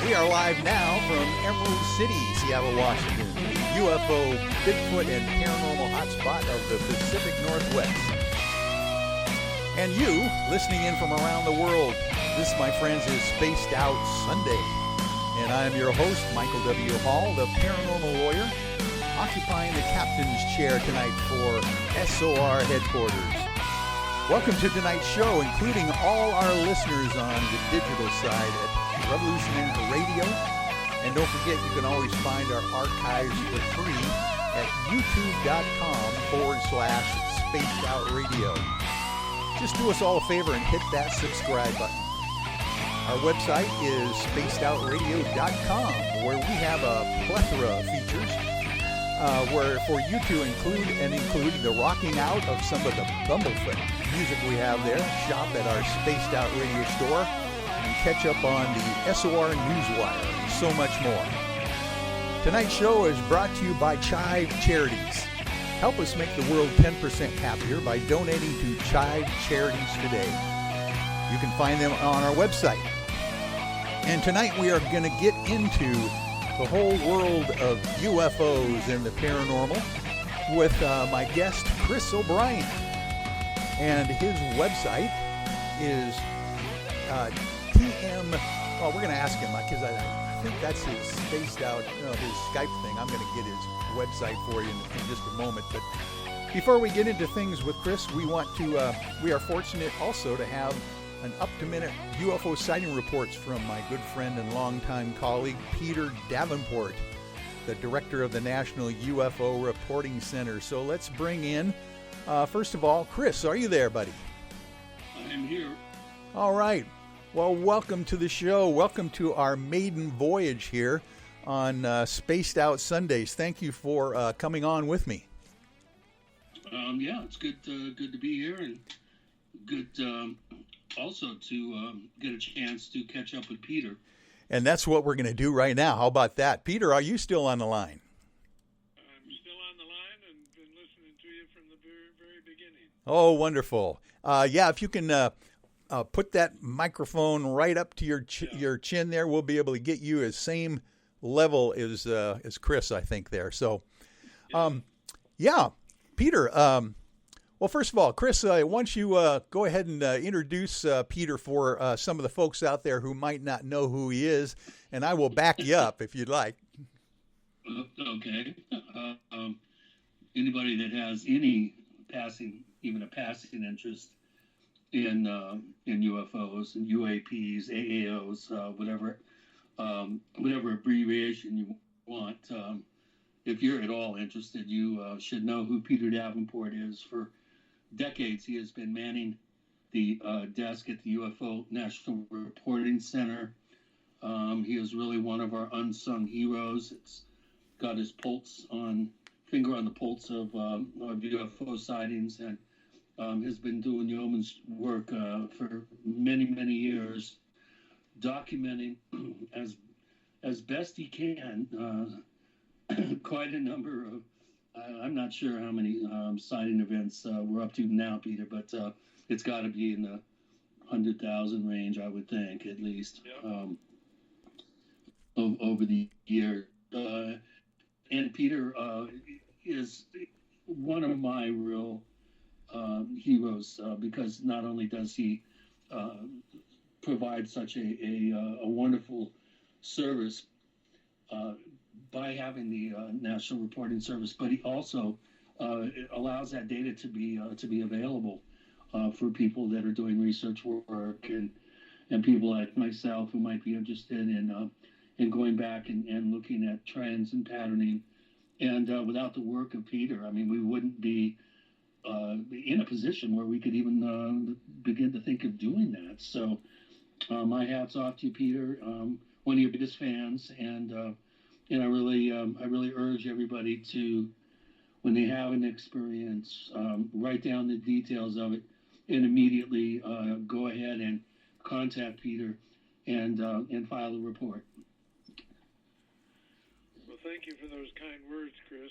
We are live now from Emerald City, Seattle, Washington, the UFO, Bigfoot, and paranormal hotspot of the Pacific Northwest. And you, listening in from around the world, this, my friends, is Spaced Out Sunday. And I'm your host, Michael W. Hall, the paranormal lawyer, occupying the captain's chair tonight for SOR headquarters. Welcome to tonight's show, including all our listeners on the digital side at Revolutionary Radio. And don't forget, you can always find our archives for free at youtube.com/spacedoutradio. Just do us all a favor and hit that subscribe button. Our website is spacedoutradio.com, where we have a plethora of features where for you to include the rocking out of some of the Bumblefoot music we have there. Shop at our Spaced Out Radio store and catch up on the SOR Newswire and so much more. Tonight's show is brought to you by CHIVE Charities. Help us make the world 10% happier by donating to CHIVE Charities today. You can find them on our website. And tonight we are going to get into the whole world of UFOs and the paranormal with my guest, Chris O'Brien. And his website is TM... Well, we're going to ask him, because I think that's his spaced out, his Skype thing. I'm going to get his website for you in just a moment. But before we get into things with Chris, we are fortunate also to have an up-to-minute UFO sighting reports from my good friend and longtime colleague, Peter Davenport, the director of the National UFO Reporting Center. So let's bring in, first of all, Chris. Are you there, buddy? I'm here. All right. Well, welcome to the show. Welcome to our maiden voyage here on Spaced Out Sundays. Thank you for coming on with me. Yeah, it's good to be here, and good also to get a chance to catch up with Peter. And that's what we're going to do right now. How about that? Peter, are you still on the line? I'm still on the line and been listening to you from the very, very beginning. Oh, wonderful. Yeah, if you can put that microphone right up to your chin there, we'll be able to get you as same level as Chris, I think, there. So, yeah, Peter, well, first of all, Chris, why don't you go ahead and introduce Peter for some of the folks out there who might not know who he is, and I will back you up if you'd like. Okay. Anybody that has any passing interest in UFOs and UAPs, AAOs, whatever abbreviation you want, if you're at all interested, you should know who Peter Davenport is. For decades, he has been manning the desk at the UFO National Reporting Center. He is really one of our unsung heroes. It's got his finger on the pulse of UFO sightings, and has been doing yeoman's work for many, many years, documenting as best he can quite a number of, I'm not sure how many sighting events we're up to now, Peter, but it's got to be in the 100,000 range, I would think, at least, over the year. And Peter is one of my real heroes, because not only does he provide such a wonderful service by having the National Reporting Service, but he also allows that data to be available for people that are doing research work and people like myself who might be interested in going back and looking at trends and patterning. And without the work of Peter, I mean, we wouldn't be in a position where we could even begin to think of doing that. So my hat's off to you, Peter. One of your biggest fans, and I really urge everybody to, when they have an experience, write down the details of it and immediately go ahead and contact Peter and file a report. Well, thank you for those kind words, Chris.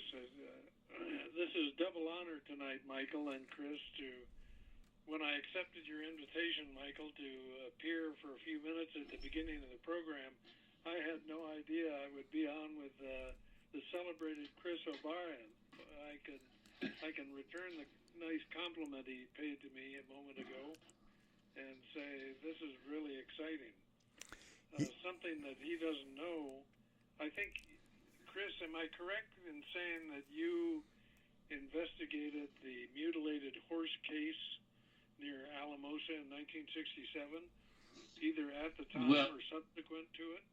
This is double honor tonight, Michael and Chris, when I accepted your invitation, Michael, to appear for a few minutes at the beginning of the program, I had no idea I would be on with the celebrated Chris O'Brien. I can return the nice compliment he paid to me a moment ago and say this is really exciting. Something that he doesn't know. I think, Chris, am I correct in saying that you investigated the mutilated horse case near Alamosa in 1967, either at the time or subsequent to it?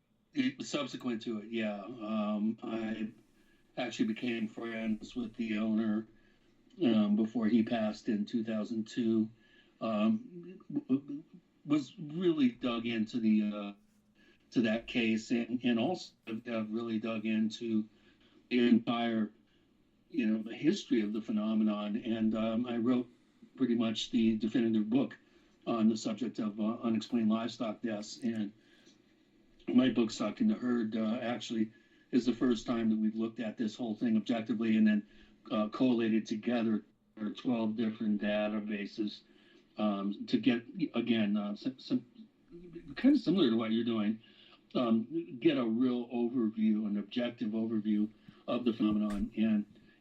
Subsequent to it, yeah. I actually became friends with the owner before he passed in 2002. Was really dug into to that case, and also have really dug into the entire, the history of the phenomenon. And I wrote pretty much the definitive book on the subject of unexplained livestock deaths. And my book, Stalking the Herd, actually is the first time that we've looked at this whole thing objectively and then collated together 12 different databases to get, again, some kind of similar to what you're doing, get a real overview, an objective overview of the phenomenon,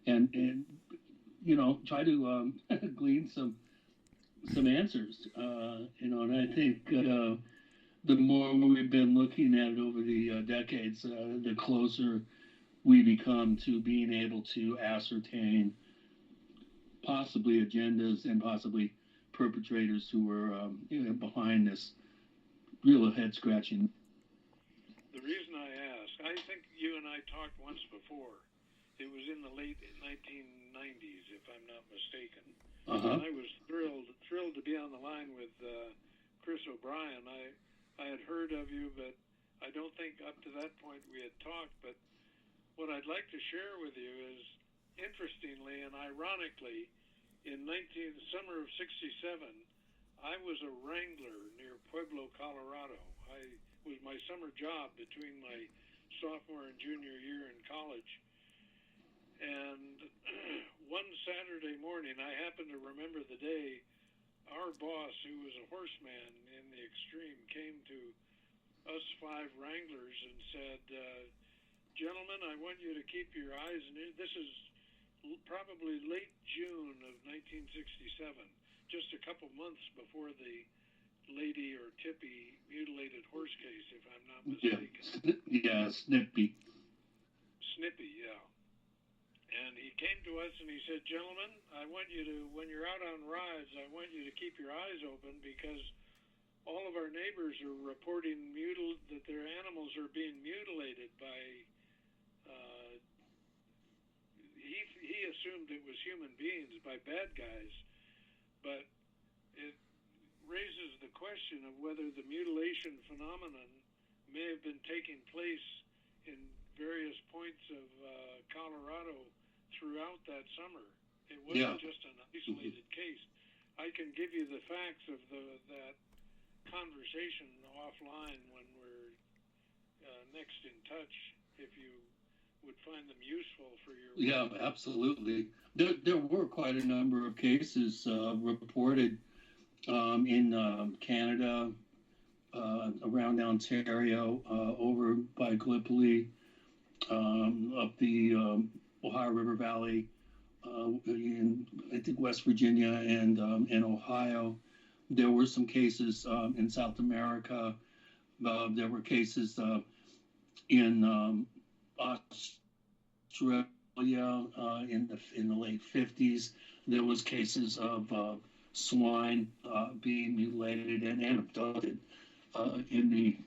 and try to glean some answers, and I think the more we've been looking at it over the decades, the closer we become to being able to ascertain possibly agendas and possibly perpetrators who were behind this real head-scratching. The reason I ask, I think you and I talked once before. It was in the late 1990s, if I'm not mistaken. And I was thrilled to be on the line with Chris O'Brien. I had heard of you, but I don't think up to that point we had talked. But what I'd like to share with you is, interestingly and ironically, in summer of '67, I was a wrangler near Pueblo, Colorado. It was my summer job between my sophomore and junior year in college. And one Saturday morning, I happen to remember the day, our boss, who was a horseman in the extreme, came to us 5 wranglers and said, gentlemen, I want you to keep your eyes, and this is probably late June of 1967, just a couple months before the Lady or Tippy mutilated horse case, if I'm not mistaken. Yeah, Snippy, yeah. And he came to us and he said, gentlemen, I want you to, when you're out on rides, I want you to keep your eyes open because all of our neighbors are reporting that their animals are being mutilated by, he assumed it was human beings, by bad guys. But it raises the question of whether the mutilation phenomenon may have been taking place in various points of Colorado throughout that summer. It wasn't just an isolated case. I can give you the facts of that conversation offline when we're next in touch, if you would find them useful for your work. Yeah, absolutely. There were quite a number of cases reported in Canada, around Ontario, over by Gallipoli, up the Ohio River Valley, in I think West Virginia and Ohio. There were some cases in South America. There were cases in Australia in the late 50s. There was cases of swine being mutilated and abducted in the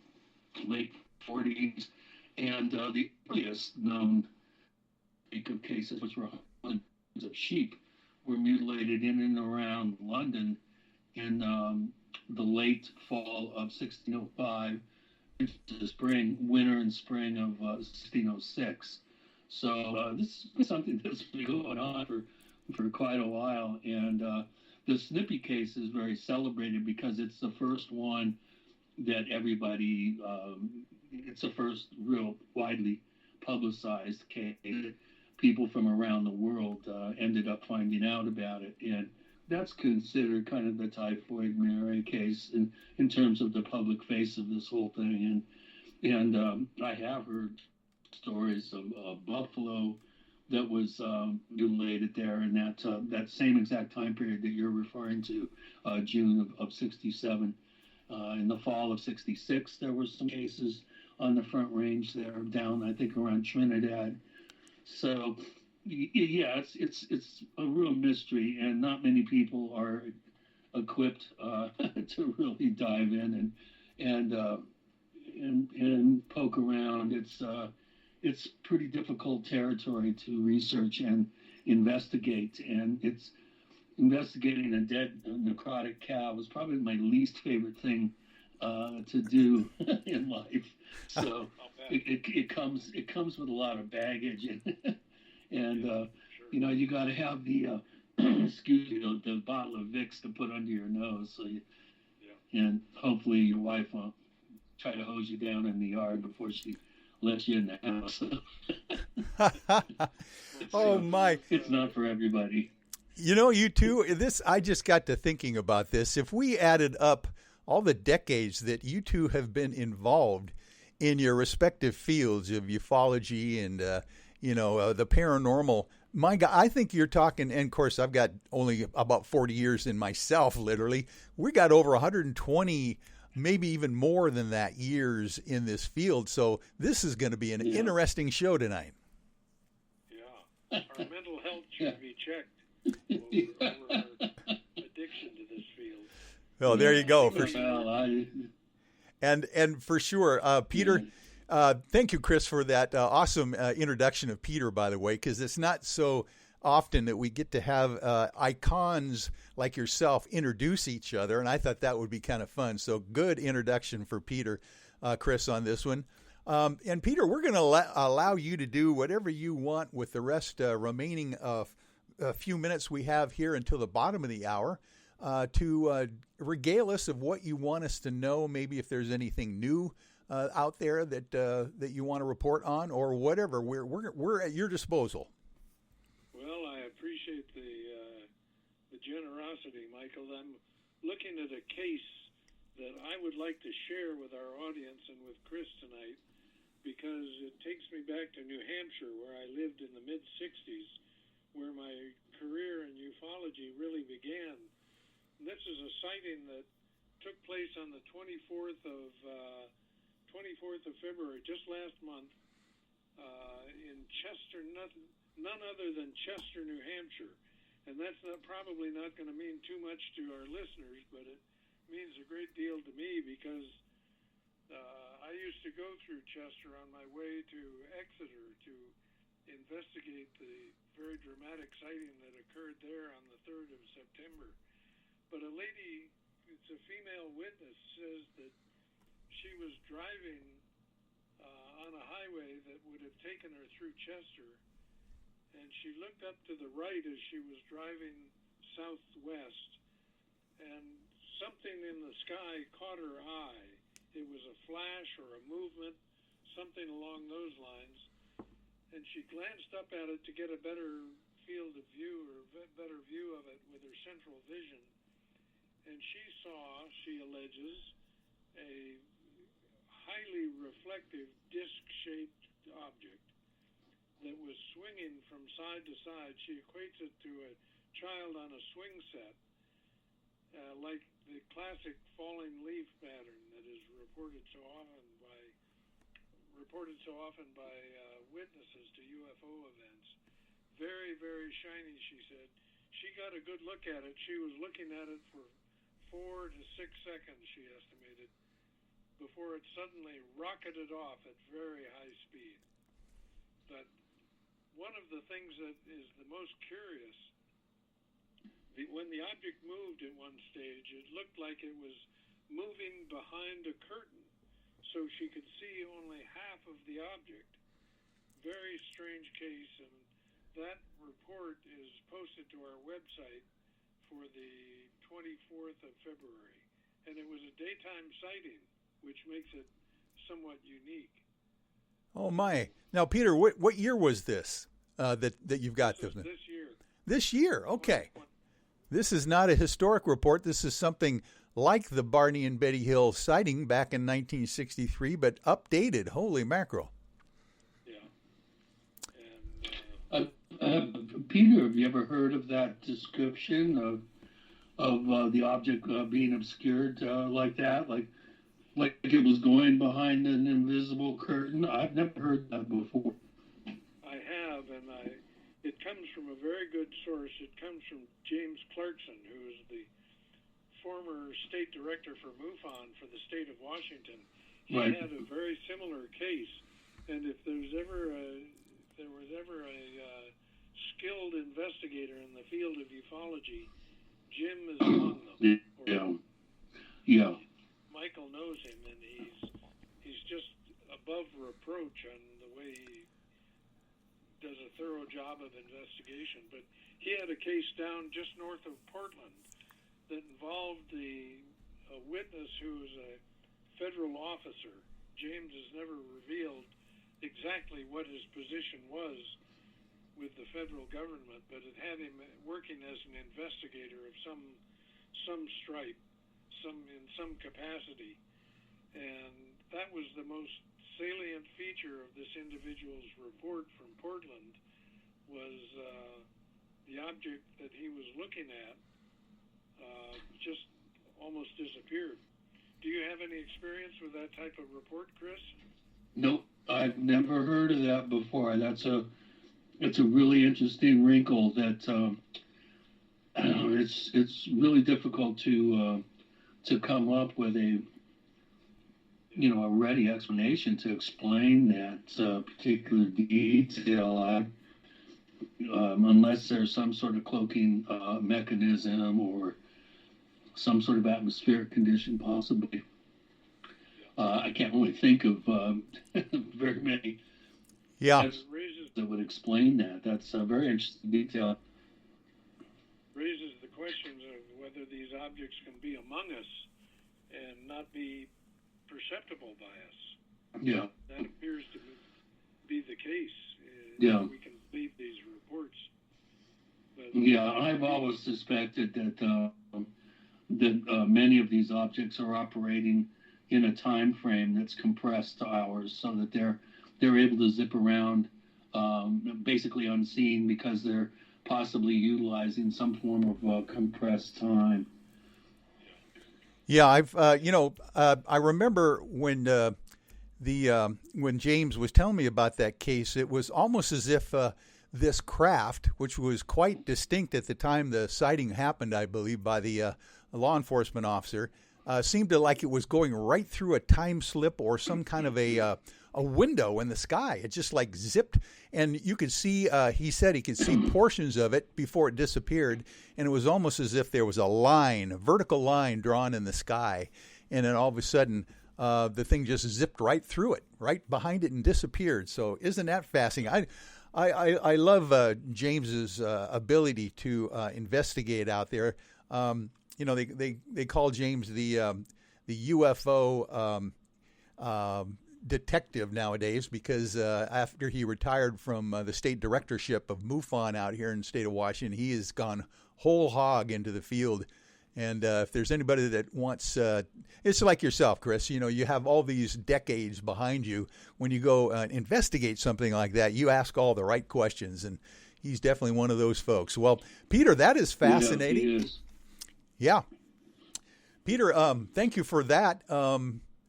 late 40s. And the earliest known of cases, which were hundreds of sheep, were mutilated in and around London in the late fall of 1605 into the winter and spring of 1606. So this is something that's been going on for quite a while. And the Snippy case is very celebrated because it's the first one that everybody, it's the first real widely publicized case. People from around the world ended up finding out about it. And that's considered kind of the typhoid Mary case in terms of the public face of this whole thing. And I have heard stories of buffalo that was mutilated there in that same exact time period that you're referring to, June of 67. In the fall of 66, there were some cases on the Front Range there, down, I think, around Trinidad. So, yeah, it's a real mystery, and not many people are equipped to really dive in and poke around. It's pretty difficult territory to research and investigate, and it's investigating a dead necrotic cow was probably my least favorite thing to do in life. So it comes with a lot of baggage, and sure. You got to have the the bottle of Vicks to put under your nose, so and hopefully your wife won't try to hose you down in the yard before she lets you in the house. Oh my! It's not for everybody. You two, I just got to thinking about this. If we added up all the decades that you two have been involved in your respective fields of ufology and, the paranormal, my God, I think you're talking, and of course I've got only about 40 years in myself, literally. We got over 120, maybe even more than that, years in this field. So this is going to be an interesting show tonight. Yeah. Our mental health should be checked. Over our addiction to this field. Well, there you go. And for sure, Peter, thank you, Chris, for that awesome introduction of Peter, by the way, because it's not so often that we get to have icons like yourself introduce each other, and I thought that would be kind of fun. So good introduction for Peter, Chris, on this one. And Peter, we're going to allow you to do whatever you want with the rest remaining of a few minutes we have here until the bottom of the hour to regale us of what you want us to know. Maybe if there's anything new out there that you want to report on, or whatever. We're at your disposal. Well, I appreciate the generosity, Michael. I'm looking at a case that I would like to share with our audience and with Chris tonight, because it takes me back to New Hampshire, where I lived in the mid-'60s, where my career in ufology really began. And this is a sighting that took place on the 24th of February, just last month, in Chester, none other than Chester, New Hampshire. And that's probably not going to mean too much to our listeners, but it means a great deal to me, because I used to go through Chester on my way to Exeter to investigate the very dramatic sighting that occurred there on the 3rd of September. But a lady, it's a female witness, says that she was driving on a highway that would have taken her through Chester, and she looked up to the right as she was driving southwest, and something in the sky caught her eye. It was a flash or a movement, something along those lines. And she glanced up at it to get a better field of view, or better view of it with her central vision. And she saw, she alleges, a highly reflective disc-shaped object that was swinging from side to side. She equates it to a child on a swing set, like the classic falling leaf pattern that is reported so often by witnesses to UFO events. Very, very shiny, she said. She got a good look at it. She was looking at it for 4 to 6 seconds, she estimated, before it suddenly rocketed off at very high speed. But one of the things that is the most curious, when the object moved at one stage, it looked like it was moving behind a curtain, so she could see only half of the object. Very strange case, and that report is posted to our website for the 24th of February. And it was a daytime sighting, which makes it somewhat unique. Oh my! Now, Peter, what year was this that you've got this year? This year, okay. This is not a historic report. This is something like the Barney and Betty Hill sighting back in 1963, but updated. Holy mackerel. Yeah. And, Peter, have you ever heard of that description of the object being obscured like that? Like it was going behind an invisible curtain? I've never heard that before. I have, and it comes from a very good source. It comes from James Clarkson, who is the former state director for MUFON for the state of Washington. He Right. had a very similar case, and if there was ever a skilled investigator in the field of ufology, Jim is among them. Yeah. Michael knows him, and he's just above reproach on the way he does a thorough job of investigation. But he had a case down just north of Portland that involved a witness who was a federal officer. James has never revealed exactly what his position was with the federal government, but it had him working as an investigator of some stripe, in some capacity. And that was the most salient feature of this individual's report from Portland, was the object that he was looking at just almost disappeared. Do you have any experience with that type of report, Chris? Nope, I've never heard of that before. It's a really interesting wrinkle that it's really difficult to come up with a ready explanation to explain that particular detail, unless there's some sort of cloaking mechanism or some sort of atmospheric condition, possibly. I can't really think of very many. Yeah. That would explain that. That's a very interesting detail. Raises the questions of whether these objects can be among us and not be perceptible by us. Yeah. That appears to be the case. Yeah. We can believe these reports. But yeah, I've always suspected that many of these objects are operating in a time frame that's compressed to ours, so that they're able to zip around basically unseen, because they're possibly utilizing some form of compressed time. Yeah, I remember when when James was telling me about that case, it was almost as if this craft, which was quite distinct at the time the sighting happened, I believe, by the law enforcement officer, seemed to like it was going right through a time slip or some kind of a window in the sky. It just like zipped, and you could see, he said he could see portions of it before it disappeared, and it was almost as if there was a vertical line drawn in the sky, and then all of a sudden the thing just zipped right through it, right behind it, and disappeared. So isn't that fascinating? I love James's ability to investigate out there. They call James the UFO detective nowadays, because after he retired from the state directorship of MUFON out here in the state of Washington, he has gone whole hog into the field. And if there's anybody that wants, it's like yourself, Chris, you have all these decades behind you. When you go investigate something like that, you ask all the right questions, and he's definitely one of those folks. Well, Peter, that is fascinating. Yeah, he is. Yeah. Peter, thank you for that.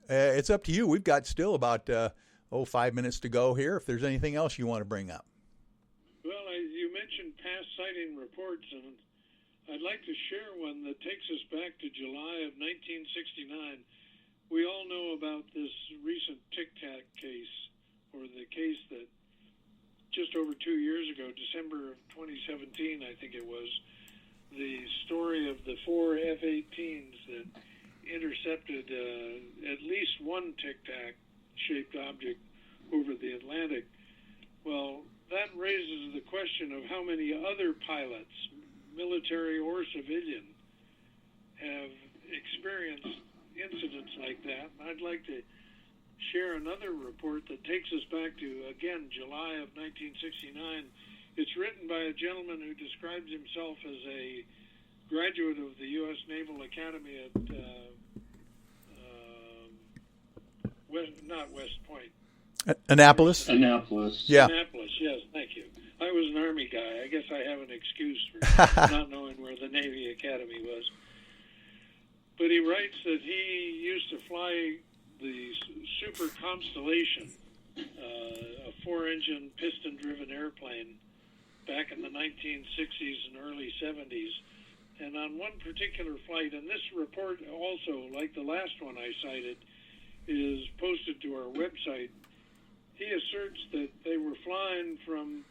It's up to you. We've got still about 5 minutes to go here. If there's anything else you want to bring up. Well, you mentioned past sighting reports, and I'd like to share one that takes us back to July of 1969. We all know about this recent Tic Tac case, or the case that just over 2 years ago, December of 2017, I think it was, the story of the 4 F-18s that intercepted at least one Tic Tac-shaped object over the Atlantic. Well, that raises the question of how many other pilots, military or civilian, have experienced incidents like that. I'd like to share another report that takes us back to, again, July of 1969. It's written by a gentleman who describes himself as a graduate of the U.S. Naval Academy at not West Point. Annapolis? Annapolis. Yeah. Annapolis, yes, thank you. I was an Army guy. I guess I have an excuse for not knowing where the Navy Academy was. But he writes that he used to fly the Super Constellation, a 4-engine piston-driven airplane, back in the 1960s and early 70s. And on one particular flight, and this report also, like the last one I cited, is posted to our website, he asserts that they were flying from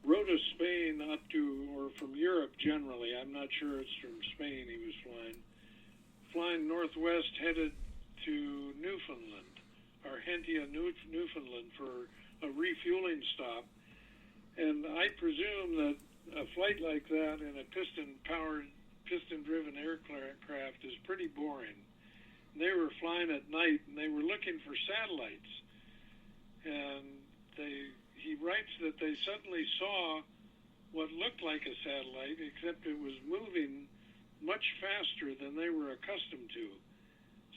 Rota, Spain up to, or from Europe generally, I'm not sure it's from Spain he was flying northwest headed to Newfoundland, Argentia, Newfoundland, for a refueling stop. And I presume that a flight like that in a piston-driven aircraft is pretty boring. And they were flying at night, and they were looking for satellites. And he writes that they suddenly saw what looked like a satellite, except it was moving much faster than they were accustomed to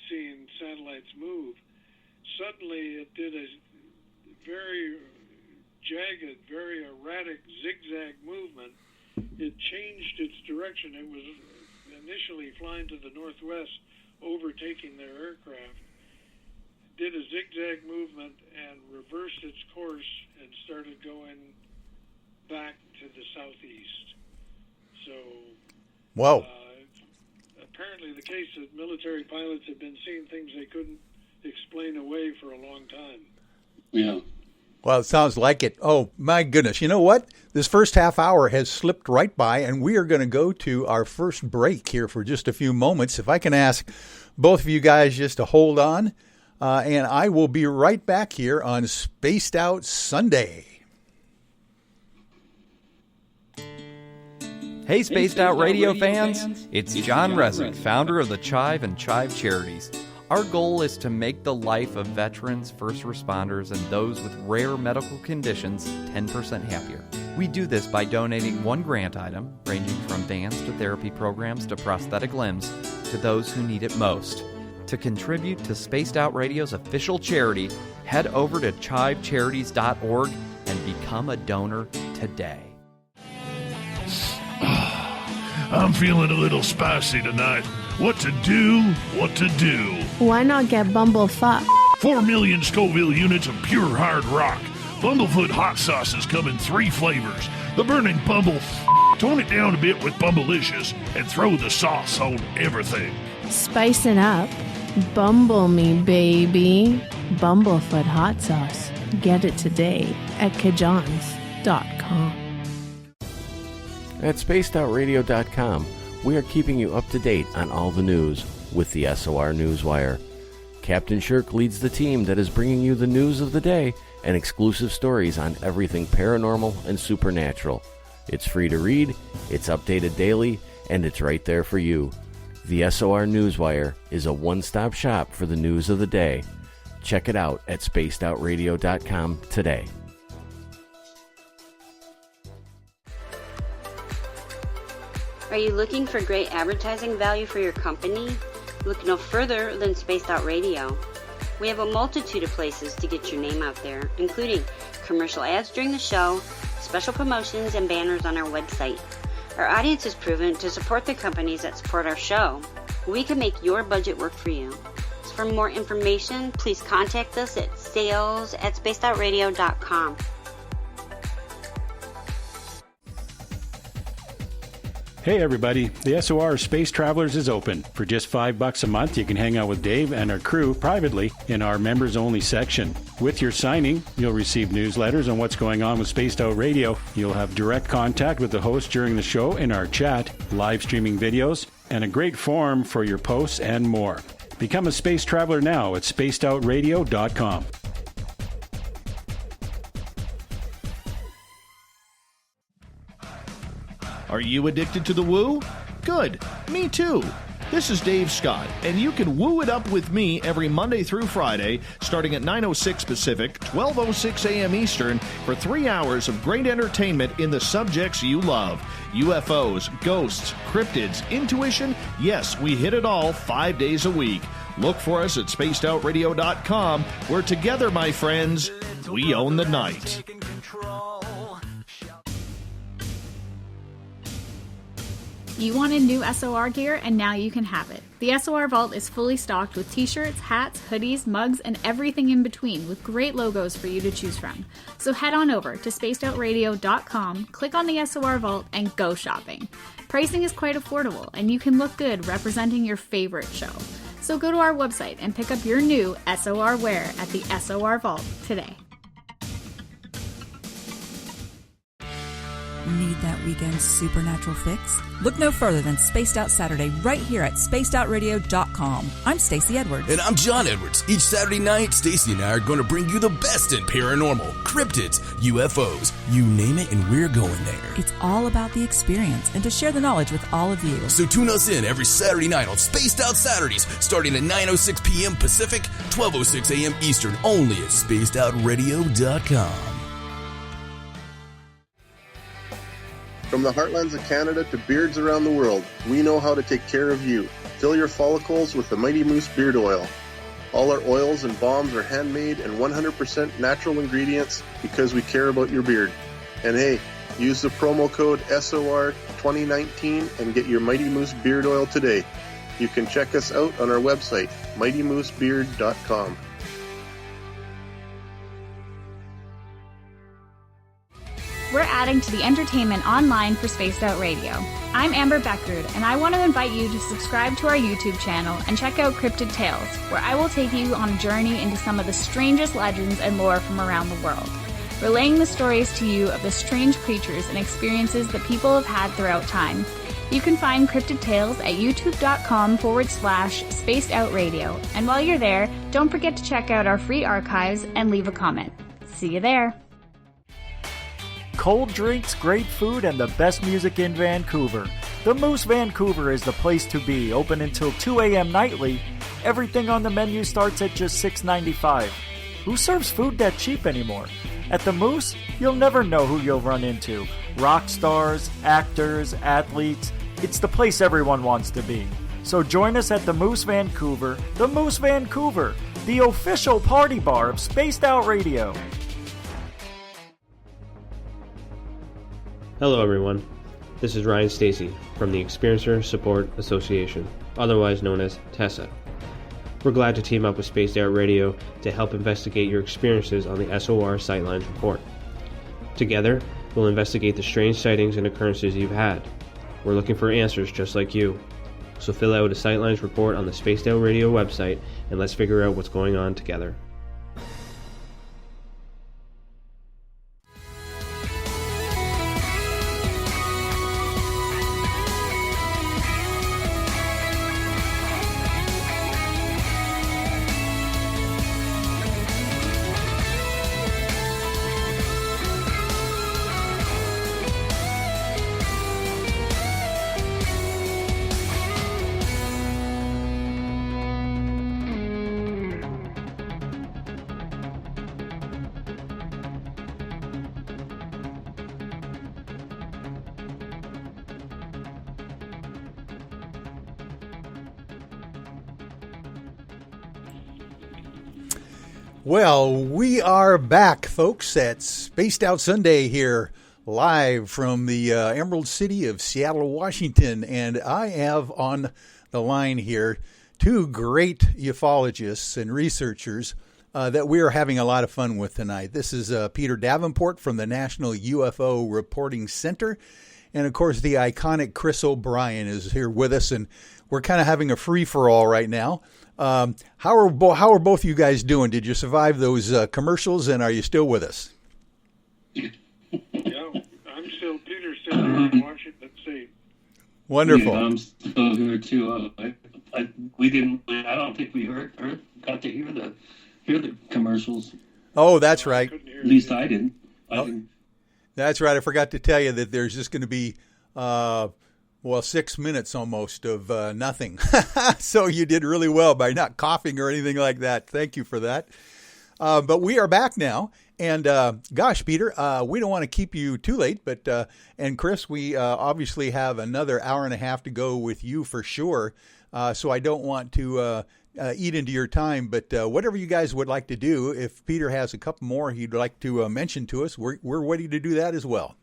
seeing satellites move. Suddenly it did a very jagged, very erratic zigzag movement. It changed its direction. It was initially flying to the northwest, overtaking their aircraft, did a zigzag movement and reversed its course and started going back to the southeast. So, Whoa. Apparently the case that military pilots have been seeing things they couldn't explain away for a long time. Yeah. Well, it sounds like it. Oh, my goodness. You know what? This first half hour has slipped right by, and we are going to go to our first break here for just a few moments. If I can ask both of you guys just to hold on, and I will be right back here on Spaced Out Sunday. Hey, Spaced Out Radio fans! It's John Resnick, founder of the CHIVE and CHIVE Charities. Our goal is to make the life of veterans, first responders, and those with rare medical conditions 10% happier. We do this by donating one grant item, ranging from vans to therapy programs to prosthetic limbs, to those who need it most. To contribute to Spaced Out Radio's official charity, head over to chivecharities.org and become a donor today. I'm feeling a little spicy tonight. What to do? What to do? Why not get BUMBLEFOOT? 4 million Scoville units of pure hard rock. Bumblefoot hot sauces come in 3 flavors. The burning Bumble. Tone it down a bit with Bumblelicious and throw the sauce on everything. Spice it up. Bumble me, baby. Bumblefoot hot sauce. Get it today at kajans.com. At spacedoutradio.com, we are keeping you up to date on all the news with the SOR Newswire. Captain Shirk leads the team that is bringing you the news of the day and exclusive stories on everything paranormal and supernatural. It's free to read, it's updated daily, and it's right there for you. The SOR Newswire is a one-stop shop for the news of the day. Check it out at spacedoutradio.com today. Are you looking for great advertising value for your company? Look no further than Spaced Out Radio. We have a multitude of places to get your name out there, including commercial ads during the show, special promotions, and banners on our website. Our audience is proven to support the companies that support our show. We can make your budget work for you. So for more information, please contact us at sales@spacedoutradio.com. Hey everybody, the SOR Space Travelers is open. For just $5 a month, you can hang out with Dave and our crew privately in our members-only section. With your signing, you'll receive newsletters on what's going on with Spaced Out Radio. You'll have direct contact with the host during the show in our chat, live streaming videos, and a great forum for your posts and more. Become a space traveler now at spacedoutradio.com. Are you addicted to the woo? Good. Me too. This is Dave Scott, and you can woo it up with me every Monday through Friday, starting at 9:06 Pacific, 12:06 a.m. Eastern, for 3 hours of great entertainment in the subjects you love. UFOs, ghosts, cryptids, intuition. Yes, we hit it all 5 days a week. Look for us at spacedoutradio.com, where together, my friends, we own the night. You wanted new SOR gear, and now you can have it. The SOR Vault is fully stocked with t-shirts, hats, hoodies, mugs, and everything in between, with great logos for you to choose from. So head on over to spacedoutradio.com, click on the SOR Vault, and go shopping. Pricing is quite affordable, and you can look good representing your favorite show. So go to our website and pick up your new SOR wear at the SOR Vault today. Need that weekend supernatural fix? Look no further than Spaced Out Saturday right here at spacedoutradio.com. I'm Stacey Edwards. And I'm John Edwards. Each Saturday night, Stacey and I are going to bring you the best in paranormal, cryptids, UFOs, you name it, and we're going there. It's all about the experience and to share the knowledge with all of you. So tune us in every Saturday night on Spaced Out Saturdays, starting at 9:06 p.m. Pacific, 12:06 a.m. Eastern, only at spacedoutradio.com. From the heartlands of Canada to beards around the world, we know how to take care of you. Fill your follicles with the Mighty Moose Beard Oil. All our oils and balms are handmade and 100% natural ingredients because we care about your beard. And hey, use the promo code SOR2019 and get your Mighty Moose Beard Oil today. You can check us out on our website, mightymoosebeard.com. We're adding to the entertainment online for Spaced Out Radio. I'm Amber Beckrud, and I want to invite you to subscribe to our YouTube channel and check out Cryptid Tales, where I will take you on a journey into some of the strangest legends and lore from around the world, relaying the stories to you of the strange creatures and experiences that people have had throughout time. You can find Cryptid Tales at youtube.com/Spaced Out Radio, and while you're there, don't forget to check out our free archives and leave a comment. See you there. Cold drinks, great food, and the best music in Vancouver. The Moose Vancouver is the place to be, open until 2 a.m. nightly. Everything on the menu starts at just $6.95. Who serves food that cheap anymore? At the Moose, you'll never know who you'll run into. Rock stars, actors, athletes. It's the place everyone wants to be. So join us at the Moose Vancouver, the official party bar of Spaced Out Radio. Hello everyone, this is Ryan Stacy from the Experiencer Support Association, otherwise known as TESSA. We're glad to team up with Spaced Out Radio to help investigate your experiences on the SOR Sightlines Report. Together, we'll investigate the strange sightings and occurrences you've had. We're looking for answers just like you. So fill out a Sightlines report on the Spaced Out Radio website and let's figure out what's going on together. Well, we are back, folks, at Spaced Out Sunday here, live from the Emerald City of Seattle, Washington. And I have on the line here two great ufologists and researchers that we are having a lot of fun with tonight. This is Peter Davenport from the National UFO Reporting Center. And, of course, the iconic Chris O'Brien is here with us. And we're kind of having a free-for-all right now. How are both you guys doing? Did you survive those commercials, and are you still with us? Yeah, Peter's still here in Washington State. Wonderful. Yeah, I'm still here too. I don't think we got to hear the commercials. Oh, that's right. At least I didn't. That's right. I forgot to tell you that there's just going to be Well, 6 minutes almost of nothing. So you did really well by not coughing or anything like that. Thank you for that. But we are back now. And gosh, Peter, we don't want to keep you too late. But and Chris, we obviously have another hour and a half to go with you for sure. So I don't want to eat into your time. But whatever you guys would like to do, if Peter has a couple more he'd like to mention to us, we're ready to do that as well.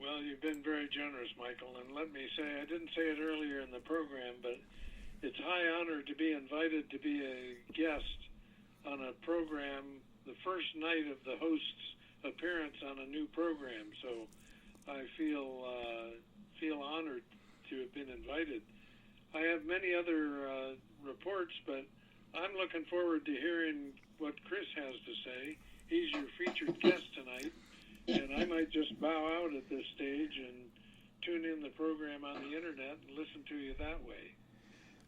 Well, you've been very generous, Michael, and let me say, I didn't say it earlier in the program, but it's high honor to be invited to be a guest on a program, the first night of the host's appearance on a new program. So I feel honored to have been invited. I have many other reports, but I'm looking forward to hearing what Chris has to say. He's your featured guest tonight. And I might just bow out at this stage and tune in the program on the internet and listen to you that way.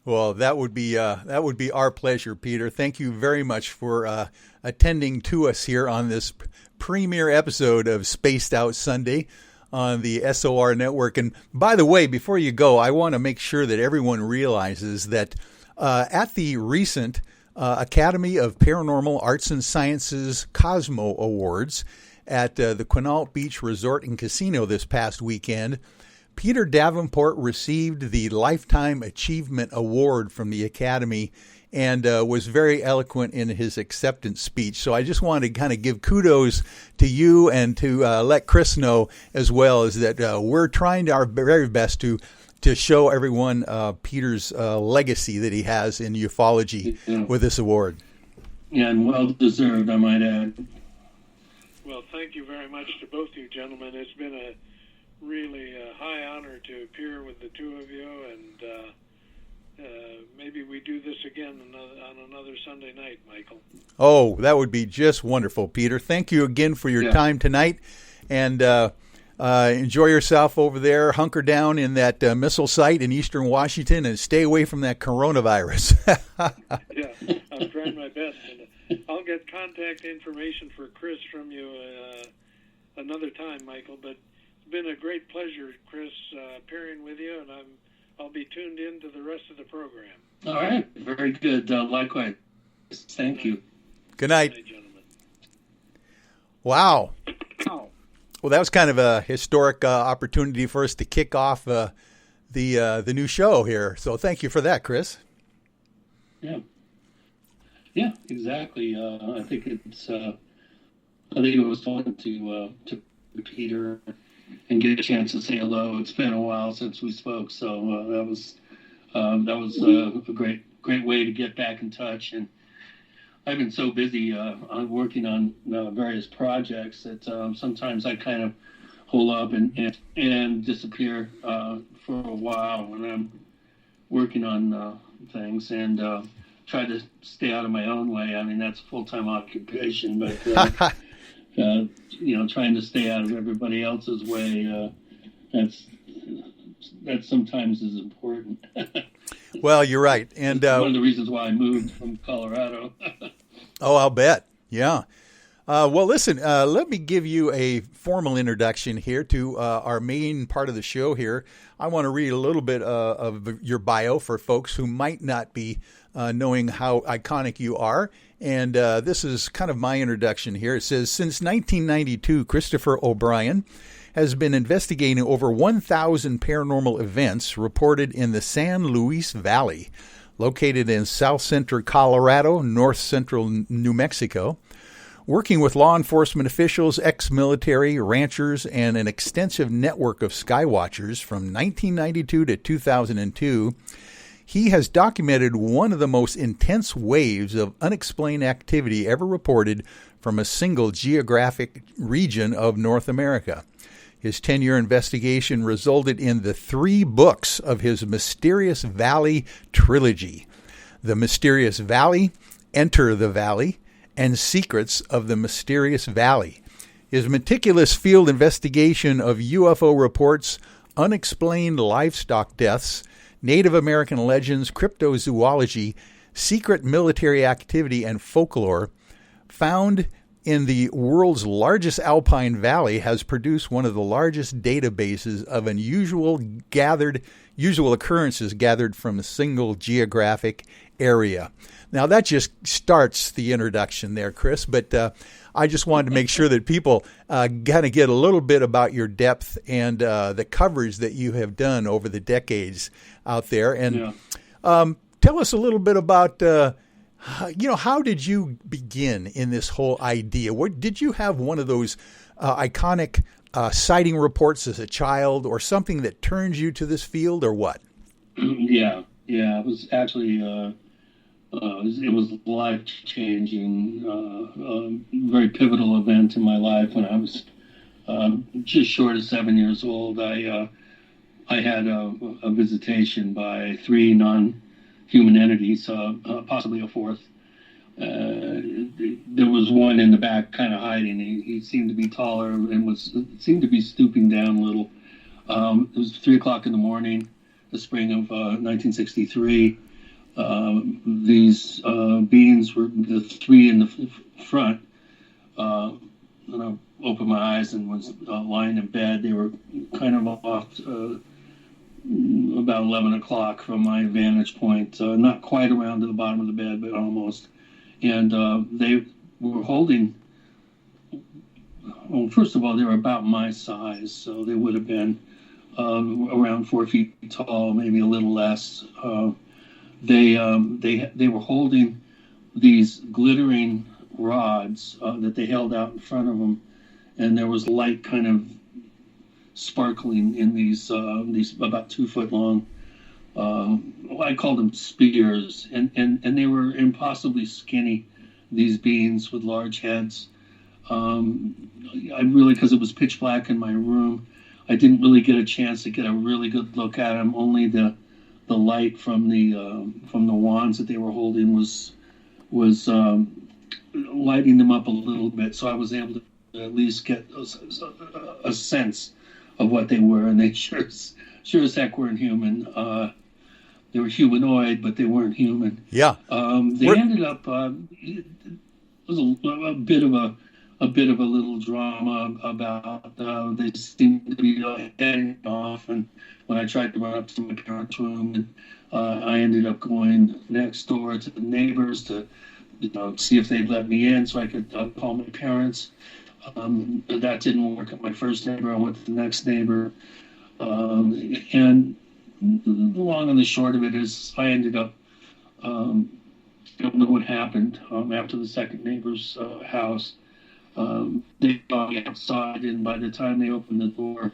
Well, that would be our pleasure, Peter. Thank you very much for attending to us here on this premiere episode of Spaced Out Sunday on the SOR Network. And by the way, before you go, I want to make sure that everyone realizes that at the recent Academy of Paranormal Arts and Sciences Cosmo Awards at the Quinault Beach Resort and Casino this past weekend, Peter Davenport received the Lifetime Achievement Award from the Academy and was very eloquent in his acceptance speech. So I just wanted to kind of give kudos to you and to let Chris know as well, is that we're trying our very best to show everyone Peter's legacy that he has in ufology with this award. Yeah, and well deserved, I might add. Well, thank you very much to both you gentlemen. It's been a really high honor to appear with the two of you, and maybe we do this again on another Sunday night, Michael. Oh, that would be just wonderful, Peter. Thank you again for your time tonight, and enjoy yourself over there. Hunker down in that missile site in eastern Washington and stay away from that coronavirus. Yeah, I'm trying my best. And I'll get contact information for Chris from you another time, Michael. But it's been a great pleasure, Chris, appearing with you, and I'll be tuned in to the rest of the program. All right, very good. Likewise, thank you. Good night. Good night, gentlemen. Wow. Well, that was kind of a historic opportunity for us to kick off the new show here. So thank you for that, Chris. Yeah, exactly. I think it's. I think it was fun to Peter and get a chance to say hello. It's been a while since we spoke, so that was a great way to get back in touch. And I've been so busy on working on various projects that sometimes I kind of hole up and disappear for a while when I'm working on things, and try to stay out of my own way. I mean, that's a full-time occupation, but trying to stay out of everybody else's way, that sometimes is important. Well, you're right. And one of the reasons why I moved from Colorado. Oh, I'll bet. Yeah. Well, listen, let me give you a formal introduction here to our main part of the show here. I want to read a little bit of your bio for folks who might not be knowing how iconic you are. And this is kind of my introduction here. It says, since 1992, Christopher O'Brien has been investigating over 1,000 paranormal events reported in the San Luis Valley, located in south central Colorado, north central New Mexico. Working with law enforcement officials, ex-military, ranchers, and an extensive network of skywatchers from 1992 to 2002, he has documented one of the most intense waves of unexplained activity ever reported from a single geographic region of North America. His 10-year investigation resulted in the 3 books of his Mysterious Valley trilogy: The Mysterious Valley, Enter the Valley, and Secrets of the Mysterious Valley. His meticulous field investigation of UFO reports, unexplained livestock deaths, Native American legends, cryptozoology, secret military activity, and folklore found in the world's largest alpine valley has produced one of the largest databases of unusual occurrences gathered from a single geographic area. Now, that just starts the introduction there, Chris, but I just wanted to make sure that people kind of get a little bit about your depth and the coverage that you have done over the decades out there. And tell us a little bit about, how did you begin in this whole idea? Did you have one of those iconic sighting reports as a child or something that turns you to this field, or what? Yeah. It was actually... it was a life-changing, very pivotal event in my life when I was just short of 7 years old. I had a visitation by 3 non-human entities, possibly a fourth. There was one in the back kind of hiding. He seemed to be taller and seemed to be stooping down a little. It was 3 o'clock in the morning, the spring of 1963. These beings were the 3 in the front. And I opened my eyes and was lying in bed. They were kind of off about 11 o'clock from my vantage point, not quite around to the bottom of the bed, but almost. And they were holding, well, first of all, they were about my size, so they would have been around 4 feet tall, maybe a little less. They were holding these glittering rods that they held out in front of them, and there was light kind of sparkling in these about 2 foot long. I called them spears, and they were impossibly skinny. These beings with large heads. Because it was pitch black in my room, I didn't really get a chance to get a really good look at them. Only the light from the wands that they were holding was lighting them up a little bit, so I was able to at least get a sense of what they were. And they sure as heck weren't human. They were humanoid, but they weren't human. Yeah. Ended up. It was a bit of a little drama about they seemed to be heading off, and when I tried to run up to my parents' room, and I ended up going next door to the neighbors to see if they'd let me in so I could call my parents. That didn't work at my first neighbor. I went to the next neighbor, and the long and the short of it is I ended up, I don't know what happened after the second neighbor's house. They got me outside, and by the time they opened the door,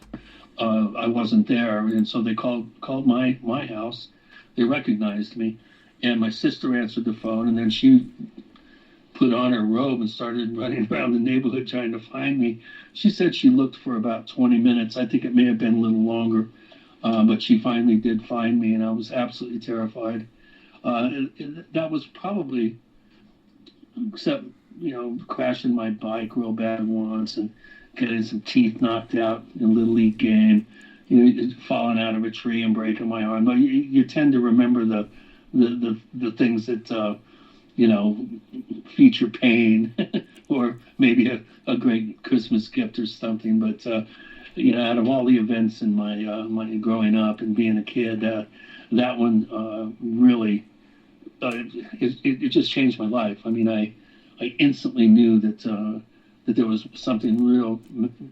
I wasn't there, and so they called my house. They recognized me, and my sister answered the phone, and then she put on her robe and started running around the neighborhood trying to find me. She said she looked for about 20 minutes. I think it may have been a little longer, but she finally did find me, and I was absolutely terrified. That was probably, except crashing my bike real bad once and getting some teeth knocked out in a Little League game, falling out of a tree and breaking my arm. But you tend to remember the things that, feature pain or maybe a great Christmas gift or something. But, out of all the events in my growing up and being a kid, that one really, it just changed my life. I mean, I instantly knew that there was something real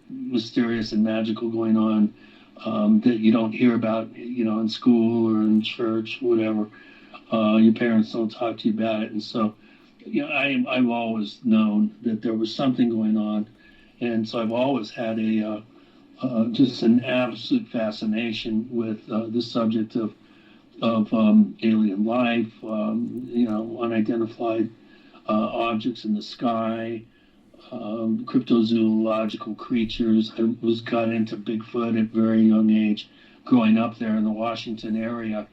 mysterious and magical going on that you don't hear about, in school or in church, whatever. Your parents don't talk to you about it, and so, I've always known that there was something going on, and so I've always had just an absolute fascination with the subject of alien life, unidentified objects in the sky, cryptozoological creatures. I got into Bigfoot at a very young age. Growing up there in the Washington area,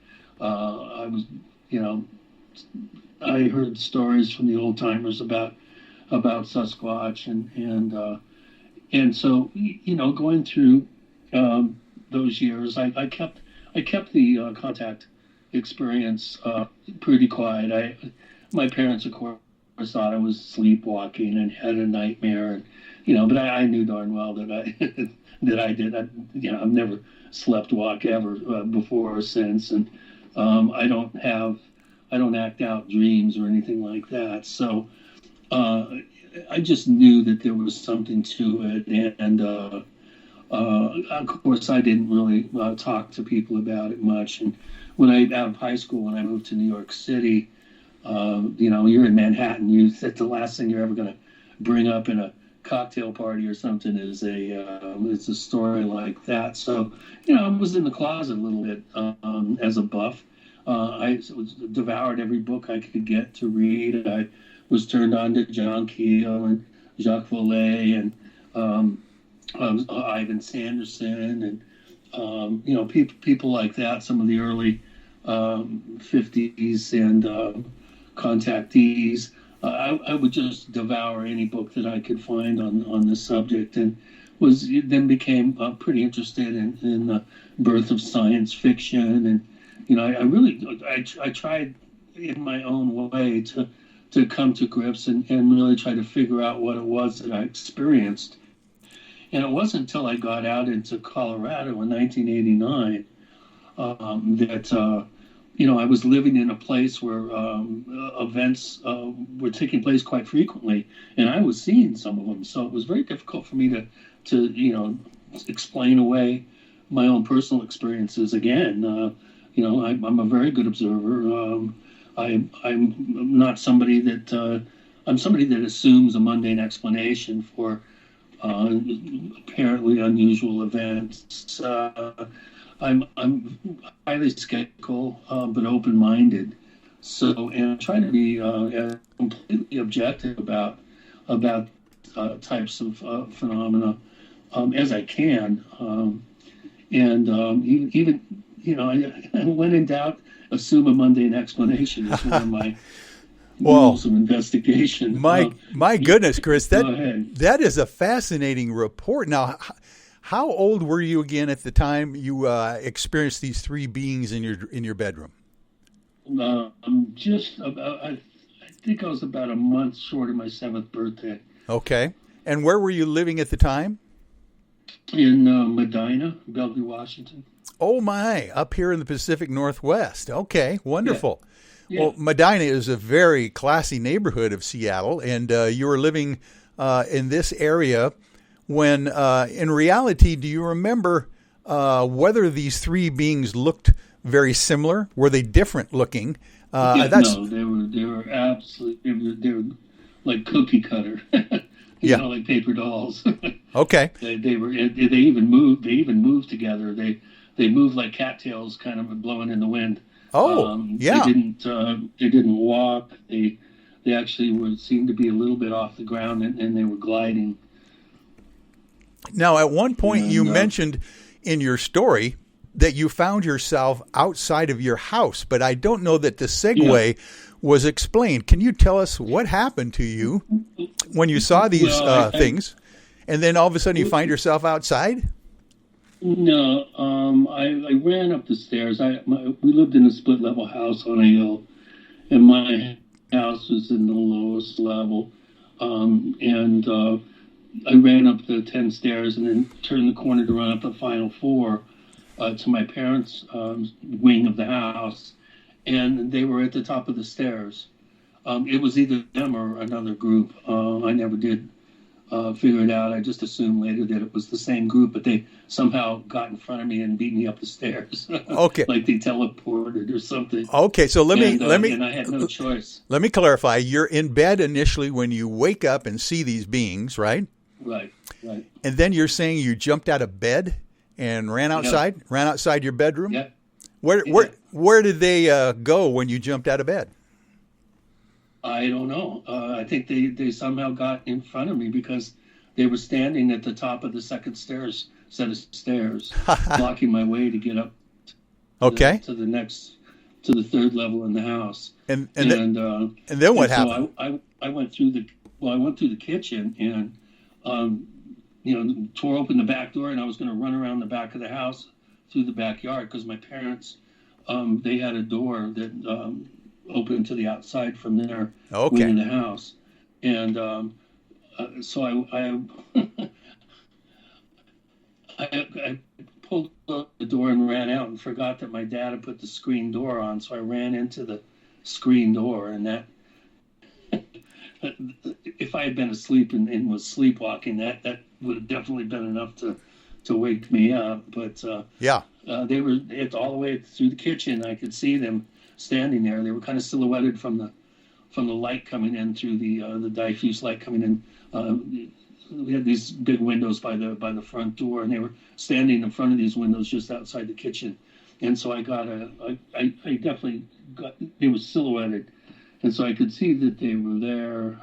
I heard stories from the old timers about Sasquatch, and so going through those years, I kept the contact experience pretty quiet. My parents, of course, course, thought I was sleepwalking and had a nightmare, and but I knew darn well that I that I did. I've never slept walk ever before or since, and I don't act out dreams or anything like that. So I just knew that there was something to it, and of course, I didn't really talk to people about it much. And when out of high school, when I moved to New York City, you're in Manhattan. That's the last thing you're ever going to bring up in a cocktail party or something is a story like that. So I was in the closet a little bit as a buff. I devoured every book I could get to read. I was turned on to John Keel and Jacques Vallée and Ivan Sanderson and people like that. Some of the early 50s and contactees. I would just devour any book that I could find on this subject, and then became pretty interested in the birth of science fiction. And I tried in my own way to come to grips and really try to figure out what it was that I experienced. And it wasn't until I got out into Colorado in 1989 that I was living in a place where events were taking place quite frequently, and I was seeing some of them. So it was very difficult for me to explain away my own personal experiences again. I'm a very good observer. I'm not somebody that I'm somebody that assumes a mundane explanation for apparently unusual events. I'm highly skeptical, but open-minded. So, and I try to be completely objective about types of phenomena as I can. Even when in doubt, assume a mundane explanation is one of my rules of investigation. My goodness, Chris, that is a fascinating report. Now, how old were you again at the time you experienced these three beings in your bedroom? I'm just about. I think I was about a month short of my 7th birthday. Okay, and where were you living at the time? In Medina, Bellevue, Washington. Oh my! Up here in the Pacific Northwest. Okay, wonderful. Yeah. Well, Medina is a very classy neighborhood of Seattle, and you were living in this area. When, in reality, do you remember whether these three beings looked very similar? Were they different looking? No, they were absolutely. They were like cookie cutter. Like paper dolls. Okay. They even moved. They even moved together. They moved like cattails, kind of blowing in the wind. Oh, yeah. They didn't walk. They actually seemed to be a little bit off the ground, and they were gliding. Now, at one point, you mentioned in your story that you found yourself outside of your house, but I don't know that the segue was explained. Can you tell us what happened to you when you saw these things, and then all of a sudden you find yourself outside? No, I ran up the stairs. We lived in a split-level house on a hill, and my house was in the lowest level, and I ran up the 10 stairs and then turned the corner to run up the final 4 to my parents' wing of the house, and they were at the top of the stairs. It was either them or another group. I never did figure it out. I just assumed later that it was the same group, but they somehow got in front of me and beat me up the stairs. Okay. Like they teleported or something. Okay, so let me and I had no choice. Let me clarify. You're in bed initially when you wake up and see these beings, right? Right. And then you're saying you jumped out of bed and ran outside? Yep. Ran outside your bedroom? Yeah. Where did they go when you jumped out of bed? I don't know. I think they somehow got in front of me because they were standing at the top of the second set of stairs, blocking my way to get up to the third level in the house. And then what happened? So I went through the kitchen and tore open the back door, and I was going to run around the back of the house through the backyard because my parents they had a door that open to the outside from their Okay. wing of the house. And so I pulled up the door and ran out and forgot that my dad had put the screen door on. So I ran into the screen door, and that, if I had been asleep and was sleepwalking, that would have definitely been enough to wake me up. But they were all the way through the kitchen. I could see them standing there. They were kind of silhouetted from the light coming in through the diffuse light coming in. We had these big windows by the front door, and they were standing in front of these windows just outside the kitchen. And so I definitely got, they were silhouetted, and so I could see that they were there.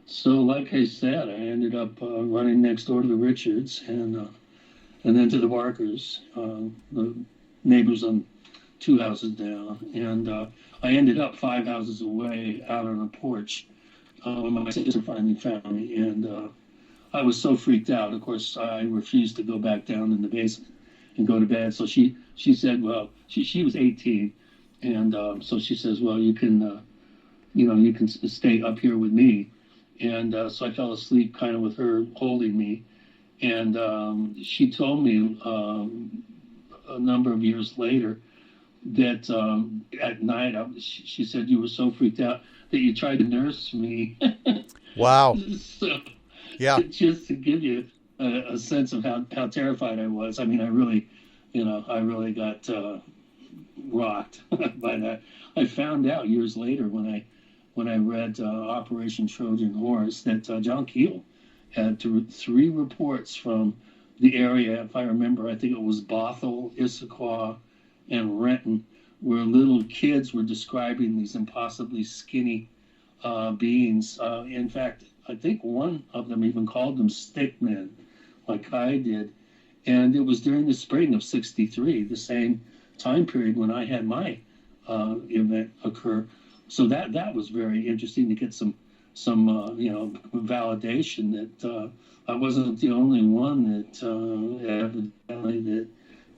So like I said, I ended up running next door to the Richards and then to the Barkers, the neighbors on 2 houses down. And I ended up 5 houses away out on a porch when my sister finally found me. And I was so freaked out. Of course, I refused to go back down in the basement and go to bed. So she said, well, she was 18. And so she says, well, you can stay up here with me. And so I fell asleep kind of with her holding me. And she told me a number of years later that at night, she said, you were so freaked out that you tried to nurse me. Wow. So, yeah. Just to give you a sense of how terrified I was. I mean, I really got rocked by that. I found out years later when I read Operation Trojan Horse that John Keel had 3 reports from the area, if I remember, I think it was Bothell, Issaquah, and Renton, where little kids were describing these impossibly skinny beings. In fact, I think one of them even called them stickmen, like I did. And it was during the spring of '63, the same time period when I had my event occur. So that was very interesting to get some validation that I wasn't the only one that evidently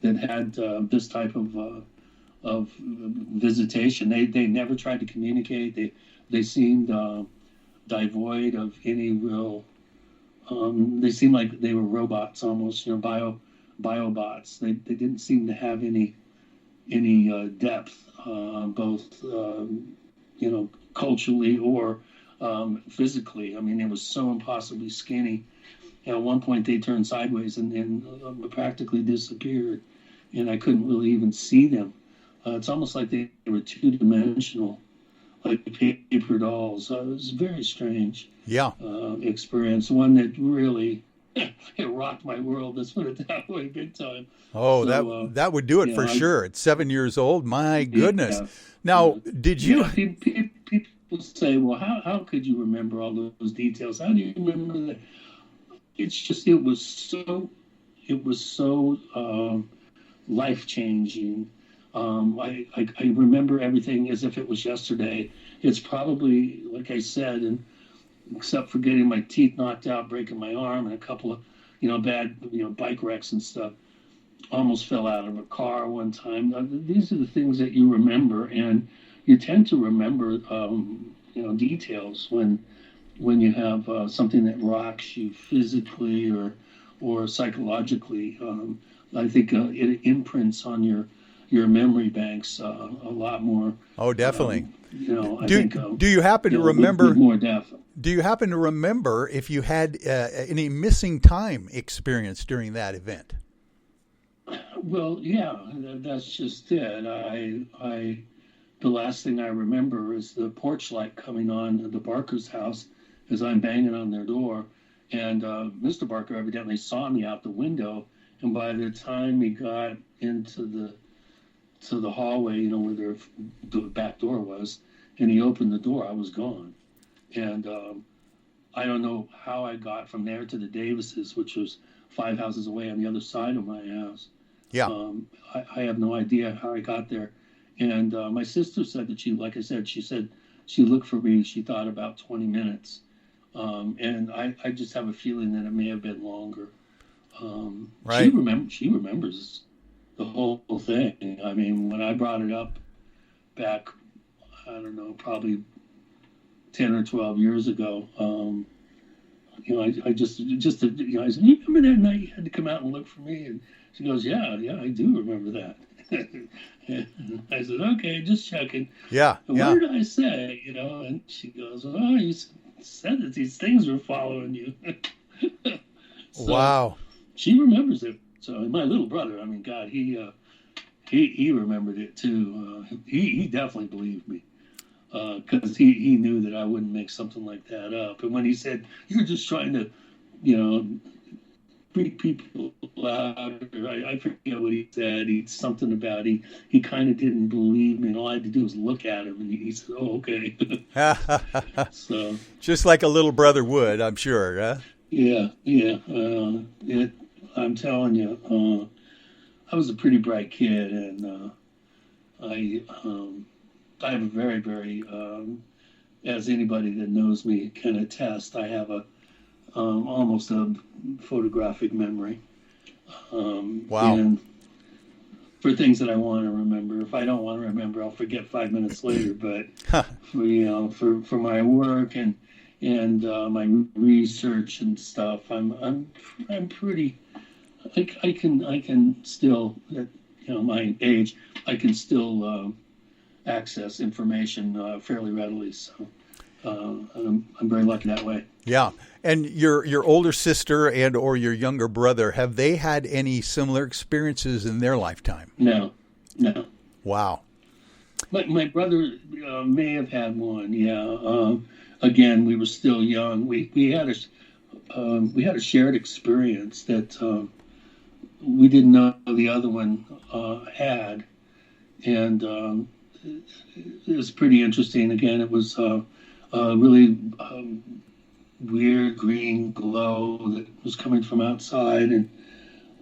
that had this type of visitation. They never tried to communicate. They seemed devoid of any real. They seemed like they were robots almost, biobots. They didn't seem to have any depth, both culturally or physically. I mean, it was so impossibly skinny. At one point, they turned sideways and practically disappeared, and I couldn't really even see them. It's almost like they were two-dimensional, like paper dolls. It was a very strange experience, one that really it rocked my world. Let's put it that way, big time. Oh, so, that would do it for sure. At 7 years old, my goodness. Yeah. Now, did you? People say, "Well, how could you remember all those details? How do you remember that?" It's just it was so life changing. I remember everything as if it was yesterday. It's probably, like I said, and except for getting my teeth knocked out, breaking my arm, and a couple of bad bike wrecks and stuff. Almost fell out of a car one time. These are the things that you remember, and you tend to remember details when you have something that rocks you physically or psychologically. I think it imprints on your memory banks a lot more. Oh, definitely. Do you happen to remember with more depth? Do you happen to remember if you had any missing time experience during that event? Well, yeah, that's just it. The last thing I remember is the porch light coming on at the Barker's house as I'm banging on their door, and Mr. Barker evidently saw me out the window, and by the time he got into the hallway, where the back door was, and he opened the door, I was gone. And I don't know how I got from there to the Davises, which was 5 houses away on the other side of my house. Yeah. I have no idea how I got there. And my sister said that she said she looked for me, she thought about 20 minutes. And I just have a feeling that it may have been longer. Right. She remembers the whole thing. I mean, when I brought it up back I don't know, probably 10 or 12 years ago. I just I said, you remember that night you had to come out and look for me? And she goes, yeah, I do remember that. And I said, okay, just checking. Yeah. And what did I say? And she goes, oh, you said that these things were following you. So wow. She remembers it. So my little brother, I mean, God, he remembered it too. He definitely believed me. Because he knew that I wouldn't make something like that up. And when he said, you're just trying to, freak people out, or I forget what he said. Something about he kind of didn't believe me. And all I had to do was look at him, and he said, oh, okay. So just like a little brother would, I'm sure, huh? Yeah. I'm telling you, I was a pretty bright kid, and I have a very, very, as anybody that knows me can attest, I have almost a photographic memory. Wow. And for things that I want to remember. If I don't want to remember, I'll forget 5 minutes later. But for my work and my research and stuff, I'm pretty. I can still, at my age, I can still access information fairly readily. So I'm very lucky that way. Yeah. And your older sister and or your younger brother, have they had any similar experiences in their lifetime? No. Wow. My brother may have had one. Yeah. Again, we were still young. We had a shared experience that we didn't know the other one had, and it was pretty interesting. Again, it was a really weird green glow that was coming from outside, and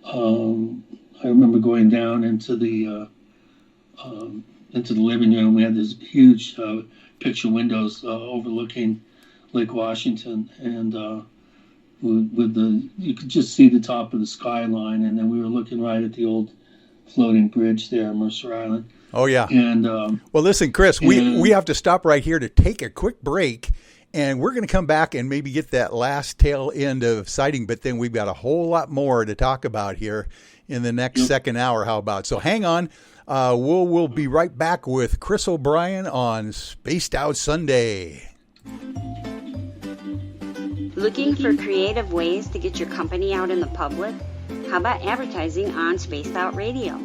I remember going down into the living room. We had this huge picture windows overlooking Lake Washington, and you could just see the top of the skyline, and then we were looking right at the old floating bridge there, Mercer Island. Oh yeah. And well, listen, Chris, we have to stop right here to take a quick break, and we're going to come back and maybe get that last tail end of sighting, but then we've got a whole lot more to talk about here in the next second hour. How about? So hang on. We'll be right back with Chris O'Brien on Spaced Out Sunday. Looking for creative ways to get your company out in the public? How about advertising on Spaced Out Radio?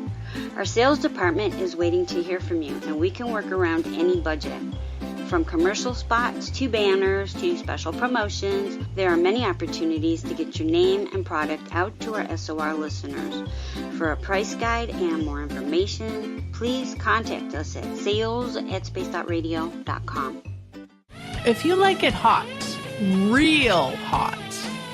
Our sales department is waiting to hear from you, and we can work around any budget. From commercial spots to banners to special promotions, there are many opportunities to get your name and product out to our SOR listeners. For a price guide and more information, please contact us at sales@spacedoutradio.com. If you like it hot, real hot,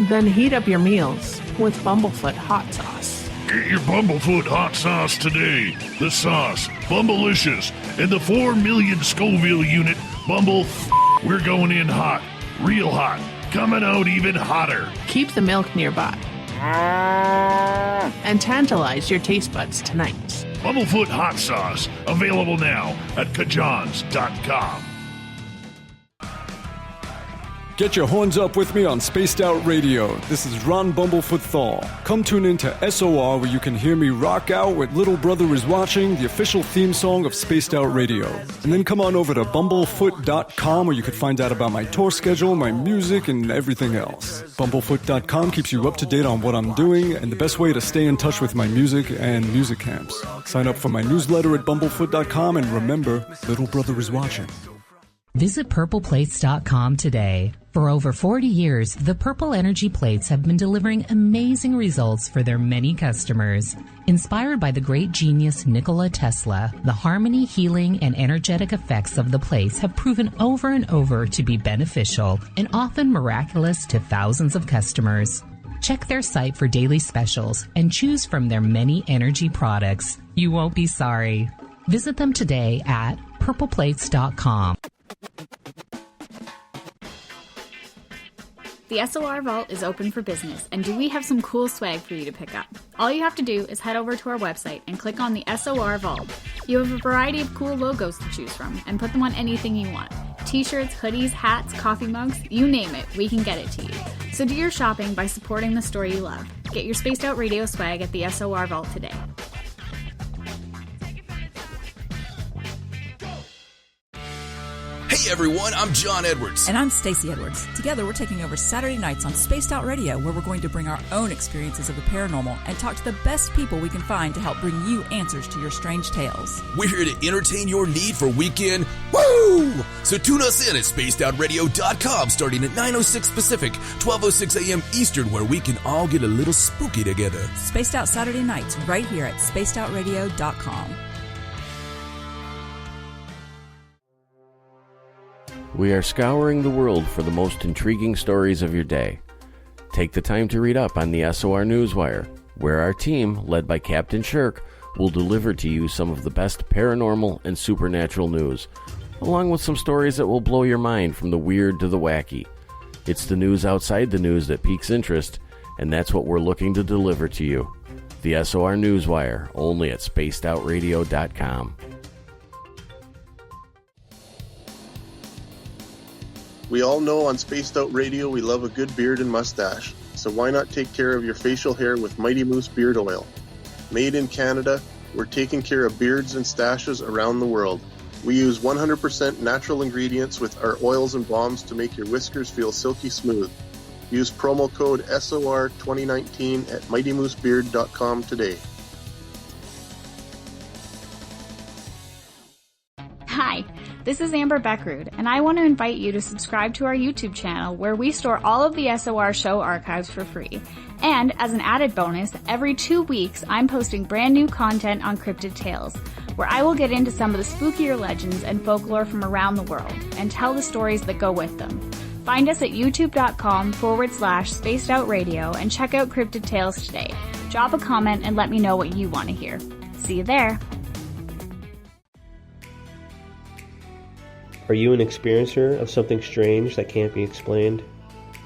then heat up your meals with Bumblefoot hot sauce. Get your Bumblefoot hot sauce today. The sauce, Bumblelicious, and the 4 million Scoville unit Bumble. We're going in hot, real hot, coming out even hotter. Keep the milk nearby and tantalize your taste buds tonight. Bumblefoot hot sauce, available now at kajans.com. Get your horns up with me on Spaced Out Radio. This is Ron Bumblefoot Thal. Come tune in to SOR where you can hear me rock out with Little Brother Is Watching, the official theme song of Spaced Out Radio. And then come on over to bumblefoot.com where you can find out about my tour schedule, my music, and everything else. Bumblefoot.com keeps you up to date on what I'm doing and the best way to stay in touch with my music and music camps. Sign up for my newsletter at bumblefoot.com and remember, Little Brother Is Watching. Visit purpleplates.com today. For over 40 years, the Purple Energy Plates have been delivering amazing results for their many customers. Inspired by the great genius Nikola Tesla, the harmony, healing, and energetic effects of the plates have proven over and over to be beneficial and often miraculous to thousands of customers. Check their site for daily specials and choose from their many energy products. You won't be sorry. Visit them today at purpleplates.com. The SOR Vault is open for business, and do we have some cool swag for you to pick up? All you have to do is head over to our website and click on the SOR Vault. You have a variety of cool logos to choose from, and put them on anything you want. T-shirts, hoodies, hats, coffee mugs, you name it, we can get it to you. So do your shopping by supporting the store you love. Get your Spaced Out Radio swag at the SOR Vault today. Hey everyone, I'm John Edwards. And I'm Stacey Edwards. Together we're taking over Saturday nights on Spaced Out Radio, where we're going to bring our own experiences of the paranormal and talk to the best people we can find to help bring you answers to your strange tales. We're here to entertain your need for weekend woo! So tune us in at spacedoutradio.com starting at 9:06 Pacific, 12:06 a.m. Eastern, where we can all get a little spooky together. Spaced Out Saturday nights right here at spacedoutradio.com. We are scouring the world for the most intriguing stories of your day. Take the time to read up on the SOR Newswire, where our team, led by Captain Shirk, will deliver to you some of the best paranormal and supernatural news, along with some stories that will blow your mind from the weird to the wacky. It's the news outside the news that piques interest, and that's what we're looking to deliver to you. The SOR Newswire, only at spacedoutradio.com. We all know on Spaced Out Radio we love a good beard and mustache, so why not take care of your facial hair with Mighty Moose Beard Oil? Made in Canada, we're taking care of beards and stashes around the world. We use 100% natural ingredients with our oils and balms to make your whiskers feel silky smooth. Use promo code SOR2019 at mightymoosebeard.com today. Hi, this is Amber Beckrud, and I want to invite you to subscribe to our YouTube channel, where we store all of the SOR show archives for free. And as an added bonus, every 2 weeks I'm posting brand new content on Cryptid Tales, where I will get into some of the spookier legends and folklore from around the world and tell the stories that go with them. Find us at youtube.com/Spaced Out Radio and check out Cryptid Tales today. Drop a comment and let me know what you want to hear. See you there. Are you an experiencer of something strange that can't be explained?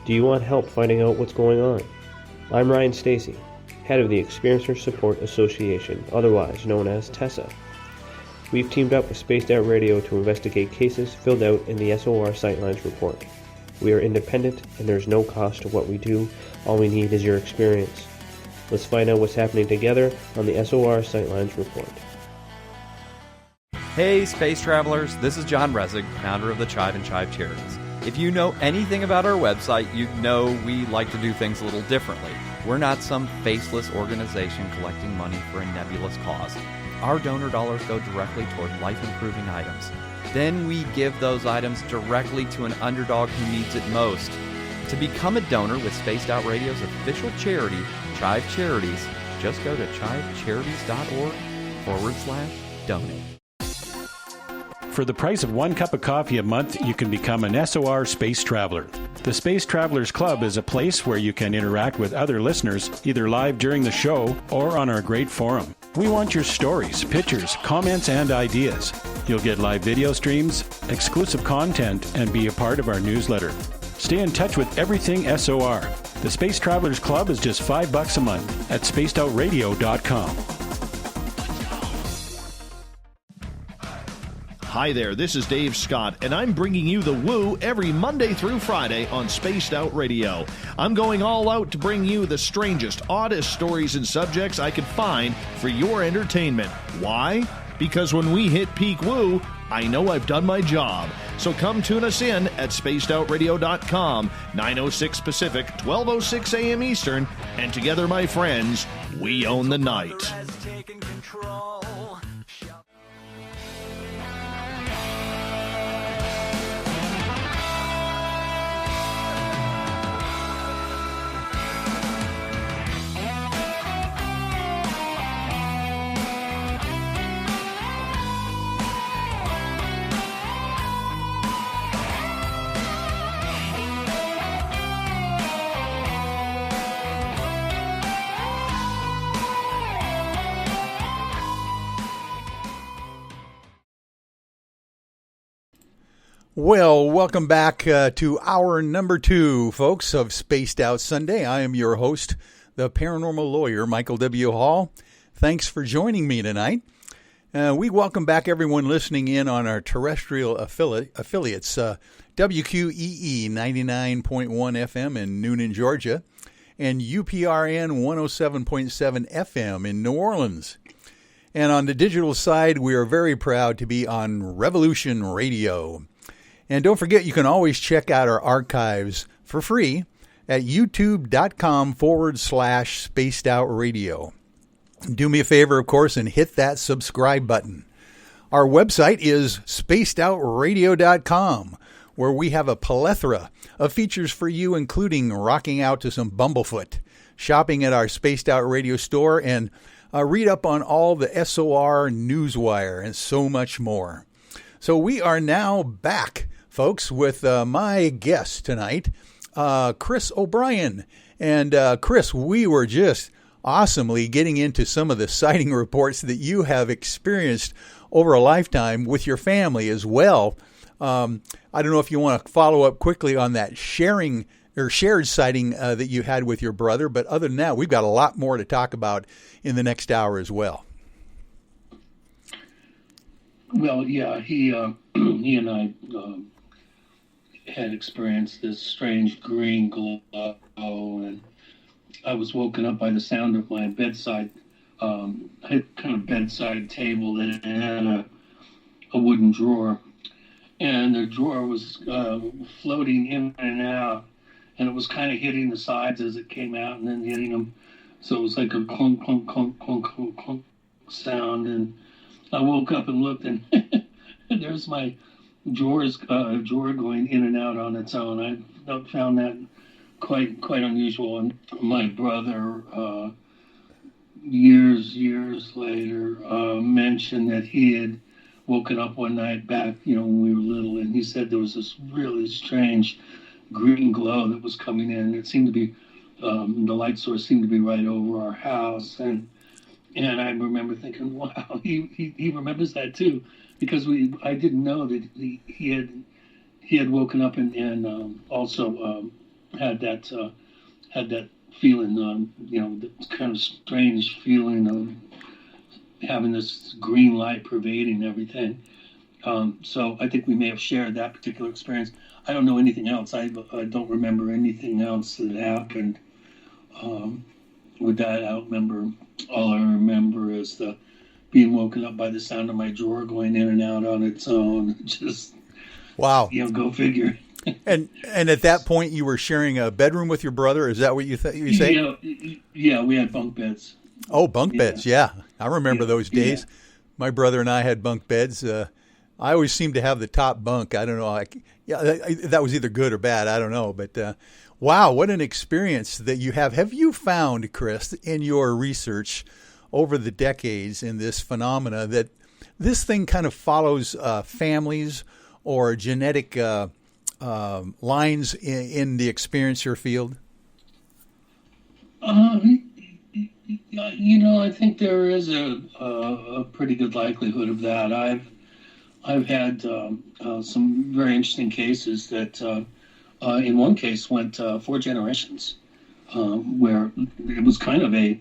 Do you want help finding out what's going on? I'm Ryan Stacy, head of the Experiencer Support Association, otherwise known as TESA. We've teamed up with Spaced Out Radio to investigate cases filled out in the SOR Sightlines report. We are independent and there's no cost to what we do. All we need is your experience. Let's find out what's happening together on the SOR Sightlines report. Hey, space travelers, this is John Resig, founder of the CHIVE and CHIVE Charities. If you know anything about our website, you know we like to do things a little differently. We're not some faceless organization collecting money for a nebulous cause. Our donor dollars go directly toward life-improving items. Then we give those items directly to an underdog who needs it most. To become a donor with Spaced Out Radio's official charity, CHIVE Charities, just go to chivecharities.org/donate. For the price of 1 cup of coffee a month, you can become an SOR Space Traveler. The Space Travelers Club is a place where you can interact with other listeners, either live during the show or on our great forum. We want your stories, pictures, comments, and ideas. You'll get live video streams, exclusive content, and be a part of our newsletter. Stay in touch with everything SOR. The Space Travelers Club is just $5 a month at spacedoutradio.com. Hi there, this is Dave Scott, and I'm bringing you the woo every Monday through Friday on Spaced Out Radio. I'm going all out to bring you the strangest, oddest stories and subjects I could find for your entertainment. Why? Because when we hit peak woo, I know I've done my job. So come tune us in at spacedoutradio.com, 9:06 Pacific, 12:06 a.m. Eastern, and together, my friends, we own the night. Well, welcome back to hour number 2, folks, of Spaced Out Sunday. I am your host, the paranormal lawyer, Michael W. Hall. Thanks for joining me tonight. We welcome back everyone listening in on our terrestrial affiliates, WQEE 99.1 FM in Noonan, Georgia, and UPRN 107.7 FM in New Orleans. And on the digital side, we are very proud to be on Revolution Radio. And don't forget, you can always check out our archives for free at youtube.com/spacedoutradio. Do me a favor, of course, and hit that subscribe button. Our website is spacedoutradio.com, where we have a plethora of features for you, including rocking out to some Bumblefoot, shopping at our Spaced Out Radio store, and read up on all the SOR Newswire, and so much more. So we are now back, folks, with my guest tonight, Chris O'Brien. And Chris, we were just awesomely getting into some of the sighting reports that you have experienced over a lifetime with your family as well. I don't know if you want to follow up quickly on that shared sighting that you had with your brother, but other than that, we've got a lot more to talk about in the next hour as well. Well, yeah, he and I had experienced this strange green glow, and I was woken up by the sound of my bedside, kind of bedside table that had a wooden drawer, and the drawer was floating in and out, and it was kind of hitting the sides as it came out and then hitting them. So it was like a clunk, clunk, clunk, clunk, clunk, clunk sound, and I woke up and looked, and there's my drawer going in and out on its own. I found that quite unusual. And my brother, years later, mentioned that he had woken up one night back, when we were little, and he said there was this really strange green glow that was coming in. It seemed to be the light source seemed to be right over our house, and I remember thinking, wow, he remembers that too, because I didn't know that he had woken up and also had that feeling, the kind of strange feeling of having this green light pervading everything. So I think we may have shared that particular experience. I don't know anything else. I don't remember anything else that happened with that. All I remember is being woken up by the sound of my drawer going in and out on its own. Just wow. Go figure. And at that point, you were sharing a bedroom with your brother. Is that what you say? Yeah, we had bunk beds. Oh, bunk beds. Yeah, I remember those days. Yeah. My brother and I had bunk beds. I always seemed to have the top bunk. I don't know. That was either good or bad. I don't know. But wow, what an experience that you have. Have you found, Chris, in your research over the decades in this phenomena that this thing kind of follows families or genetic lines in the experiencer field? I think there is a pretty good likelihood of that. I've had some very interesting cases that, in one case, went 4 generations, where it was kind of a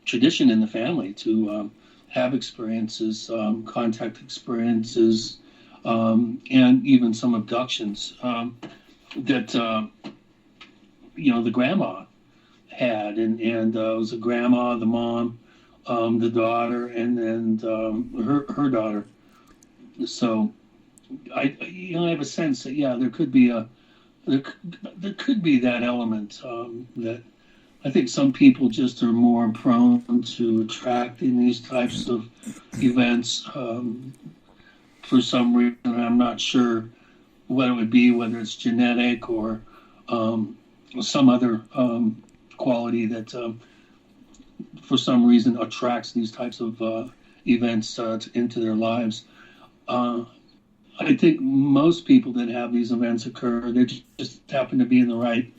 tradition in the family to have experiences, contact experiences, and even some abductions that the grandma had, and it was a grandma, the mom, the daughter, and then her daughter. So I have a sense that there could be there could be that element that I think some people just are more prone to attracting these types of events for some reason. I'm not sure what it would be, whether it's genetic or some other quality that for some reason attracts these types of events into their lives. I think most people that have these events occur, they just happen to be in the right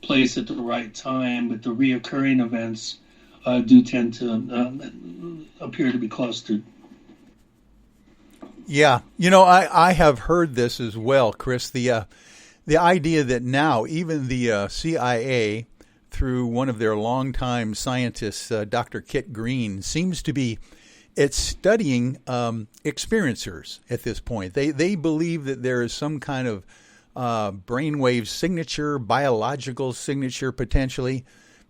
place at the right time, but the reoccurring events do tend to appear to be clustered. Yeah, I have heard this as well, Chris. The idea that now even the CIA, through one of their longtime scientists, Dr. Kit Green, seems to be it's studying experiencers at this point. They believe that there is some kind of brainwave signature, biological signature potentially,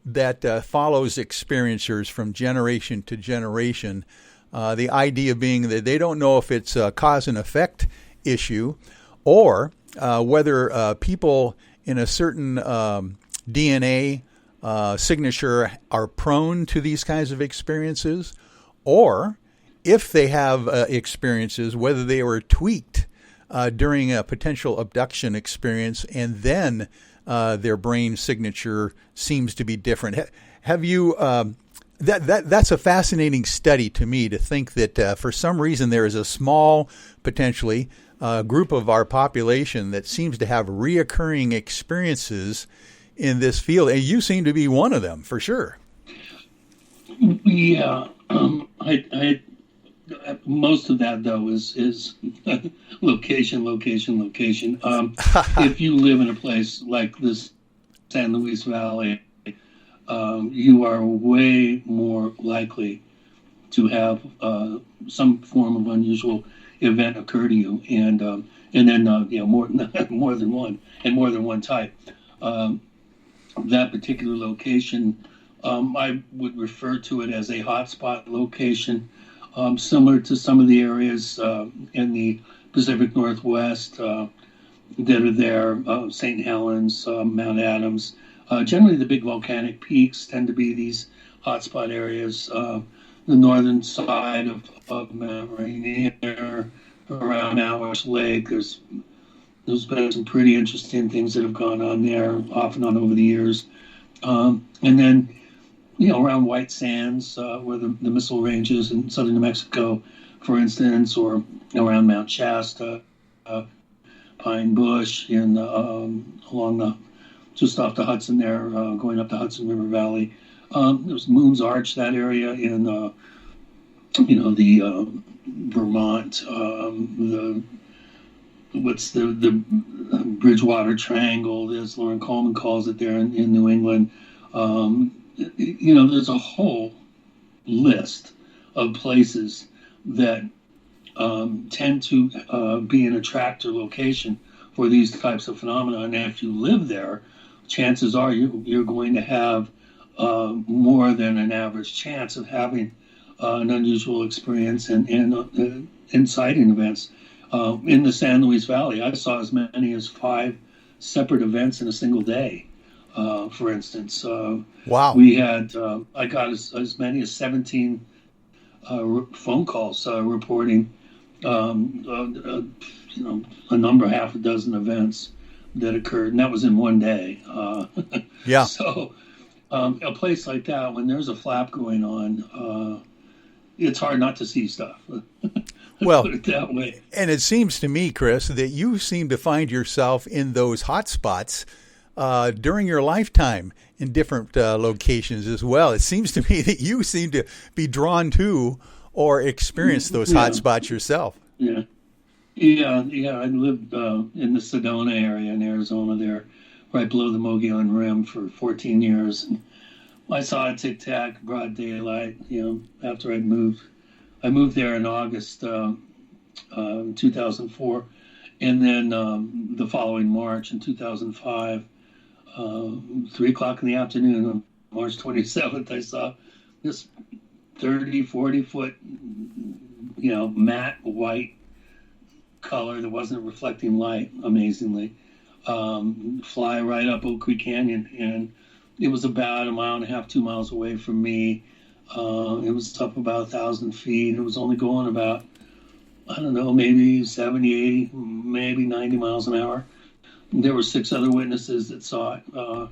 that follows experiencers from generation to generation. The idea being that they don't know if it's a cause and effect issue or whether people in a certain DNA signature are prone to these kinds of experiences, or if they have experiences, whether they were tweaked during a potential abduction experience and then their brain signature seems to be different. Have you... That's a fascinating study to me, to think that for some reason there is a small, potentially, group of our population that seems to have reoccurring experiences in this field. And you seem to be one of them, for sure. Yeah. I most of that, though, is location. If you live in a place like this San Luis Valley, you are way more likely to have some form of unusual event occur to you, and then more than one, and more than one type. That particular location, I would refer to it as a hotspot location, similar to some of the areas in the Pacific Northwest that are there, St. Helens, Mount Adams. Generally, the big volcanic peaks tend to be these hotspot areas. The northern side of Mount Rainier, around Hours Lake, there's been some pretty interesting things that have gone on there, off and on over the years. And then, around White Sands, where the Missile Range is in southern New Mexico, for instance, or around Mount Shasta, Pine Bush, and along just off the Hudson there, going up the Hudson River Valley. There's Moon's Arch, that area in, the Vermont, the Bridgewater Triangle, as Lauren Coleman calls it there in New England. There's a whole list of places that tend to be an attractor location for these types of phenomena. And if you live there, chances are you're going to have more than an average chance of having an unusual experience and sighting events. In the San Luis Valley, I saw as many as 5 separate events in a single day, for instance. Wow. We had, I got as many as 17 phone calls reporting, a number, half a dozen events that occurred, and that was in one day. Yeah. So a place like that, when there's a flap going on, it's hard not to see stuff. Well, put it that way. And it seems to me, Chris, that you seem to find yourself in those hot spots during your lifetime in different locations as well. It seems to me that you seem to be drawn to or experience those hot spots yourself. Yeah. I lived in the Sedona area in Arizona there, right below the Mogollon Rim for 14 years. And I saw a tic-tac, broad daylight, after I'd moved. I moved there in August 2004. And then the following March in 2005, 3 o'clock in the afternoon on March 27th, I saw this 30, 40-foot, matte white color that wasn't reflecting light, amazingly, fly right up Oak Creek Canyon. And it was about 1.5 miles, 2 miles away from me. It was up about 1,000 feet. It was only going about, maybe 70, 80, maybe 90 miles an hour. There were 6 other witnesses that saw it. It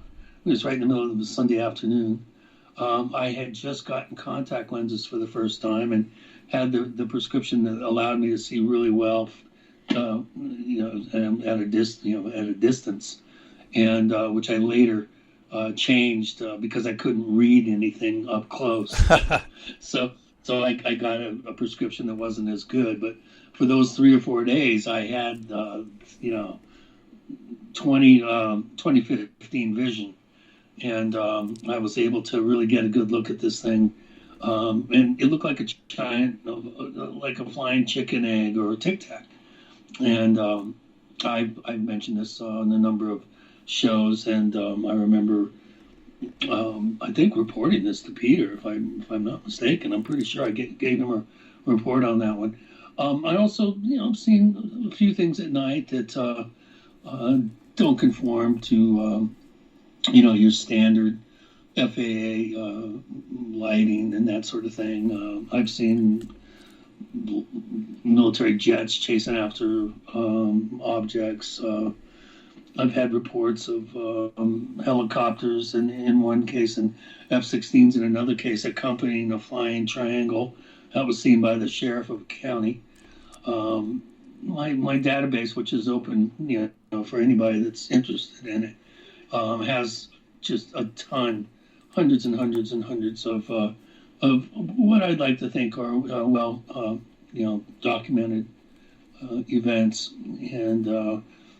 was right in the middle of the Sunday afternoon. I had just gotten contact lenses for the first time and had the prescription that allowed me to see really well, at a distance, and which I later changed because I couldn't read anything up close. So I got a prescription that wasn't as good. But for those 3 or 4 days, I had 20/15 vision, and I was able to really get a good look at this thing and it looked like a giant, like a flying chicken egg or a Tic Tac. And I've mentioned this on a number of shows, and I remember, I think, reporting this to Peter, if I'm not mistaken. I'm pretty sure I gave him a report on that one. I also, I've seen a few things at night that don't conform to, your standard FAA lighting and that sort of thing. I've seen military jets chasing after objects. I've had reports of helicopters, and in one case, and F-16s in another case, accompanying a flying triangle that was seen by the sheriff of a county. My database, which is open, for anybody that's interested in it, has just a ton, hundreds and hundreds and hundreds of what I'd like to think are documented events and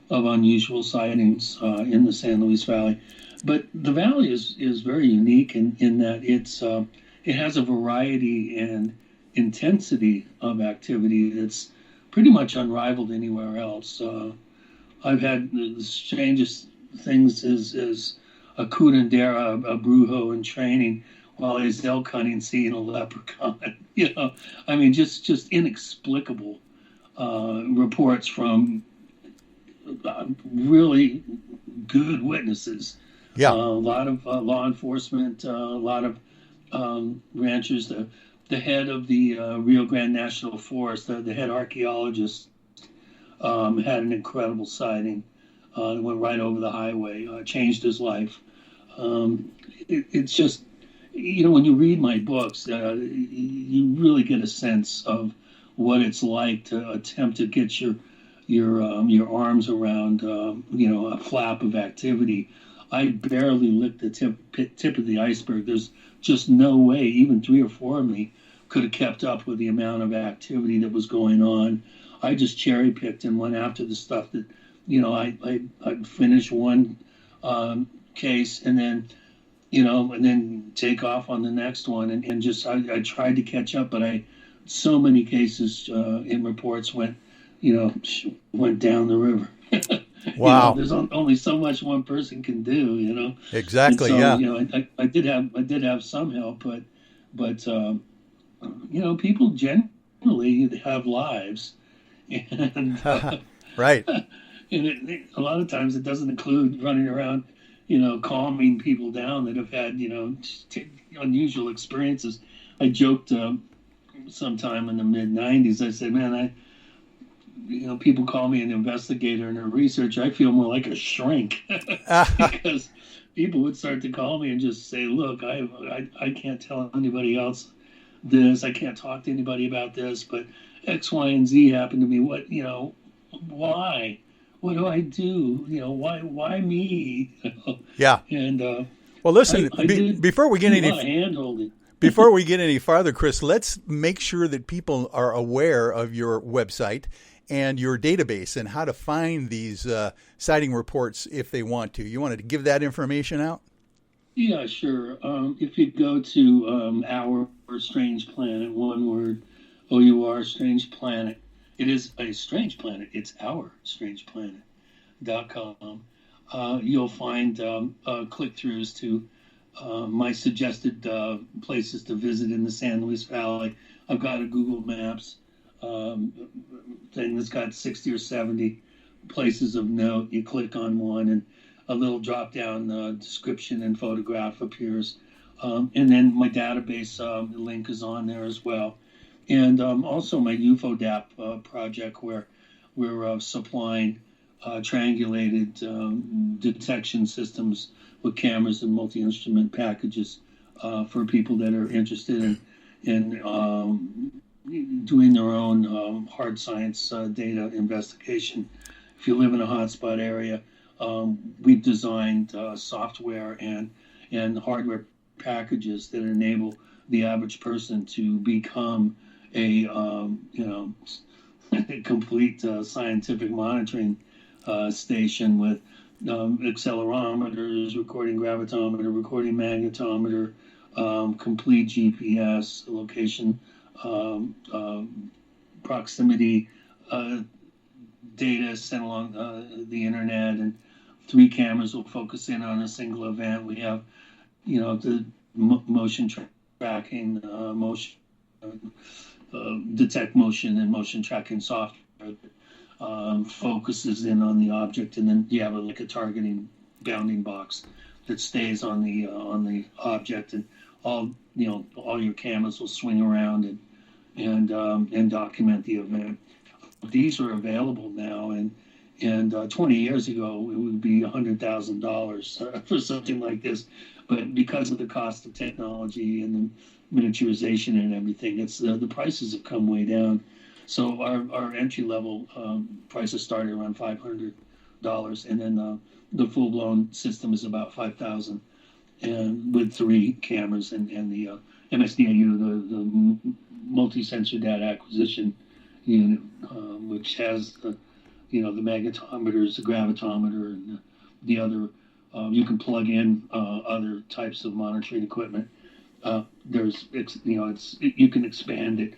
of unusual sightings in the San Luis Valley. But the valley is very unique in that it has a variety and intensity of activity that's pretty much unrivaled anywhere else. I've had the strangest things as a curandera, a brujo in training, while he's elk hunting, seeing a leprechaun. Just inexplicable reports from really good witnesses. Yeah. A lot of law enforcement, a lot of ranchers. The head of the Rio Grande National Forest, the head archaeologist, had an incredible sighting. It went right over the highway, changed his life. It's just, when you read my books, you really get a sense of what it's like to attempt to get your arms around, a flap of activity. I barely licked the tip of the iceberg. There's just no way even 3 or 4 of me could have kept up with the amount of activity that was going on. I just cherry picked and went after the stuff that, I'd finish one case and then take off on the next one, and just I tried to catch up, but so many cases in reports went down the river. Wow. There's only so much one person can do, Exactly. And so, yeah. I did have some help, but people generally have lives, and right. And a lot of times it doesn't include running around, calming people down that have had, unusual experiences. I joked sometime in the mid-'90s, I said, man, people call me an investigator and a researcher. I feel more like a shrink because people would start to call me and just say, look, I can't tell anybody else this. I can't talk to anybody about this, but X, Y, and Z happened to me. What, why? What do I do? Why me? Yeah. And well, listen. Before we get any hand-holding. Before we get any farther, Chris, let's make sure that people are aware of your website and your database and how to find these sighting reports if they want to. You wanted to give that information out? Yeah, sure. If you go to Our Strange Planet, one word, OUR Strange Planet. It is a strange planet. It's OurStrangePlanet.com. You'll find click-throughs to my suggested places to visit in the San Luis Valley. I've got a Google Maps thing that's got 60 or 70 places of note. You click on one, and a little drop-down description and photograph appears. And then my database link is on there as well. And also my UFO DAP project, where we're supplying triangulated detection systems with cameras and multi-instrument packages for people that are interested in doing their own hard science data investigation. If you live in a hotspot area, we've designed software and hardware packages that enable the average person to become a complete scientific monitoring station with accelerometers, recording gravitometer, recording magnetometer, complete GPS location, proximity data sent along the internet, and 3 cameras will focus in on a single event. We have, the motion tracking, motion detect motion and motion tracking software focuses in on the object, and then you have a targeting bounding box that stays on the object, and all your cameras will swing around and document the event. These are available now, and 20 years ago it would be $100,000 for something like this, but because of the cost of technology and the miniaturization and everything, it's the prices have come way down. So our entry level prices start around $500, and then the full blown system is about $5,000, and with 3 cameras and the MSDAU, the multi-sensor data acquisition unit, which has the magnetometers, the gravitometer, and the other. You can plug in other types of monitoring equipment. You can expand it,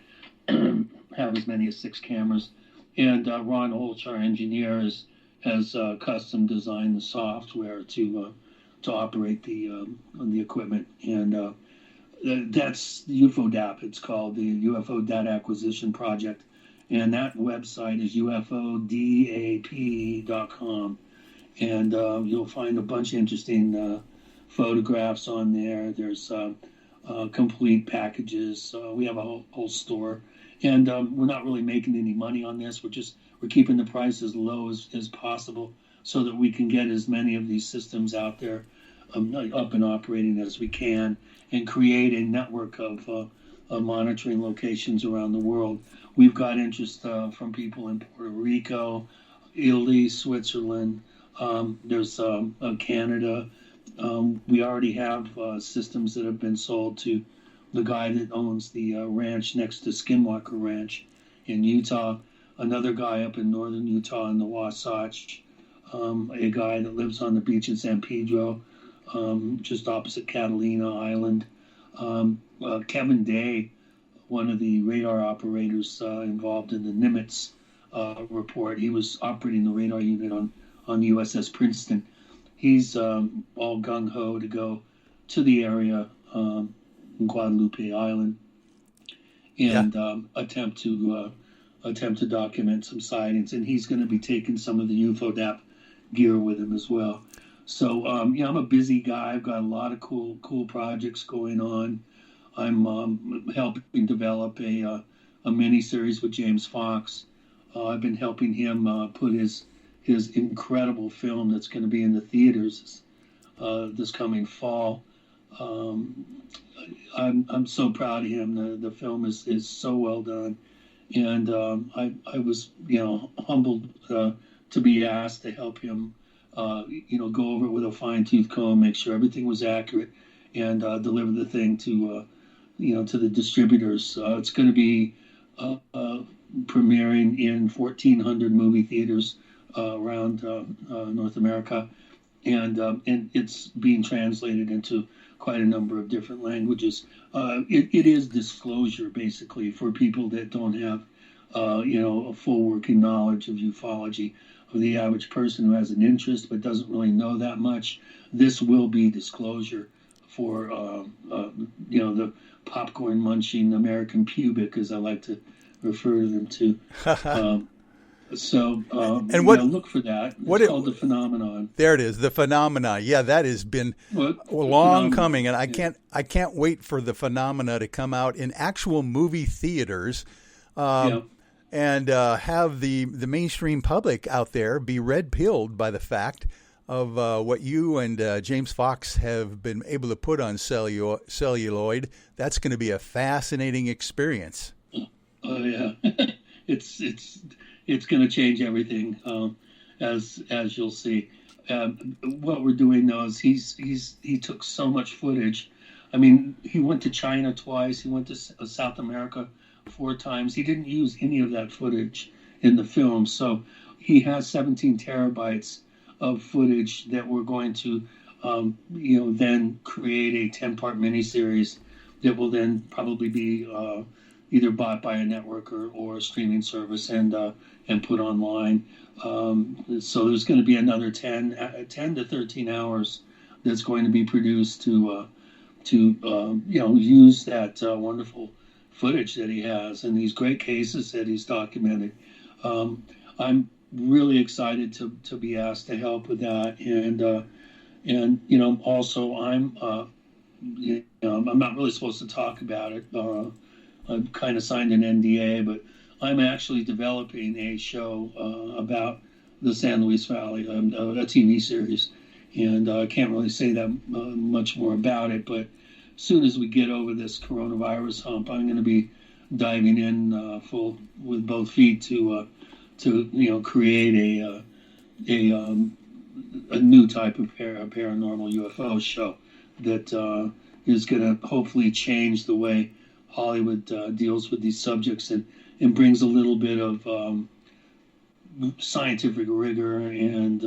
have as many as 6 cameras. And Ron Olch, our engineer, has custom designed the software to operate the equipment. And that's the UFO DAP. It's called the UFO Data Acquisition Project. And that website is ufodap.com. And you'll find a bunch of interesting photographs on there. There's complete packages. We have a whole store. And we're not really making any money on this. We're keeping the price as low as possible so that we can get as many of these systems out there up and operating as we can, and create a network of monitoring locations around the world. We've got interest from people in Puerto Rico, Italy, Switzerland. There's Canada. We already have systems that have been sold to the guy that owns the ranch next to Skinwalker Ranch in Utah, another guy up in northern Utah in the Wasatch, a guy that lives on the beach in San Pedro, just opposite Catalina Island. Kevin Day, one of the radar operators involved in the Nimitz report, he was operating the radar unit on the USS Princeton. He's all gung-ho to go to the area, Guadalupe Island, and attempt to document some sightings. And he's going to be taking some of the UFODAP gear with him as well. So I'm a busy guy. I've got a lot of cool projects going on. I'm helping develop a mini series with James Fox. I've been helping him put his incredible film that's going to be in the theaters this coming fall. I'm so proud of him. The film is so well done, and I was humbled to be asked to help him go over it with a fine-tooth comb, make sure everything was accurate, and deliver the thing to the distributors. It's going to be premiering in 1,400 movie theaters around North America, and it's being translated into quite a number of different languages. It is disclosure, basically, for people that don't have a full working knowledge of ufology. For the average person who has an interest but doesn't really know that much, this will be disclosure for the popcorn munching American pubic, as I like to refer to them to. And look for that. It's called The Phenomenon. There it is, The Phenomena. Yeah, that has been long coming, and I can't wait for The Phenomena to come out in actual movie theaters, and have the mainstream public out there be red-pilled by the fact of what you and James Fox have been able to put on celluloid. That's going to be a fascinating experience. Oh yeah, it's going to change everything, as you'll see. What we're doing though is he took so much footage. I mean, he went to China twice. He went to South America 4 times. He didn't use any of that footage in the film, so he has 17 terabytes of footage that we're going to then create a 10-part miniseries that will then probably be either bought by a network or a streaming service and put online. So there's going to be another 10 to 13 hours that's going to be produced to use that wonderful footage that he has and these great cases that he's documented. I'm really excited to be asked to help with that, and also I'm not really supposed to talk about it. I've kind of signed an NDA, but I'm actually developing a show about the San Luis Valley, a TV series, and I can't really say that much more about it. But as soon as we get over this coronavirus hump, I'm going to be diving in full with both feet to create a new type of paranormal UFO show that is going to hopefully change the way Hollywood deals with these subjects and brings a little bit of scientific rigor and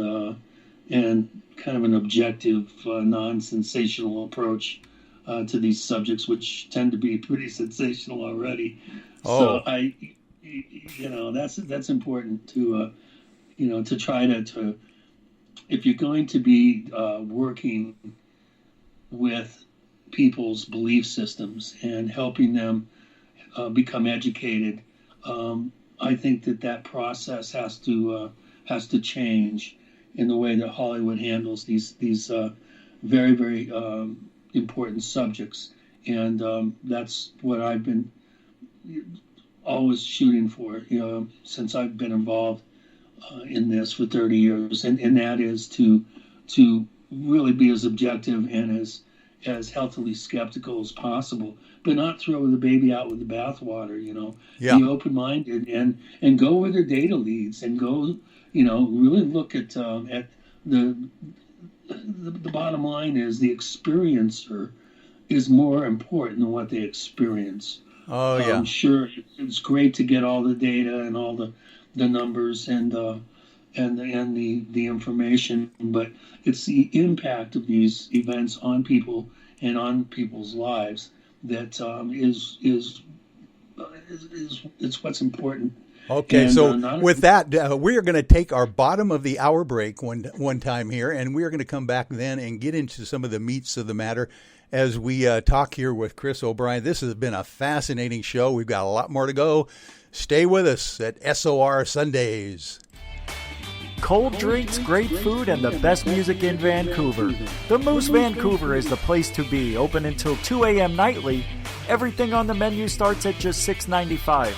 kind of an objective, non-sensational approach to these subjects, which tend to be pretty sensational already. So that's important to try to if you're going to be working with people's belief systems and helping them become educated, I think that process has to change in the way that Hollywood handles these very, very important subjects, and that's what I've been always shooting for, since I've been involved in this for 30 years, and that is to really be as objective and as healthily skeptical as possible, but not throw the baby out with the bathwater. Be open-minded and go where their data leads, and go, really look at the bottom line is the experiencer is more important than what they experience. Sure, it's great to get all the data and all the numbers and the information, but it's the impact of these events on people and on people's lives that is what's important. Okay, so with that, we are going to take our bottom of the hour break one time here, and we are going to come back then and get into some of the meats of the matter as we talk here with Chris O'Brien. This has been a fascinating show. We've got a lot more to go. Stay with us at SOR Sundays. Cold drinks, great food, and the best music in Vancouver. The Moose Vancouver is the place to be, open until 2 a.m. nightly. Everything on the menu starts at just $6.95.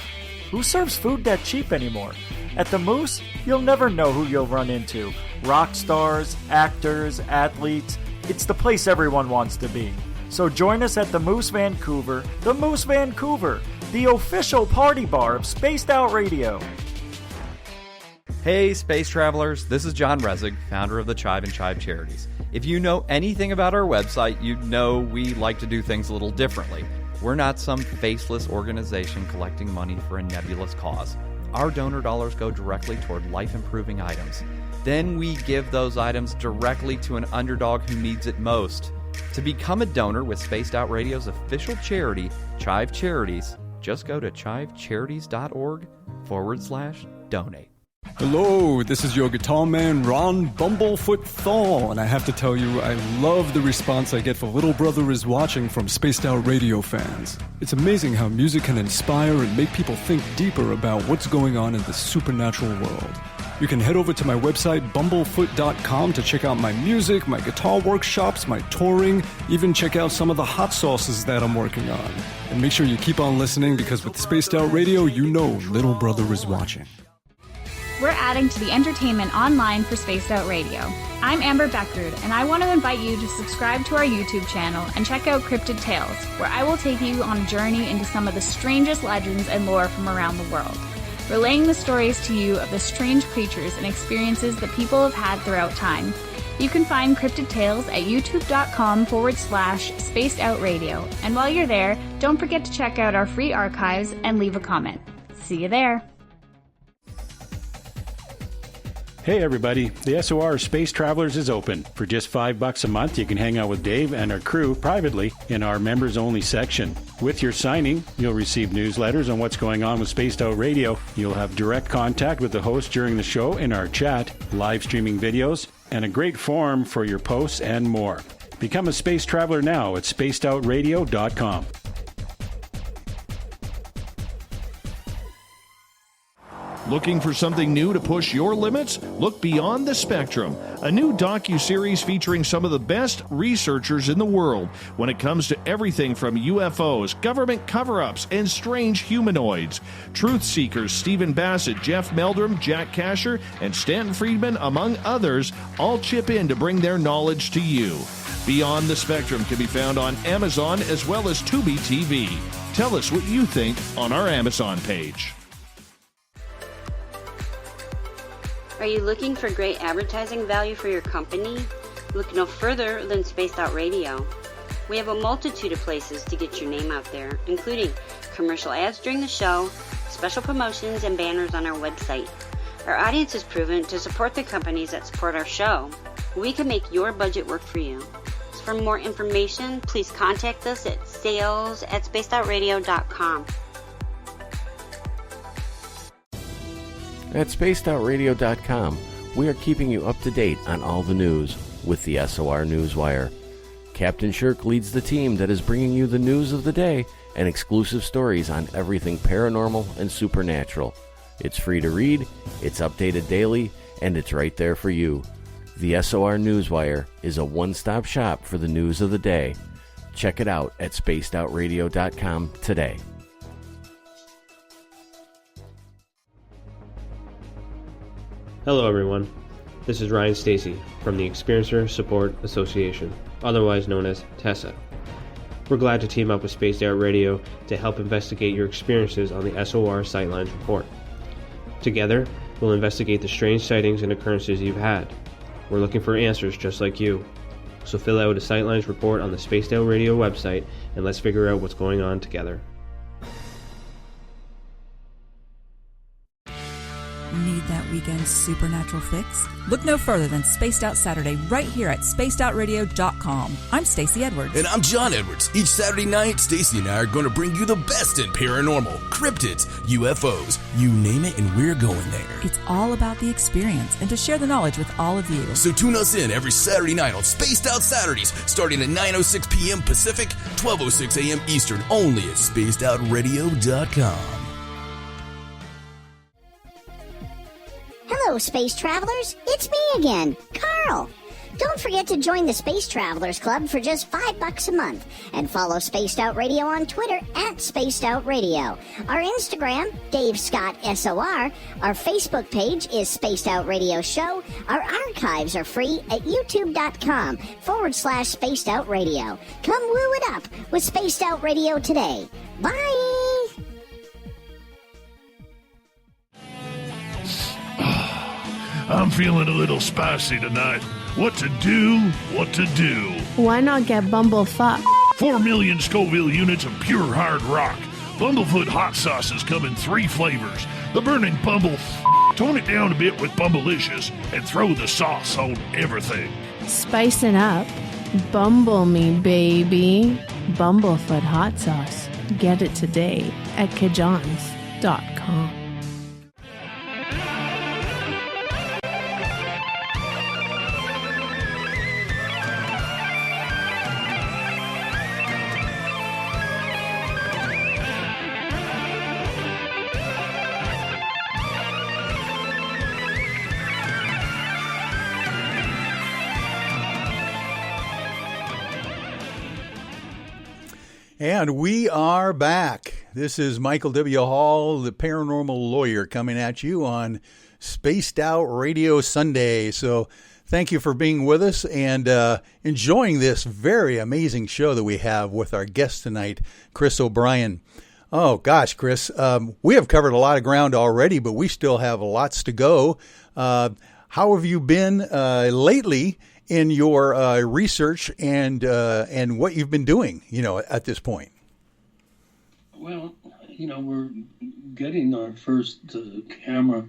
Who serves food that cheap anymore? At the Moose, you'll never know who you'll run into. Rock stars, actors, athletes. It's the place everyone wants to be. So join us at the Moose Vancouver, the official party bar of Spaced Out Radio. Hey, space travelers, this is John Resig, founder of the CHIVE and CHIVE Charities. If you know anything about our website, you know we like to do things a little differently. We're not some faceless organization collecting money for a nebulous cause. Our donor dollars go directly toward life-improving items. Then we give those items directly to an underdog who needs it most. To become a donor with Spaced Out Radio's official charity, CHIVE Charities, just go to chivecharities.org/donate. Hello, this is your guitar man, Ron Bumblefoot Thal, and I have to tell you, I love the response I get for Little Brother is Watching from Spaced Out Radio fans. It's amazing how music can inspire and make people think deeper about what's going on in the supernatural world. You can head over to my website, bumblefoot.com, to check out my music, my guitar workshops, my touring, even check out some of the hot sauces that I'm working on. And make sure you keep on listening, because with Spaced Out Radio, you know Little Brother is watching. We're adding to the entertainment online for Spaced Out Radio. I'm Amber Beckrud, and I want to invite you to subscribe to our YouTube channel and check out Cryptid Tales, where I will take you on a journey into some of the strangest legends and lore from around the world, relaying the stories to you of the strange creatures and experiences that people have had throughout time. You can find Cryptid Tales at youtube.com/Spaced Out Radio. And while you're there, don't forget to check out our free archives and leave a comment. See you there. Hey everybody, the SOR Space Travelers is open. For just $5 a month, you can hang out with Dave and our crew privately in our members-only section. With your signing, you'll receive newsletters on what's going on with Spaced Out Radio. You'll have direct contact with the host during the show in our chat, live streaming videos, and a great forum for your posts and more. Become a space traveler now at spacedoutradio.com. Looking for something new to push your limits? Look Beyond the Spectrum, a new docu-series featuring some of the best researchers in the world when it comes to everything from UFOs, government cover-ups, and strange humanoids. Truth seekers Stephen Bassett, Jeff Meldrum, Jack Kasher, and Stanton Friedman, among others, all chip in to bring their knowledge to you. Beyond the Spectrum can be found on Amazon as well as Tubi TV. Tell us what you think on our Amazon page. Are you looking for great advertising value for your company? Look no further than Spaced Out Radio. We have a multitude of places to get your name out there, including commercial ads during the show, special promotions, and banners on our website. Our audience is proven to support the companies that support our show. We can make your budget work for you. So for more information, please contact us at sales@spacedoutradio.com. At spacedoutradio.com, we are keeping you up to date on all the news with the SOR Newswire. Captain Shirk leads the team that is bringing you the news of the day and exclusive stories on everything paranormal and supernatural. It's free to read, it's updated daily, and it's right there for you. The SOR Newswire is a one-stop shop for the news of the day. Check it out at spacedoutradio.com today. Hello everyone, this is Ryan Stacy from the Experiencer Support Association, otherwise known as THAL. We're glad to team up with Spaced Out Radio to help investigate your experiences on the SOR Sightlines Report. Together, we'll investigate the strange sightings and occurrences you've had. We're looking for answers just like you. So fill out a Sightlines report on the Spaced Out Radio website and let's figure out what's going on together. Need that weekend supernatural fix? Look no further than Spaced Out Saturday right here at spacedoutradio.com. I'm Stacey Edwards. And I'm John Edwards. Each Saturday night, Stacey and I are going to bring you the best in paranormal, cryptids, UFOs, you name it, and we're going there. It's all about the experience and to share the knowledge with all of you. So tune us in every Saturday night on Spaced Out Saturdays, starting at 9:06 p.m. Pacific, 12:06 a.m. Eastern, only at spacedoutradio.com. Hello, Space Travelers. It's me again, Carl. Don't forget to join the Space Travelers Club for just $5 a month and follow Spaced Out Radio on Twitter at Spaced Out Radio. Our Instagram, Dave Scott SOR. Our Facebook page is Spaced Out Radio Show. Our archives are free at youtube.com/Spaced Out Radio. Come woo it up with Spaced Out Radio today. Bye! I'm feeling a little spicy tonight. What to do? What to do? Why not get Bumblefoot? 4 million Scoville units of pure hard rock. Bumblefoot hot sauces come in 3 flavors. The burning Bumble. Tone it down a bit with Bumblelicious and throw the sauce on everything. Spice it up. Bumble me, baby. Bumblefoot hot sauce. Get it today at CHIVE.com. And we are back. This is Michael W. Hall, the paranormal lawyer, coming at you on Spaced Out Radio Sunday. So thank you for being with us and enjoying this very amazing show that we have with our guest tonight, Chris O'Brien. Oh, gosh, Chris, we have covered a lot of ground already, but we still have lots to go. How have you been lately in your research and what you've been doing, at this point? Well, we're getting our first camera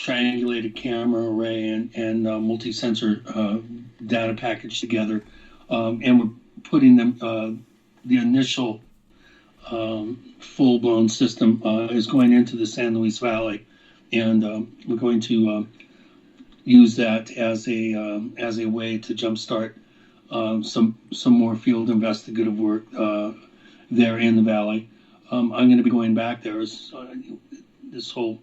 triangulated camera array and multi-sensor data package together, and we're putting them. The initial full-blown system is going into the San Luis Valley, and we're going to use that as a way to jumpstart some more field investigative work there in the valley. I'm going to be going back there. This whole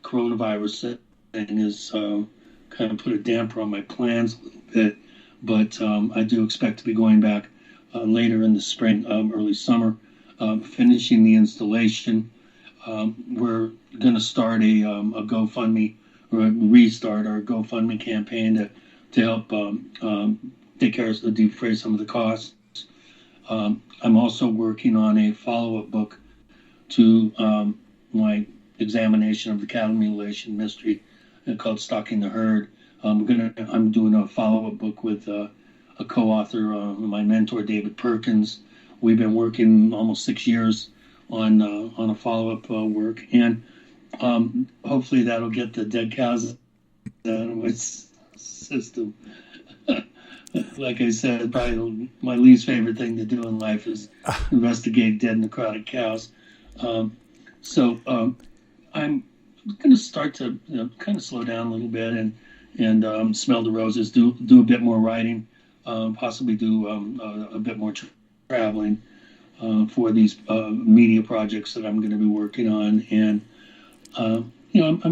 coronavirus thing has kind of put a damper on my plans a little bit, but I do expect to be going back later in the spring, early summer, finishing the installation. We're going to start a GoFundMe, or restart our GoFundMe campaign to help take care of defray some of the costs. I'm also working on a follow-up book to my examination of the cattle mutilation mystery called Stalking the Herd. I'm doing a follow-up book with a co-author, my mentor, David Perkins. We've been working almost 6 years on a follow-up work, and hopefully that'll get the dead cows out of my system. Like I said, probably my least favorite thing to do in life is investigate dead necrotic cows. So I'm going to start to kind of slow down a little bit and smell the roses, do a bit more writing, possibly do a bit more traveling for these media projects that I'm going to be working on. And, I'm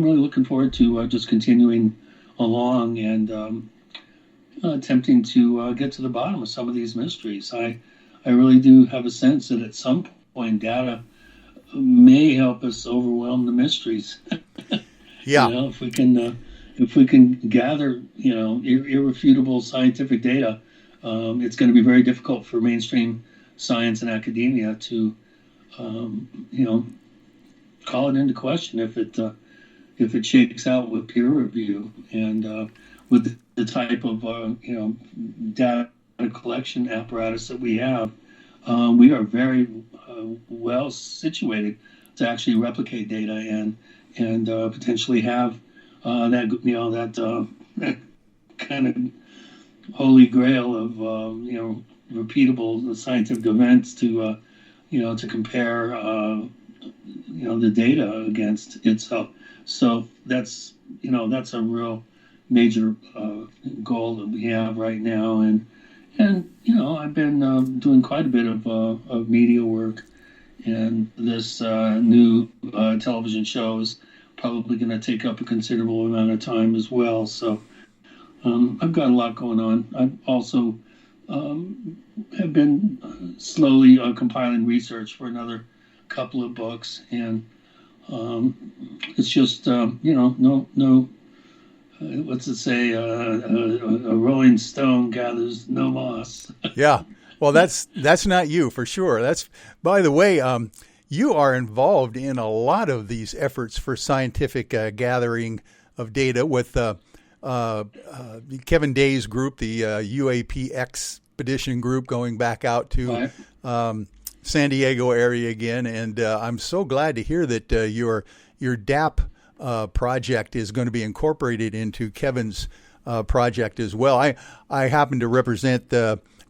really looking forward to just continuing along and attempting to get to the bottom of some of these mysteries. I really do have a sense that at some point data may help us overwhelm the mysteries. Yeah. If we can gather, irrefutable scientific data, it's going to be very difficult for mainstream science and academia to, call it into question if it shakes out with peer review and with the type of data collection apparatus that we have. We are very well situated to actually replicate data and potentially have that kind of holy grail of repeatable scientific events to compare the data against itself. So that's a real major goal that we have right now, and I've been doing quite a bit of media work, and this new television show is probably going to take up a considerable amount of time as well. So I've got a lot going on. I've also have been slowly compiling research for another couple of books, and it's just no. What's it say? A rolling stone gathers no moss. Yeah. Well, that's not you for sure. That's, by the way, you are involved in a lot of these efforts for scientific gathering of data with Kevin Day's group, the UAP Expedition group, going back out to San Diego area again. And I'm so glad to hear that your DAP project is going to be incorporated into Kevin's project as well. I happen to represent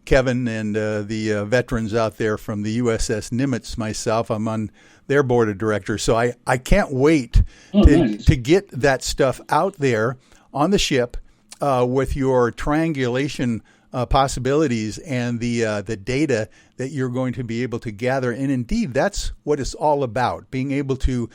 Kevin and the veterans out there from the USS Nimitz myself. I'm on their board of directors, so I can't wait to get that stuff out there on the ship with your triangulation possibilities and the data that you're going to be able to gather. And indeed, that's what it's all about, being able to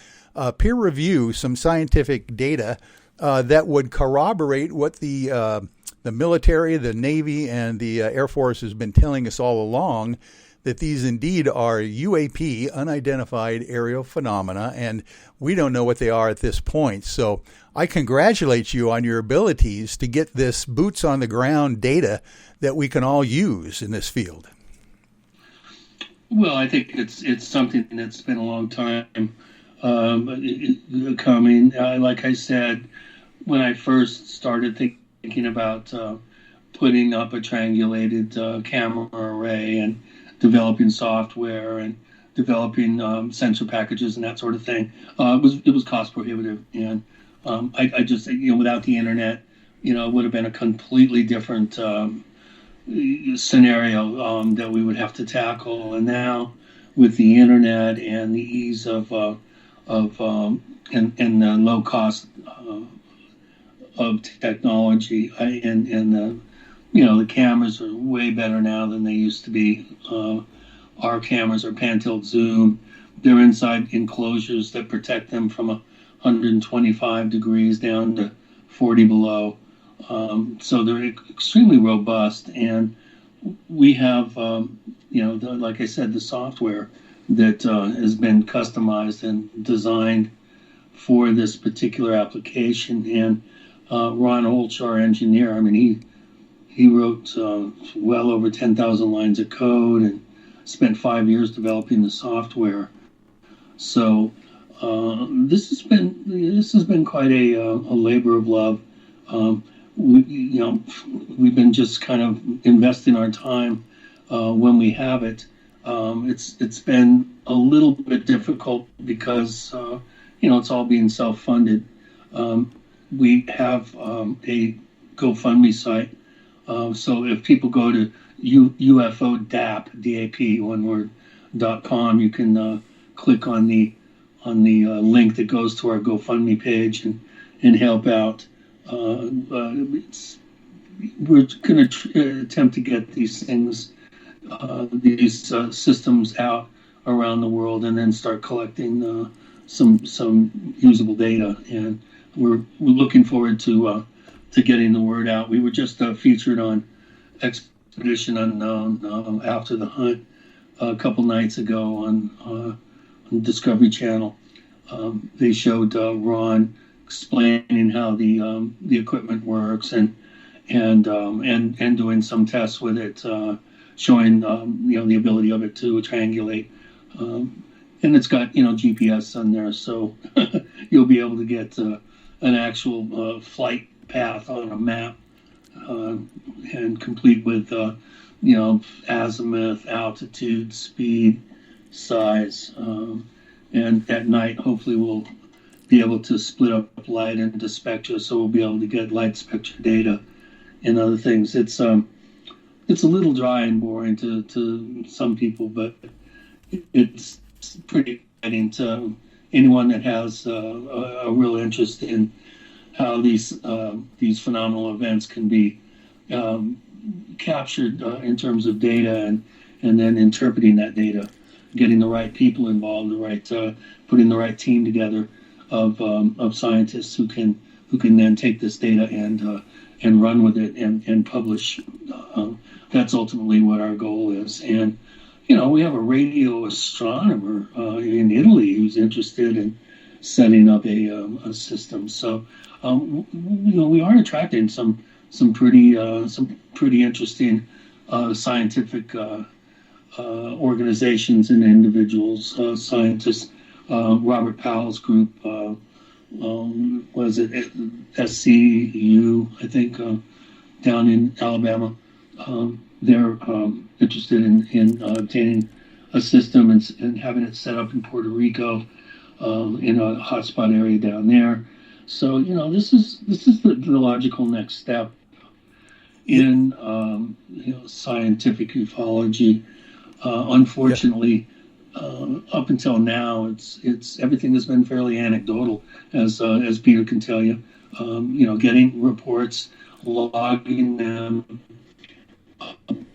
peer review some scientific data that would corroborate what the military, the Navy, and the Air Force has been telling us all along, that these indeed are UAP, unidentified aerial phenomena, and we don't know what they are at this point. So I congratulate you on your abilities to get this boots-on-the-ground data that we can all use in this field. Well, I think it's something that's been a long time coming. Like I said, when I first started thinking about putting up a triangulated camera array and developing software and developing sensor packages and that sort of thing, it was cost prohibitive, and I just, without the internet, it would have been a completely different scenario that we would have to tackle. And now, with the internet and the ease of and the low cost of technology, and the cameras are way better now than they used to be. Our cameras are pan-tilt zoom. They're inside enclosures that protect them from 125 degrees down to 40 below. So they're extremely robust, and we have, like I said, the software that has been customized and designed for this particular application. And Ron Holch, our engineer, he wrote well over 10,000 lines of code and spent 5 years developing the software. So this has been quite a labor of love. We've been just kind of investing our time when we have it. It's been a little bit difficult because it's all being self-funded. We have a GoFundMe site, so if people go to UFO DAP, one word, .com, you can click on the link that goes to our GoFundMe page and help out. We're going to attempt to get these things, these systems out around the world, and then start collecting some usable data. And we're looking forward to getting the word out. We were just featured on Expedition Unknown After the Hunt a couple nights ago on Discovery Channel. They showed Ron explaining how the equipment works and doing some tests with it, showing the ability of it to triangulate, and it's got GPS on there, so you'll be able to get an actual flight path on a map, and complete with azimuth, altitude, speed, size, and at night hopefully we'll be able to split up light into spectra, so we'll be able to get light spectra data and other things. It's a little dry and boring to some people, but it's pretty exciting to anyone that has a real interest in how these phenomenal events can be captured in terms of data, and then interpreting that data, getting the right people involved, putting the right team together of scientists who can then take this data and run with it and publish. That's ultimately what our goal is. And we have a radio astronomer in Italy who's interested in setting up a system. So we are attracting some pretty interesting scientific organizations and individuals, scientists. Robert Powell's group, was it SCU, I think, down in Alabama. They're interested in obtaining a system and having it set up in Puerto Rico, in a hotspot area down there. So this is the logical next step in scientific ufology. Unfortunately, up until now, it's everything has been fairly anecdotal, as Peter can tell you. Getting reports, logging them,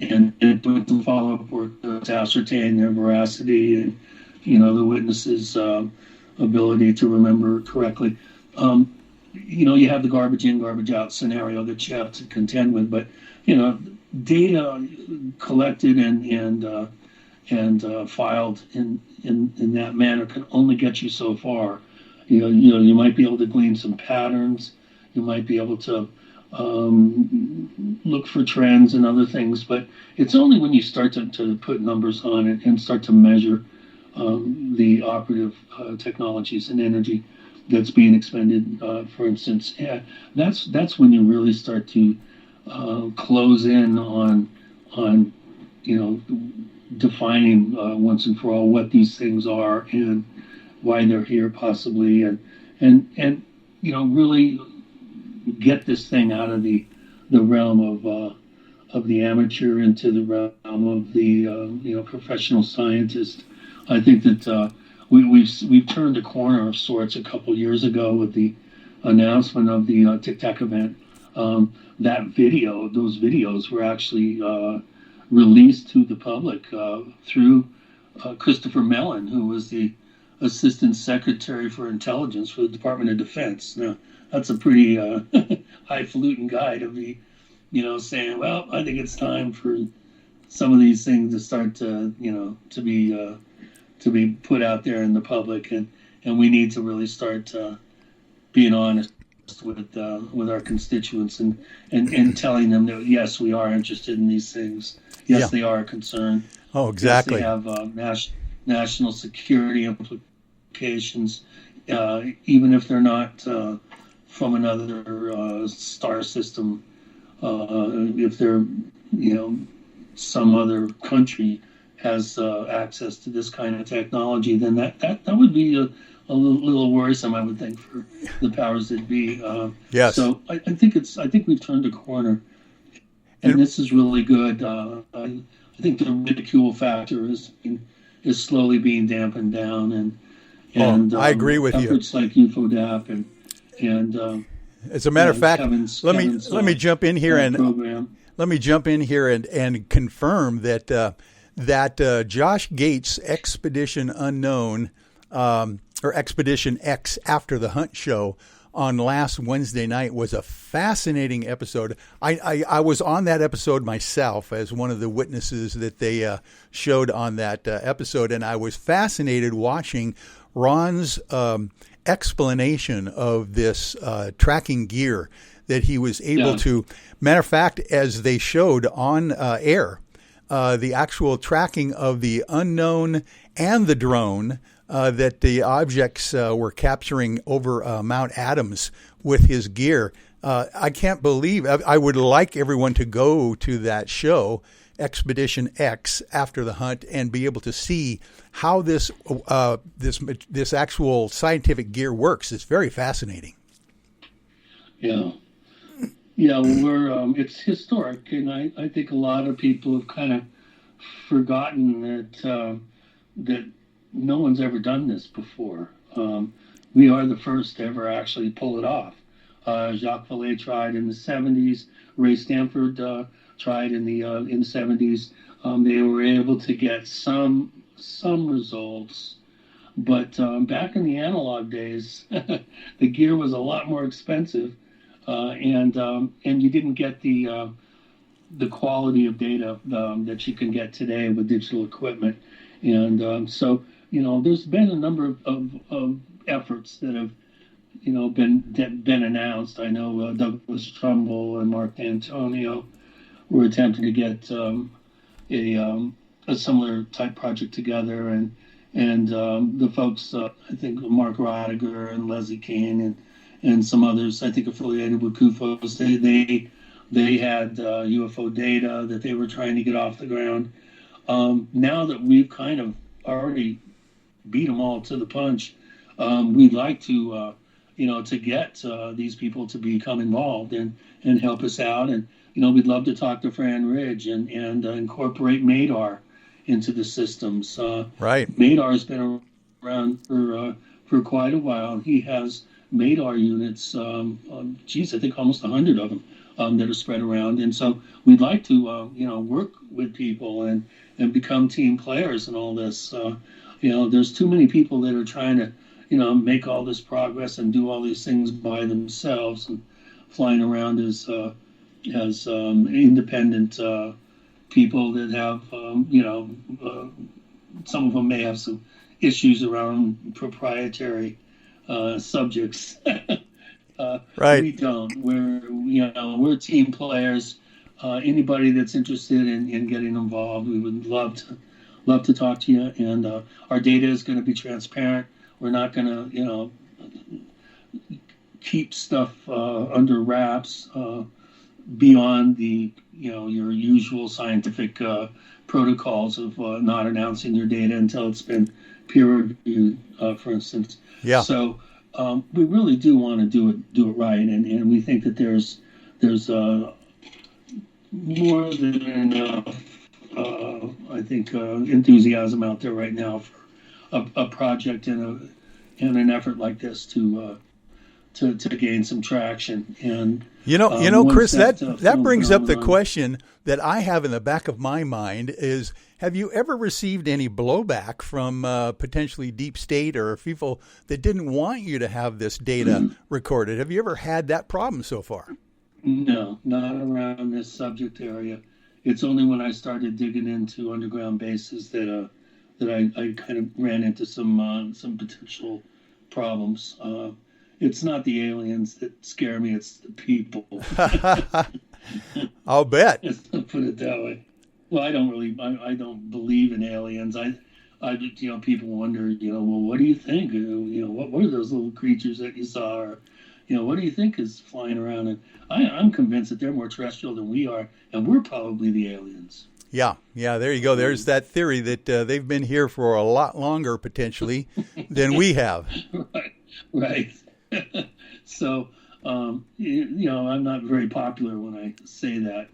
and doing some follow-up work to ascertain their veracity and the witnesses' ability to remember correctly. You have the garbage in, garbage out scenario that you have to contend with, but data collected and filed in that manner can only get you so far. You might be able to glean some patterns. You might be able to look for trends and other things, but it's only when you start to put numbers on it and start to measure the operative technologies and energy that's being expended, for instance. Yeah, that's when you really start to close in on defining once and for all what these things are and why they're here, possibly, and really get this thing out of the realm of the amateur into the realm of the professional scientist. I think that we've turned a corner of sorts a couple years ago with the announcement of the Tic Tac event. Those videos were actually released to the public through Christopher Mellon, who was the Assistant Secretary for Intelligence for the Department of Defense. Now, that's a pretty highfalutin guy to be, saying, well, I think it's time for some of these things to start to be put out there in the public, and we need to really start being honest with our constituents and telling them that yes, we are interested in these things. Yes, they are a concern. Oh, exactly. Yes, they have national security implications, even if they're not from another star system. If they're, some other country has access to this kind of technology, then that would be a little worrisome, I would think, for the powers that be. Yes. So I think we've turned a corner, and this is really good. I think the ridicule factor is slowly being dampened down, and I agree with you. Efforts like UFODAP and as a matter of fact, let me jump in here and confirm that Josh Gates' Expedition Unknown or Expedition X After the Hunt show on last Wednesday night was a fascinating episode. I was on that episode myself as one of the witnesses that they showed on that episode, and I was fascinated watching Ron's explanation of this tracking gear that he was able to. Matter of fact, as they showed on air, the actual tracking of the unknown and the drone that the objects were capturing over Mount Adams with his gear. I can't believe. I would like everyone to go to that show, Expedition X After the Hunt, and be able to see how this actual scientific gear works. It's very fascinating. Yeah. Well, it's historic, and I think a lot of people have kind of forgotten that no one's ever done this before. We are the first to ever actually pull it off. Jacques Vallée tried in the 70s. Ray Stanford tried in the 70s. They were able to get some results, but back in the analog days, the gear was a lot more expensive, and you didn't get the quality of data that you can get today with digital equipment. And so there's been a number of efforts that have been announced. I know Douglas Trumbull and Mark D'Antonio were attempting to get a similar type project together, and the folks, I think Mark Rodiger and Leslie Kane and some others, I think affiliated with CUFOS, they had UFO data that they were trying to get off the ground. Now that we've kind of already beat them all to the punch, we'd like to get these people to become involved and help us out. And we'd love to talk to Fran Ridge and incorporate MADAR into the systems. Right. MADAR has been around for quite a while. He has MADAR units, I think almost 100 of them that are spread around. And so we'd like to, work with people and become team players in all this. There's too many people that are trying to, make all this progress and do all these things by themselves and flying around as independent people that have, some of them may have some issues around proprietary subjects. Right. We don't. We're team players. Anybody that's interested in getting involved, we would love to talk to you. And our data is going to be transparent. We're not going to, keep stuff under wraps beyond the, your usual scientific protocols of not announcing your data until it's been peer reviewed, for instance. Yeah. So we really do want to do it right, and we think that there's more than enough, I think, enthusiasm out there right now for a project and an effort like this to gain some traction. And Chris, that brings up the question that I have in the back of my mind is, have you ever received any blowback from potentially deep state or people that didn't want you to have this data recorded? Have you ever had that problem so far? No, not around this subject area. It's only when I started digging into underground bases that I kind of ran into some potential problems. It's not the aliens that scare me; it's the people. I'll bet. Let's put it that way. Well, I don't believe in aliens. People wonder, well, what do you think? What were those little creatures that you saw? Or, what do you think is flying around? And I'm convinced that they're more terrestrial than we are, and we're probably the aliens. Yeah, there you go. There's that theory that they've been here for a lot longer, potentially, than we have. Right. So, I'm not very popular when I say that.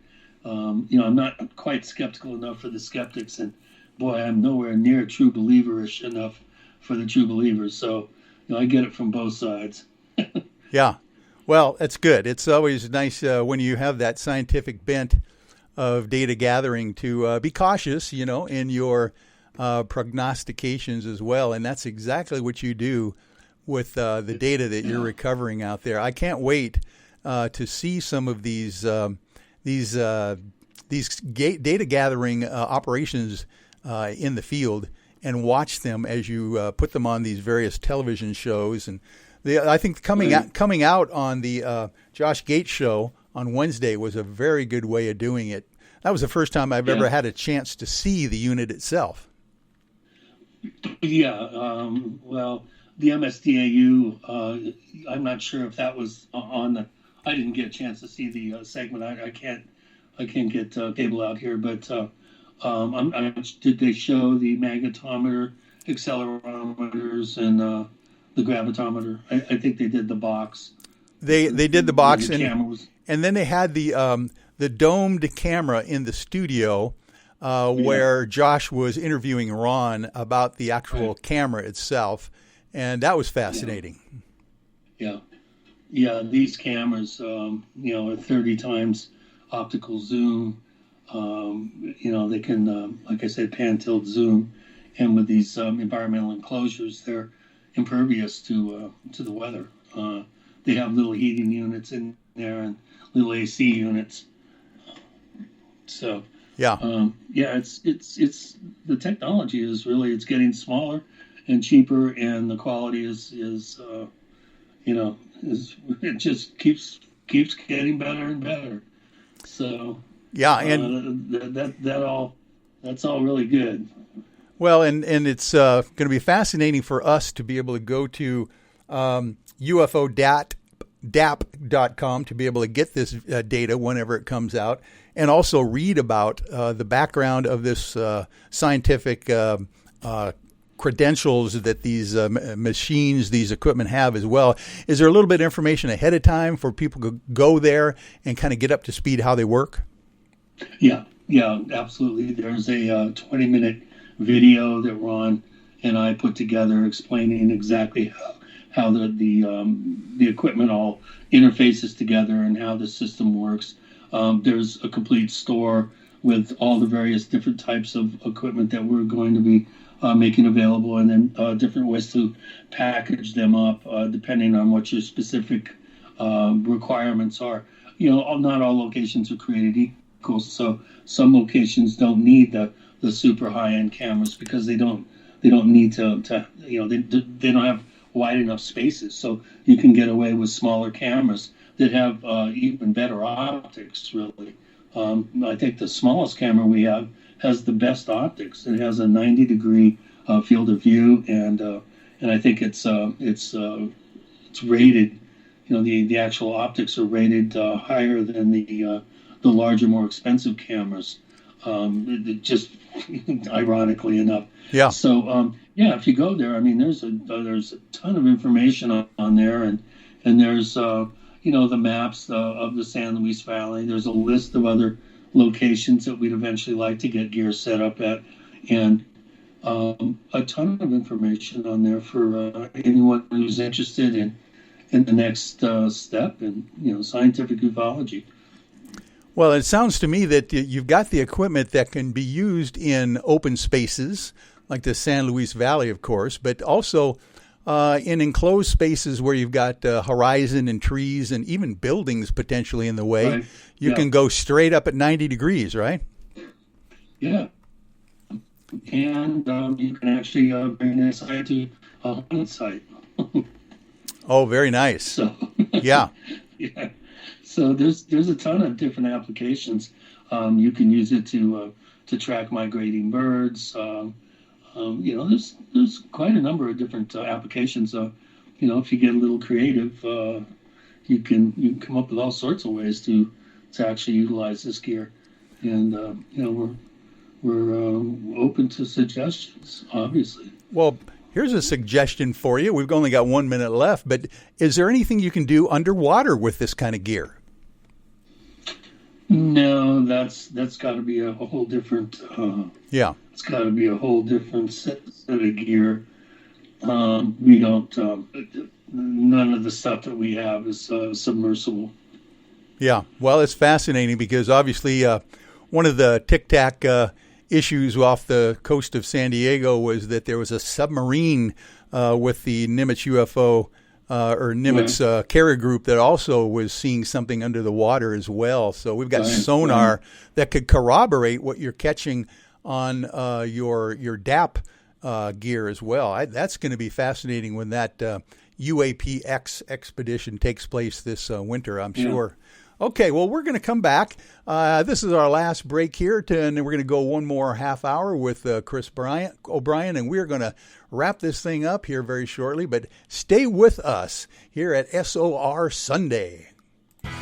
I'm not quite skeptical enough for the skeptics, and boy, I'm nowhere near true believerish enough for the true believers. So, I get it from both sides. Yeah. Well, that's good. It's always nice when you have that scientific bent of data gathering to be cautious, in your prognostications as well. And that's exactly what you do with the data that you're recovering out there. I can't wait to see some of these data gathering operations in the field and watch them as you put them on these various television shows. And I think coming out on the Josh Gates show on Wednesday was a very good way of doing it. That was the first time I've ever had a chance to see the unit itself. Yeah, well, the MSDAU, I'm not sure if that was on the. I didn't get a chance to see the segment. I can't get cable out here, but did they show the magnetometer, accelerometers, and the gravitometer? I think they did the box. They did the box, and then they had the domed camera in the studio where Josh was interviewing Ron about the actual camera itself, and that was fascinating. Yeah. These cameras, are 30 times optical zoom. They can, like I said, pan, tilt, zoom, and with these environmental enclosures, they're impervious to the weather. They have little heating units in there and little AC units. So it's the technology is really, it's getting smaller and cheaper, and the quality is it just keeps getting better and better. So that's all really good. Well, and it's going to be fascinating for us to be able to go to UFO.DAP.com to be able to get this data whenever it comes out, and also read about the background of this scientific credentials that these machines, these equipment have as well. Is there a little bit of information ahead of time for people to go there and kind of get up to speed how they work? Yeah, absolutely. There's a 20-minute video that Ron and I put together explaining exactly how the equipment all interfaces together and how the system works. There's a complete store with all the various different types of equipment that we're going to be making available, and then different ways to package them up depending on what your specific requirements are. Not all locations are created equal, so some locations don't need the super high-end cameras because they don't need to they don't have wide enough spaces, so you can get away with smaller cameras that have even better optics, really. I think the smallest camera we have has the best optics. It has a 90-degree field of view, and I think it's rated. The actual optics are rated higher than the larger, more expensive cameras. Just ironically enough. Yeah. So if you go there, I mean, there's a ton of information on there, and there's the maps of the San Luis Valley. There's a list of other locations that we'd eventually like to get gear set up at, and a ton of information on there for anyone who's interested in the next step in scientific ufology. Well, it sounds to me that you've got the equipment that can be used in open spaces, like the San Luis Valley, of course, but also in enclosed spaces where you've got horizon and trees and even buildings potentially in the way. Right. You can go straight up at 90 degrees, right? Yeah. And you can actually bring this site to a haunted site. Oh, very nice. So, yeah. Yeah. So there's a ton of different applications. You can use it to track migrating birds. There's quite a number of different applications. If you get a little creative, you can come up with all sorts of ways to actually utilize this gear. And we're open to suggestions, obviously. Well, here's a suggestion for you. We've only got 1 minute left, but is there anything you can do underwater with this kind of gear? No, that's got to be a whole different. Yeah, it's got to be a whole different set of gear. We don't. None of the stuff that we have is submersible. Yeah, well, it's fascinating because obviously one of the Tic Tac issues off the coast of San Diego was that there was a submarine with the Nimitz UFO or Nimitz carrier group that also was seeing something under the water as well. So we've got sonar that could corroborate what you're catching on your DAP gear as well. That's going to be fascinating when that UAPX expedition takes place this winter, I'm sure. Okay, well, we're going to come back. This is our last break here, and then we're going to go one more half hour with Chris O'Brien, and we're going to wrap this thing up here very shortly. But stay with us here at SOR Sunday.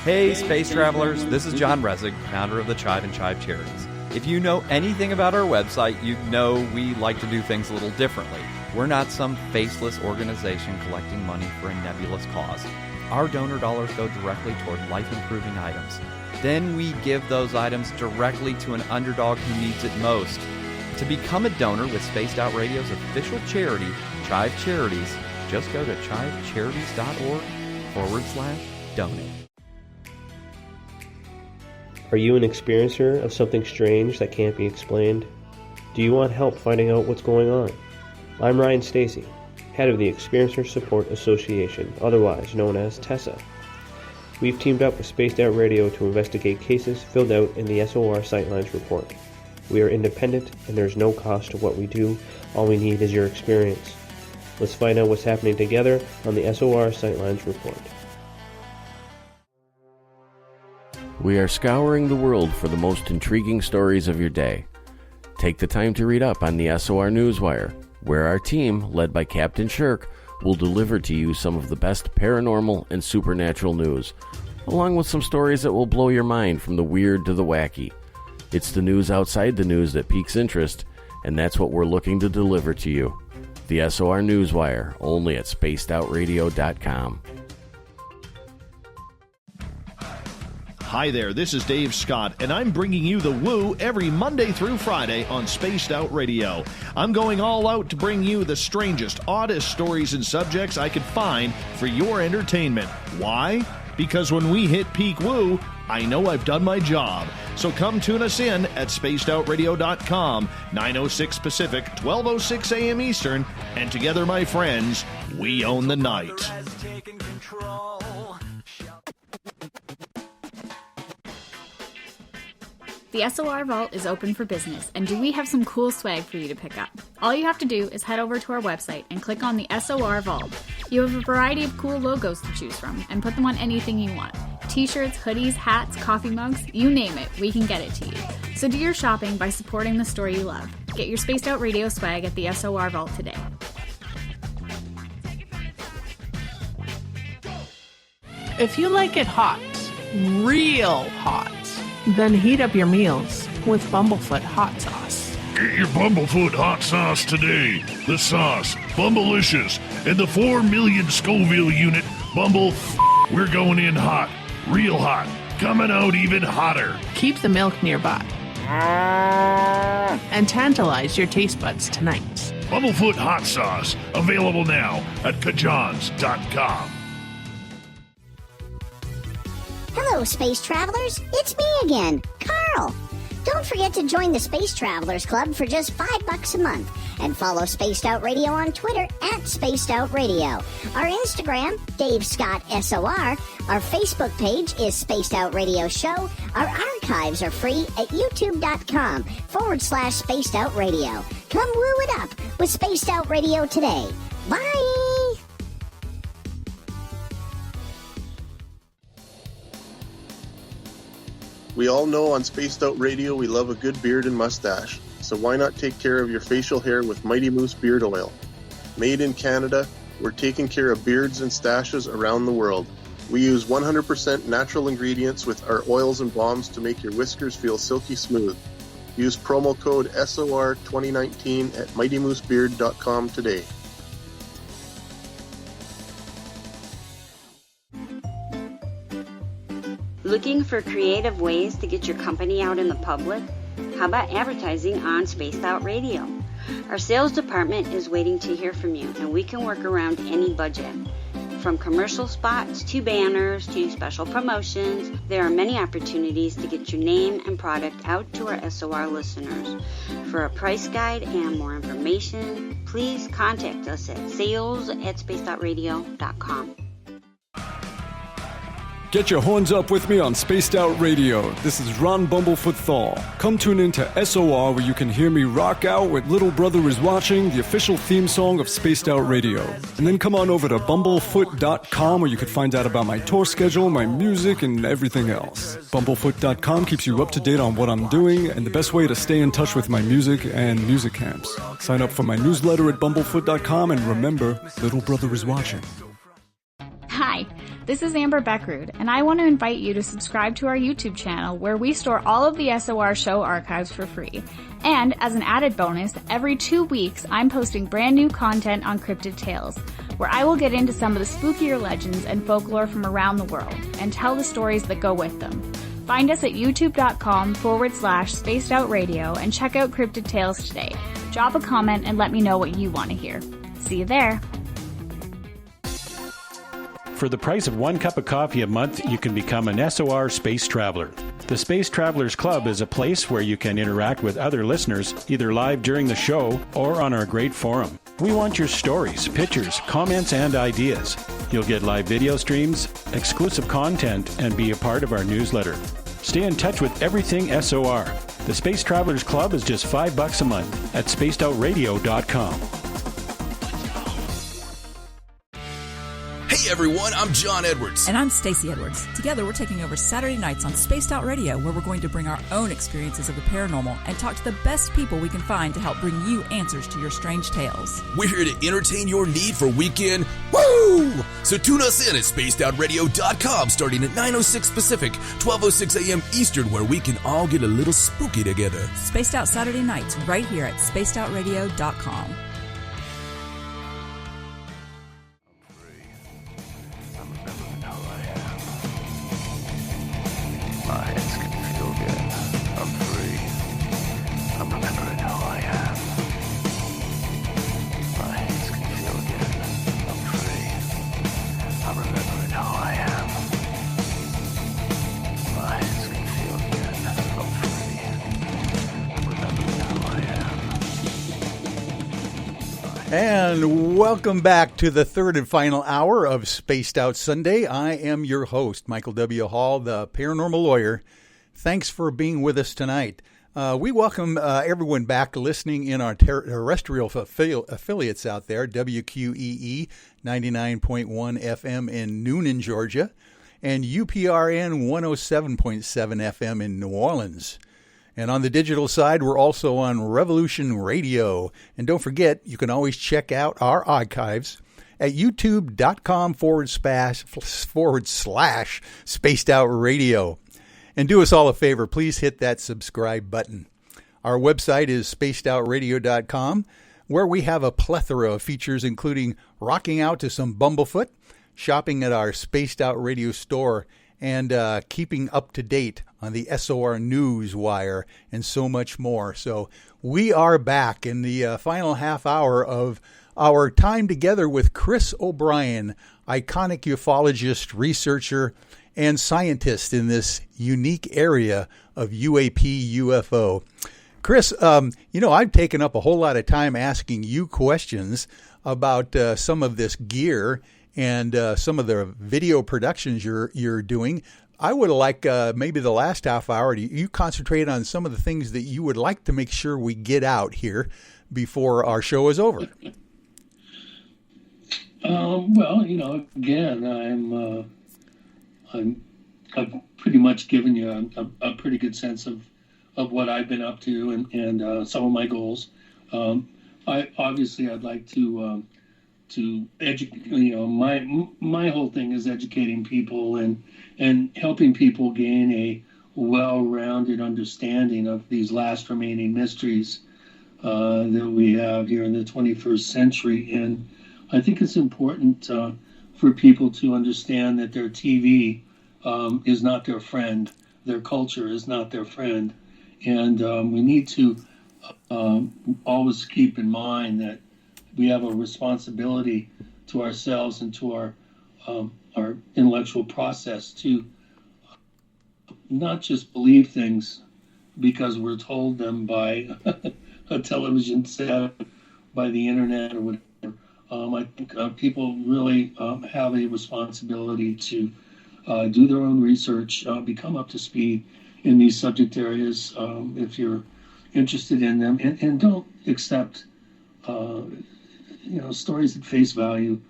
Hey, space travelers. This is John Resig, founder of the CHIVE and CHIVE Charities. If you know anything about our website, you know we like to do things a little differently. We're not some faceless organization collecting money for a nebulous cause. Our donor dollars go directly toward life-improving items. Then we give those items directly to an underdog who needs it most. To become a donor with Spaced Out Radio's official charity, CHIVE Charities, just go to chivecharities.org/donate. Are you an experiencer of something strange that can't be explained? Do you want help finding out what's going on? I'm Ryan Stacy, head of the Experiencer Support Association, otherwise known as TESA. We've teamed up with Spaced Out Radio to investigate cases filled out in the SOR Sightlines report. We are independent and there's no cost to what we do. All we need is your experience. Let's find out what's happening together on the SOR Sightlines report. We are scouring the world for the most intriguing stories of your day. Take the time to read up on the SOR Newswire, where our team, led by Captain Shirk, will deliver to you some of the best paranormal and supernatural news, along with some stories that will blow your mind from the weird to the wacky. It's the news outside the news that piques interest, and that's what we're looking to deliver to you. The SOR Newswire, only at spacedoutradio.com. Hi there, this is Dave Scott, and I'm bringing you the Woo every Monday through Friday on Spaced Out Radio. I'm going all out to bring you the strangest, oddest stories and subjects I could find for your entertainment. Why? Because when we hit peak Woo, I know I've done my job. So come tune us in at spacedoutradio.com, 9:06 Pacific, 12:06 a.m. Eastern, and together, my friends, we own the night. The SOR Vault is open for business, and do we have some cool swag for you to pick up? All you have to do is head over to our website and click on the SOR Vault. You have a variety of cool logos to choose from, and put them on anything you want. T-shirts, hoodies, hats, coffee mugs, you name it, we can get it to you. So do your shopping by supporting the store you love. Get your Spaced Out Radio swag at the SOR Vault today. If you like it hot, real hot, then heat up your meals with Bumblefoot hot sauce. Get your Bumblefoot hot sauce today. The sauce, Bumblelicious, and the 4 million Scoville unit Bumble. We're going in hot, real hot, coming out even hotter. Keep the milk nearby. And tantalize your taste buds tonight. Bumblefoot hot sauce, available now at CHIVE.com. Hello, space travelers. It's me again, Carl. Don't forget to join the Space Travelers Club for just $5 a month and follow Spaced Out Radio on Twitter at Spaced Out Radio. Our Instagram, Dave Scott SOR. Our Facebook page is Spaced Out Radio Show. Our archives are free at youtube.com/Spaced Out Radio. Come woo it up with Spaced Out Radio today. Bye! We all know on Spaced Out Radio we love a good beard and mustache, so why not take care of your facial hair with Mighty Moose Beard Oil? Made in Canada, we're taking care of beards and stashes around the world. We use 100% natural ingredients with our oils and balms to make your whiskers feel silky smooth. Use promo code SOR2019 at MightyMooseBeard.com today. Looking for creative ways to get your company out in the public? How about advertising on Spaced Out Radio? Our sales department is waiting to hear from you, and we can work around any budget. From commercial spots to banners to special promotions, there are many opportunities to get your name and product out to our SOR listeners. For a price guide and more information, please contact us at sales@spacedoutradio.com. Get your horns up with me on Spaced Out Radio. This is Ron Bumblefoot THAL. Come tune in to SOR where you can hear me rock out with Little Brother Is Watching, the official theme song of Spaced Out Radio. And then come on over to bumblefoot.com where you can find out about my tour schedule, my music, and everything else. Bumblefoot.com keeps you up to date on what I'm doing and the best way to stay in touch with my music and music camps. Sign up for my newsletter at bumblefoot.com and remember, Little Brother Is Watching. Hi, this is Amber Beckrud, and I want to invite you to subscribe to our YouTube channel where we store all of the SOR show archives for free. And as an added bonus, every 2 weeks I'm posting brand new content on Cryptid Tales, where I will get into some of the spookier legends and folklore from around the world and tell the stories that go with them. Find us at youtube.com/Spaced Out Radio and check out Cryptid Tales today. Drop a comment and let me know what you want to hear. See you there. For the price of 1 cup of coffee a month, you can become an SOR Space Traveler. The Space Travelers Club is a place where you can interact with other listeners, either live during the show or on our great forum. We want your stories, pictures, comments, and ideas. You'll get live video streams, exclusive content, and be a part of our newsletter. Stay in touch with everything SOR. The Space Travelers Club is just $5 a month at spacedoutradio.com. Hey everyone, I'm John Edwards. And I'm Stacey Edwards. Together we're taking over Saturday nights on Spaced Out Radio, where we're going to bring our own experiences of the paranormal and talk to the best people we can find to help bring you answers to your strange tales. We're here to entertain your need for weekend woo! So tune us in at spacedoutradio.com starting at 9:06 Pacific, 12:06 a.m. Eastern, where we can all get a little spooky together. Spaced Out Saturday nights right here at spacedoutradio.com. My hands can feel good. I'm free. I'm remembering who I am. My hands can feel good. I'm free. I'm remembering who I am. My hands can feel good. I'm free. I'm remembering who I am. And welcome back to the third and final hour of Spaced Out Sunday. I am your host, Michael W. Hall, the paranormal lawyer. Thanks for being with us tonight. We welcome everyone back listening in our terrestrial affiliates out there, WQEE 99.1 FM in Noonan, Georgia, and UPRN 107.7 FM in New Orleans. And on the digital side, we're also on Revolution Radio. And don't forget, you can always check out our archives at youtube.com/Spaced Out Radio. And do us all a favor, please hit that subscribe button. Our website is spacedoutradio.com, where we have a plethora of features, including rocking out to some Bumblefoot, shopping at our Spaced Out Radio store, and keeping up to date on the SOR News Wire, and so much more. So we are back in the final half hour of our time together with Chris O'Brien, iconic ufologist, researcher, and scientist in this unique area of UAP UFO. Chris, I've taken up a whole lot of time asking you questions about some of this gear and some of the video productions you're doing. I would like maybe the last half hour, you concentrate on some of the things that you would like to make sure we get out here before our show is over. Well, again, I've pretty much given you a pretty good sense of what I've been up to and some of my goals. I'd like to educate. My whole thing is educating people and helping people gain a well-rounded understanding of these last remaining mysteries that we have here in the 21st century. And I think it's important for people to understand that their TV is not their friend. Their culture is not their friend. And we need to always keep in mind that we have a responsibility to ourselves and to our intellectual process to not just believe things because we're told them by a television set, by the internet, or whatever. I think people really have a responsibility to do their own research, become up to speed in these subject areas if you're interested in them, and don't accept stories at face value.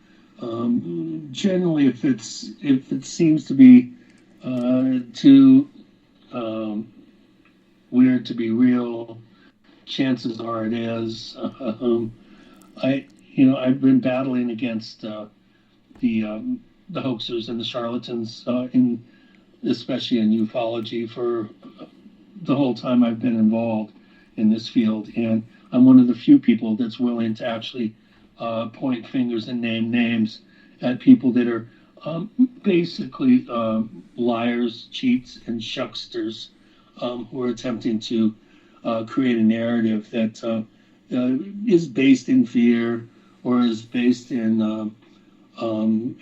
Generally, if it seems to be too weird to be real, chances are it is. I've been battling against the hoaxers and the charlatans, especially in ufology, for the whole time I've been involved in this field, and I'm one of the few people that's willing to actually point fingers and name names at people that are basically liars, cheats, and shucksters who are attempting to create a narrative that is based in fear or is based in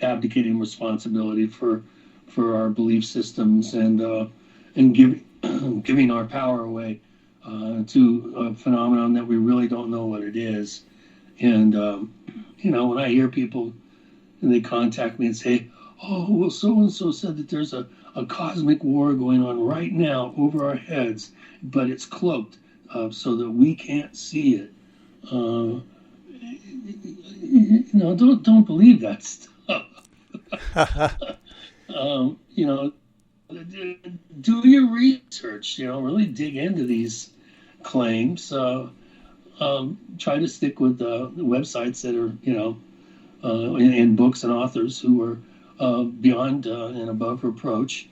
abdicating responsibility for our belief systems and giving our power away to a phenomenon that we really don't know what it is. And when I hear people and they contact me and say, "Oh, well, so and so said that there's a cosmic war going on right now over our heads, but it's cloaked so that we can't see it." Don't believe that stuff. Do your research. Really dig into these claims. Try to stick with websites that are, in books and authors who are beyond and above reproach.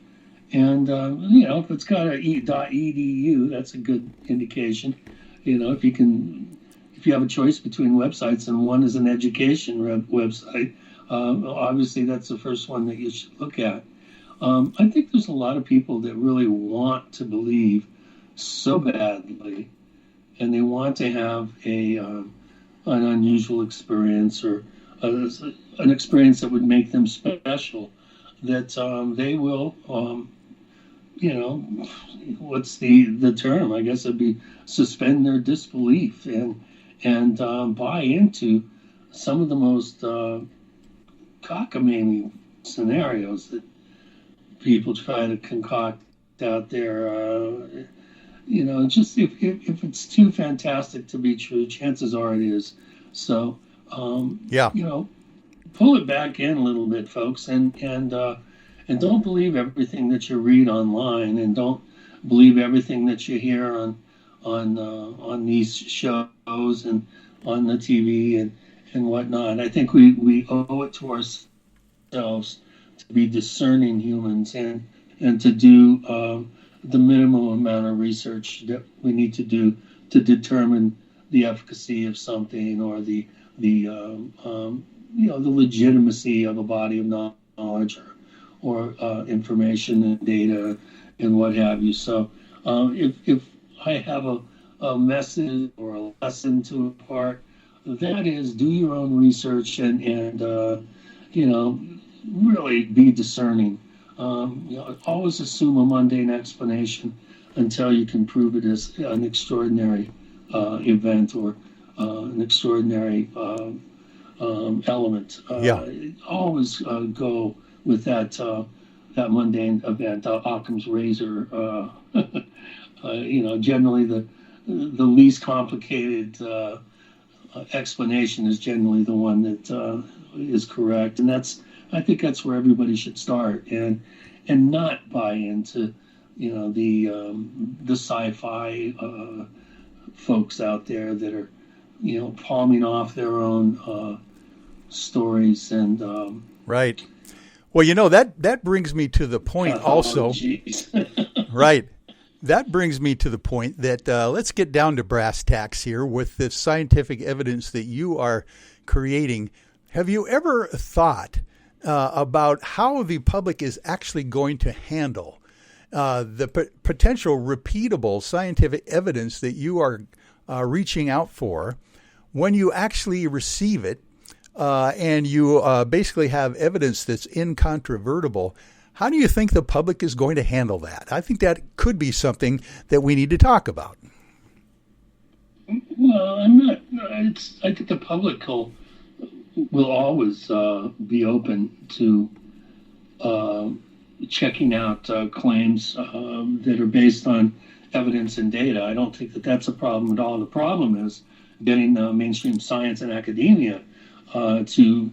And if it's got a .edu, that's a good indication. If you have a choice between websites and one is an education website, obviously that's the first one that you should look at. I think there's a lot of people that really want to believe so badly, and they want to have an unusual experience or an experience that would make them special, that they will, what's the term? I guess it'd be suspend their disbelief and buy into some of the most cockamamie scenarios that people try to concoct out there. Just if it's too fantastic to be true, chances are it is. So, pull it back in a little bit, folks, and don't believe everything that you read online, and don't believe everything that you hear on these shows and on the TV and whatnot. I think we owe it to ourselves to be discerning humans and to do the minimum amount of research that we need to do to determine the efficacy of something, or the legitimacy of a body of knowledge, or information and data and what have you. So if I have a message or a lesson to impart, that is, do your own research and really be discerning. Always assume a mundane explanation until you can prove it as an extraordinary event, or an extraordinary element. Always go with that mundane event. Occam's razor. Generally the least complicated explanation is generally the one that is correct, and I think that's where everybody should start, and not buy into the sci-fi folks out there that are palming off their own stories and right. Well, that brings me to the point also. Right. That brings me to the point that let's get down to brass tacks here with the scientific evidence that you are creating. Have you ever thought about how the public is actually going to handle the potential repeatable scientific evidence that you are reaching out for when you actually receive it, and you basically have evidence that's incontrovertible? How do you think the public is going to handle that? I think that could be something that we need to talk about. Well, I think the public will always be open to checking out claims that are based on evidence and data. I don't think that that's a problem at all. The problem is getting mainstream science and academia to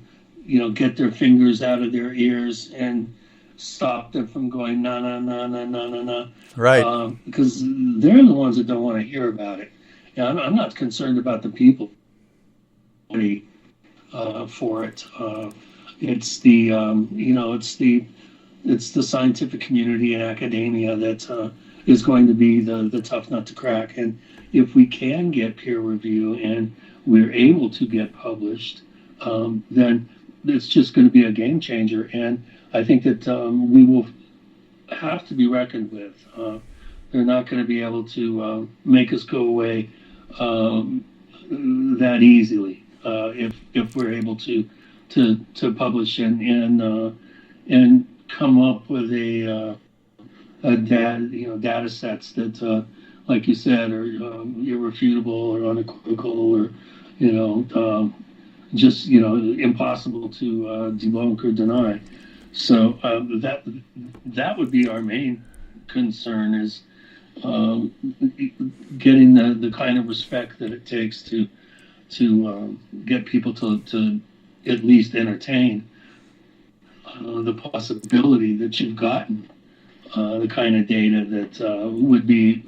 get their fingers out of their ears and stop them from going no. Right. Because they're the ones that don't want to hear about it. And I'm not concerned about the people for it. It's the scientific community and academia that is going to be the tough nut to crack. And if we can get peer review and we're able to get published, then it's just going to be a game changer. And I think that we will have to be reckoned with. They're not going to be able to make us go away that easily if we're able to publish and come up with a data sets that, like you said, are irrefutable or unequivocal, or just impossible to debunk or deny. So that would be our main concern, is getting the kind of respect that it takes to get people to at least entertain the possibility that you've gotten the kind of data that would be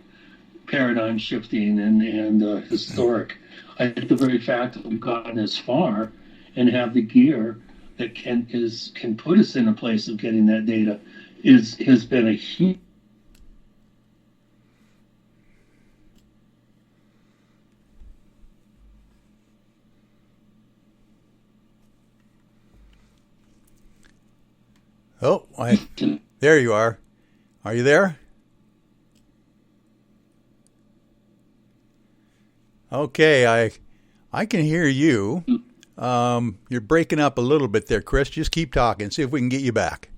paradigm shifting and historic. I think the very fact that we've gotten this far and have the gear that can put us in a place of getting that data has been a huge. Oh, there you are. Are you there? Okay, I can hear you. You're breaking up a little bit there, Chris. Just keep talking. See if we can get you back.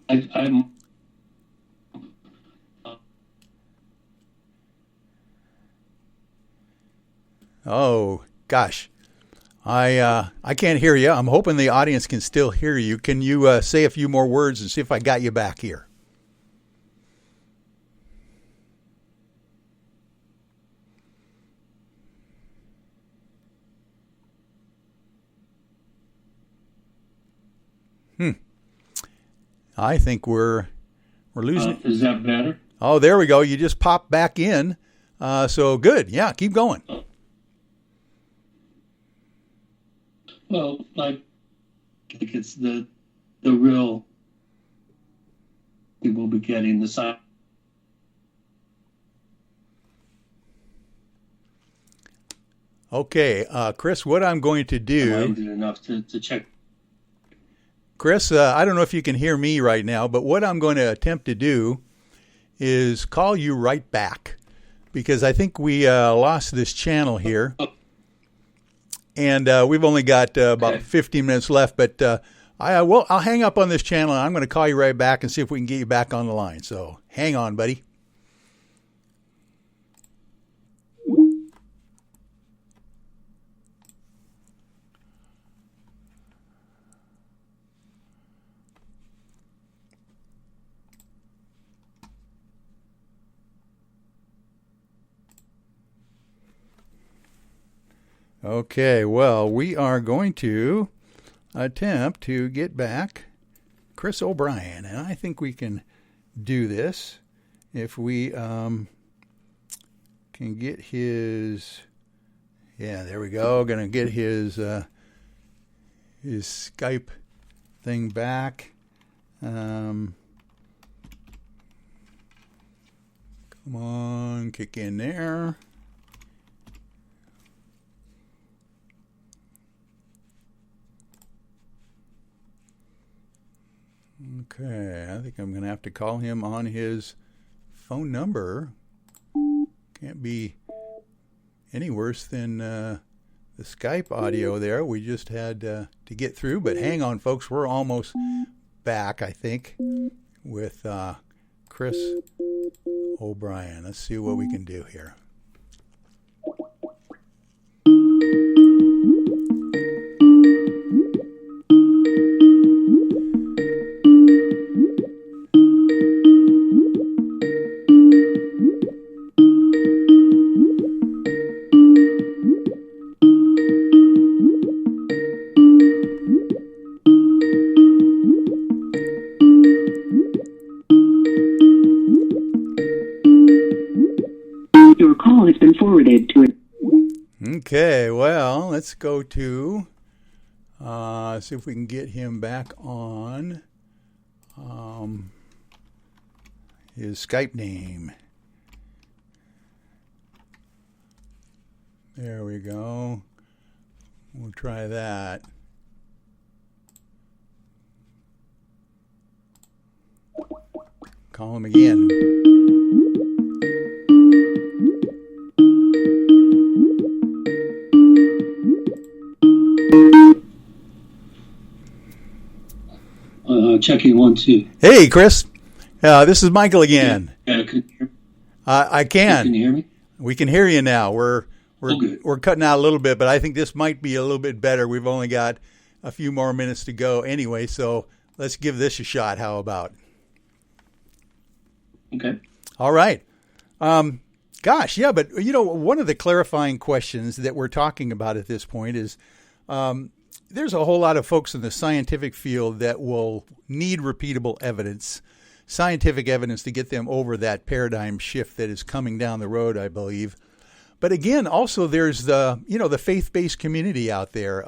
I'm Oh, gosh. I can't hear you. I'm hoping the audience can still hear you. Can you say a few more words and see if I got you back here? I think we're losing. Is that better? Oh, there we go. You just popped back in. So good. Yeah, keep going. Well, like it's the real people will be getting the sign. Okay, Chris, what I'm going to do... enough to check. Chris, I don't know if you can hear me right now, but what I'm going to attempt to do is call you right back, because I think we lost this channel here, and we've only got about 15 minutes left, but I'll hang up on this channel, and I'm going to call you right back and see if we can get you back on the line. So hang on, buddy. Okay, well, we are going to attempt to get back Chris O'Brien, and I think we can do this if we can get his... Yeah, there we go. Going to get his Skype thing back. Come on, kick in there. Okay, I think I'm going to have to call him on his phone number. Can't be any worse than the Skype audio there we just had to get through. But hang on, folks. We're almost back, I think, with Chris O'Brien. Let's see what we can do here. Forwarded to it. Okay, well, let's go to see if we can get him back on his Skype name. There we go. We'll try that. Call him again. Checking 1 2. Hey, Chris. This is Michael again. Yeah, can you hear me? I can. Can you hear me? We can hear you now. We're cutting out a little bit, but I think this might be a little bit better. We've only got a few more minutes to go anyway, so let's give this a shot. How about? Okay. All right. Gosh, yeah, but one of the clarifying questions that we're talking about at this point is there's a whole lot of folks in the scientific field that will need repeatable evidence, scientific evidence to get them over that paradigm shift that is coming down the road, I believe. But again, also there's the faith-based community out there.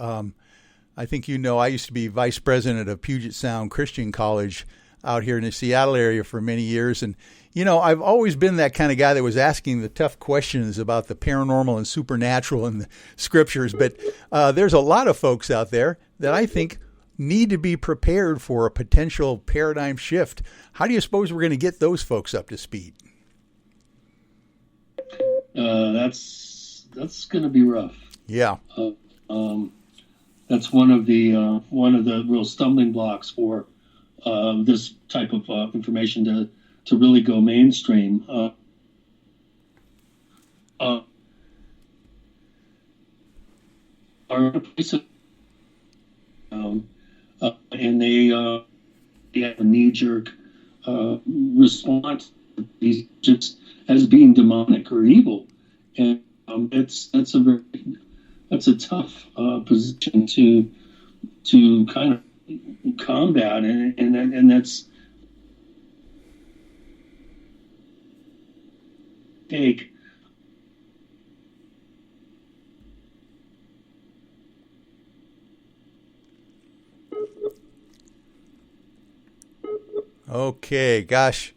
I think I used to be vice president of Puget Sound Christian College out here in the Seattle area for many years. And, I've always been that kind of guy that was asking the tough questions about the paranormal and supernatural in the scriptures. But there's a lot of folks out there that I think need to be prepared for a potential paradigm shift. How do you suppose we're going to get those folks up to speed? That's going to be rough. Yeah. That's one of the real stumbling blocks for this type of information to really go mainstream. Are and they have a knee-jerk response to these just as being demonic or evil, and that's a tough position to kind of combat, and that's take. Okay, gosh.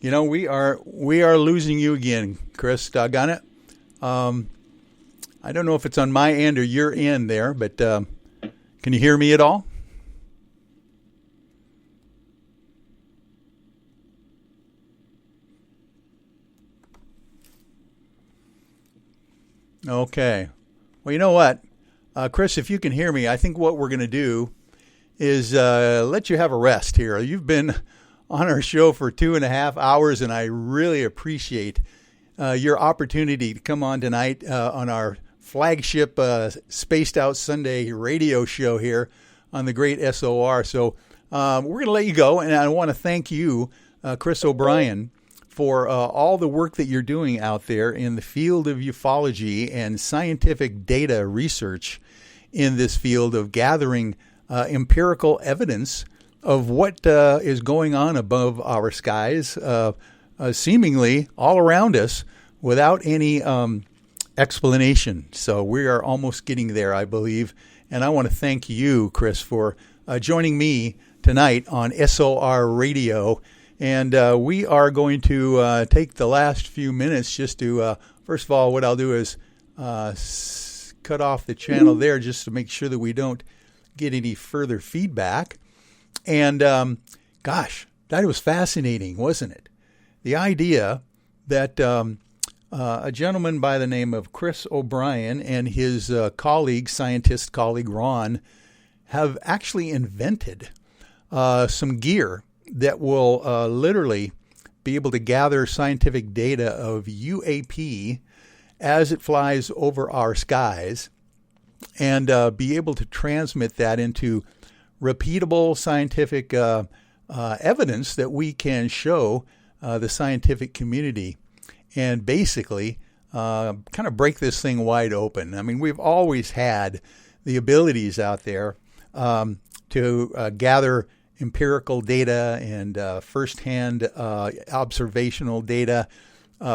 You know, we are losing you again, Chris. Doggone it. I don't know if it's on my end or your end there, but can you hear me at all? Okay. Well, you know what? Chris, if you can hear me, I think what we're going to do is let you have a rest here. You've been on our show for 2.5 hours, and I really appreciate your opportunity to come on tonight on our flagship Spaced Out Sunday radio show here on the great SOR. So we're going to let you go, and I want to thank you, Chris O'Brien, for all the work that you're doing out there in the field of ufology and scientific data research in this field of gathering empirical evidence of what is going on above our skies, seemingly all around us, without any explanation. So we are almost getting there, I believe. And I want to thank you, Chris, for joining me tonight on SOR Radio. And we are going to take the last few minutes just to, first of all, what I'll do is cut off the channel there just to make sure that we don't get any further feedback. And gosh, that was fascinating, wasn't it? The idea that a gentleman by the name of Chris O'Brien and his scientist colleague Ron, have actually invented some gear that will literally be able to gather scientific data of UAP as it flies over our skies and be able to transmit that into repeatable scientific evidence that we can show the scientific community and basically kind of break this thing wide open. I mean, we've always had the abilities out there to gather empirical data and firsthand observational data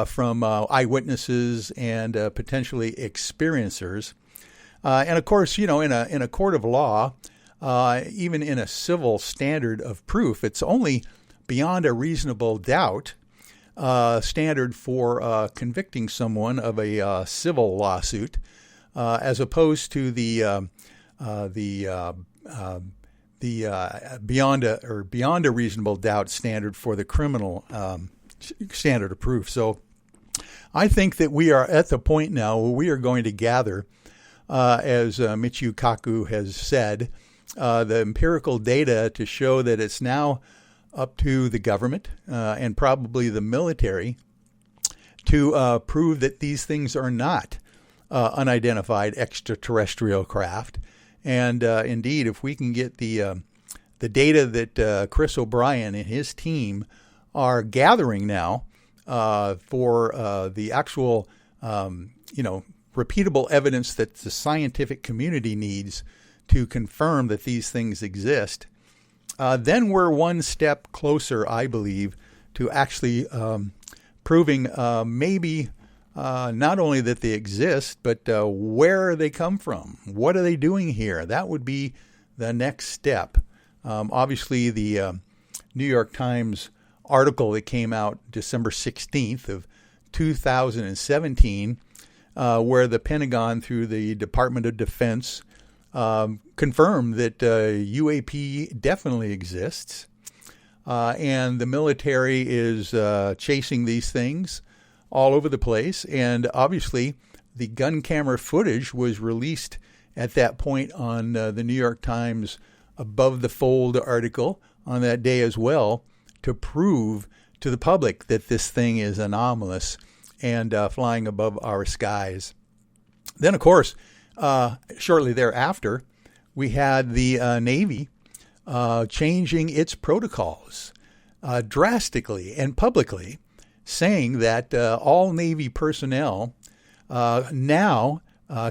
from eyewitnesses and potentially experiencers. And of course, you know, in a court of law, even in a civil standard of proof, it's only beyond a reasonable doubt standard for convicting someone of a civil lawsuit, as opposed to the beyond a reasonable doubt standard for the criminal standard of proof. So I think that we are at the point now where we are going to gather, as Michio Kaku has said, the empirical data to show that it's now up to the government and probably the military to prove that these things are not unidentified extraterrestrial craft. And indeed, if we can get the data that Chris O'Brien and his team are gathering now for the actual, repeatable evidence that the scientific community needs to confirm that these things exist, then we're one step closer, I believe, to actually proving maybe not only that they exist, but where they come from. What are they doing here? That would be the next step. Obviously, the New York Times article that came out December 16th of 2017, where the Pentagon, through the Department of Defense, confirmed that UAP definitely exists, and the military is chasing these things all over the place. And obviously, the gun camera footage was released at that point on the New York Times Above the Fold article on that day as well, to prove to the public that this thing is anomalous and flying above our skies. Then, of course, shortly thereafter, we had the Navy changing its protocols drastically and publicly, saying that all Navy personnel now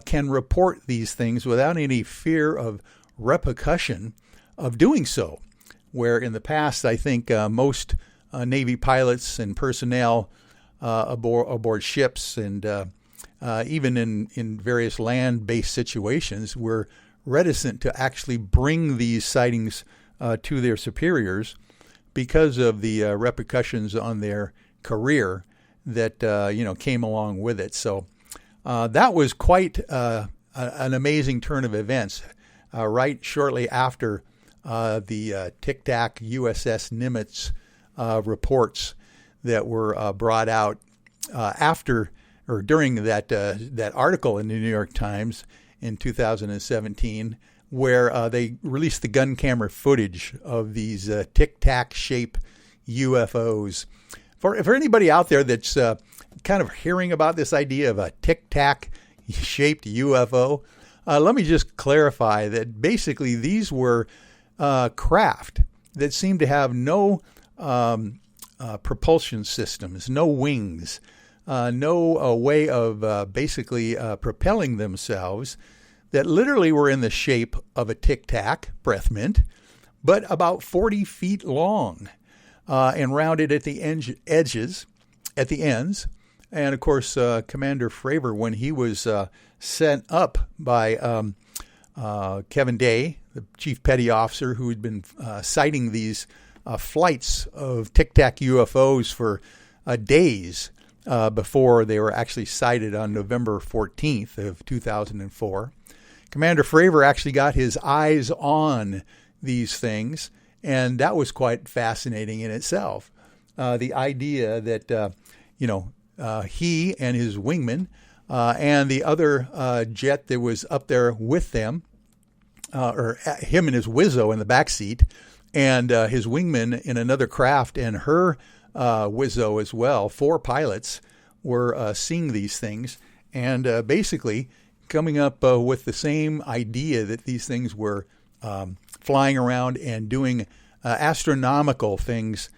can report these things without any fear of repercussion of doing so. Where in the past, I think most Navy pilots and personnel aboard ships and even in various land-based situations were reticent to actually bring these sightings to their superiors because of the repercussions on their career that came along with it. So that was quite an amazing turn of events. Right shortly after the Tic Tac USS Nimitz reports that were brought out after or during that article in the New York Times in 2017, where they released the gun camera footage of these Tic Tac shape UFOs. For anybody out there that's kind of hearing about this idea of a Tic Tac shaped UFO, let me just clarify that basically these were craft that seemed to have no propulsion systems, no wings, no way of basically propelling themselves, that literally were in the shape of a Tic Tac, breath mint, but about 40 feet long and rounded at the edges, at the ends. And of course, Commander Fravor, when he was sent up by Kevin Day, the chief petty officer who had been sighting these flights of Tic Tac UFOs for days before they were actually sighted on November 14th of 2004. Commander Fravor actually got his eyes on these things, and that was quite fascinating in itself. The idea that, he and his wingman and the other jet that was up there with them, or him and his Wizzo in the back seat, and his wingman in another craft and her Wizzo as well, 4 pilots were seeing these things and basically coming up with the same idea that these things were flying around and doing astronomical things,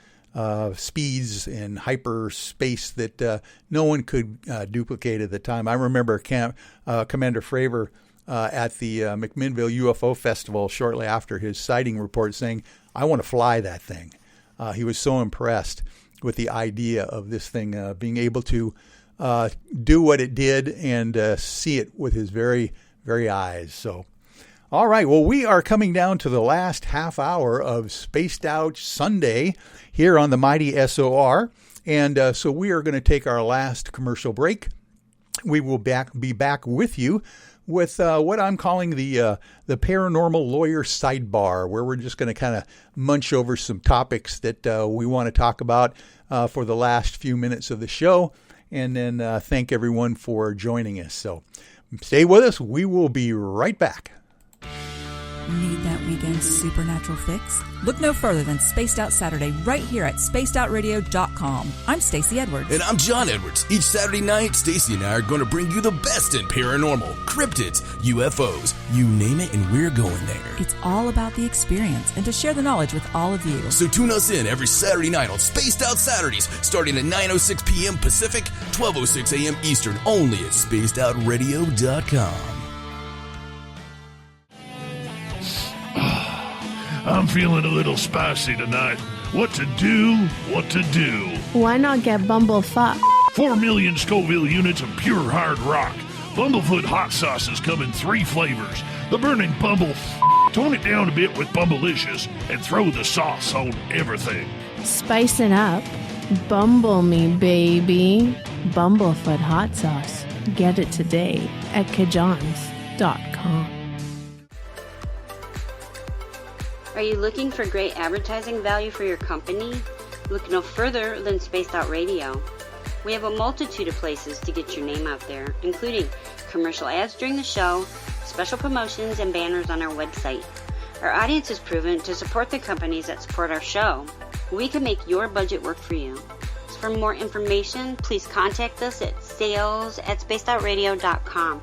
speeds in hyperspace that no one could duplicate at the time. I remember Commander Fravor at the McMinnville UFO Festival shortly after his sighting report saying, "I want to fly that thing." He was so impressed with the idea of this thing being able to do what it did and see it with his very, very eyes. So, all right. Well, we are coming down to the last half hour of Spaced Out Sunday here on the Mighty SOR. And so we are going to take our last commercial break. We will be back with you with what I'm calling the Paranormal Lawyer Sidebar, where we're just going to kind of munch over some topics that we want to talk about for the last few minutes of the show, and then thank everyone for joining us. So stay with us. We will be right back. Need that weekend supernatural fix? Look no further than Spaced Out Saturday right here at spacedoutradio.com. I'm Stacey Edwards. And I'm John Edwards. Each Saturday night, Stacey and I are going to bring you the best in paranormal, cryptids, UFOs, you name it, and we're going there. It's all about the experience and to share the knowledge with all of you. So tune us in every Saturday night on Spaced Out Saturdays, starting at 9:06 p.m. Pacific, 12:06 a.m. Eastern, only at spacedoutradio.com. I'm feeling a little spicy tonight. What to do? What to do? Why not get BUMBLEFOOT? 4 million Scoville units of pure hard rock. Bumblefoot hot sauces come in 3 flavors. The burning bumble. Tone it down a bit with Bumblelicious and throw the sauce on everything. Spice it up. Bumble me, baby. Bumblefoot hot sauce. Get it today at CHIVE.com. Are you looking for great advertising value for your company? Look no further than Spaced Out Radio. We have a multitude of places to get your name out there, including commercial ads during the show, special promotions, and banners on our website. Our audience is proven to support the companies that support our show. We can make your budget work for you. So for more information, please contact us at sales@spacedoutradio.com.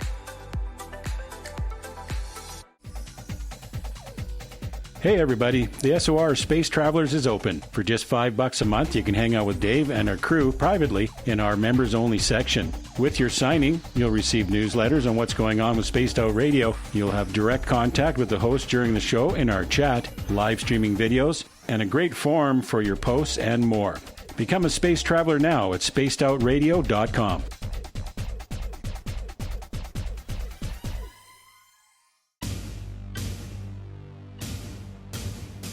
Hey everybody, the SOR Space Travelers is open. For just $5 a month, you can hang out with Dave and our crew privately in our members-only section. With your signing, you'll receive newsletters on what's going on with Spaced Out Radio. You'll have direct contact with the host during the show in our chat, live streaming videos, and a great forum for your posts and more. Become a space traveler now at spacedoutradio.com.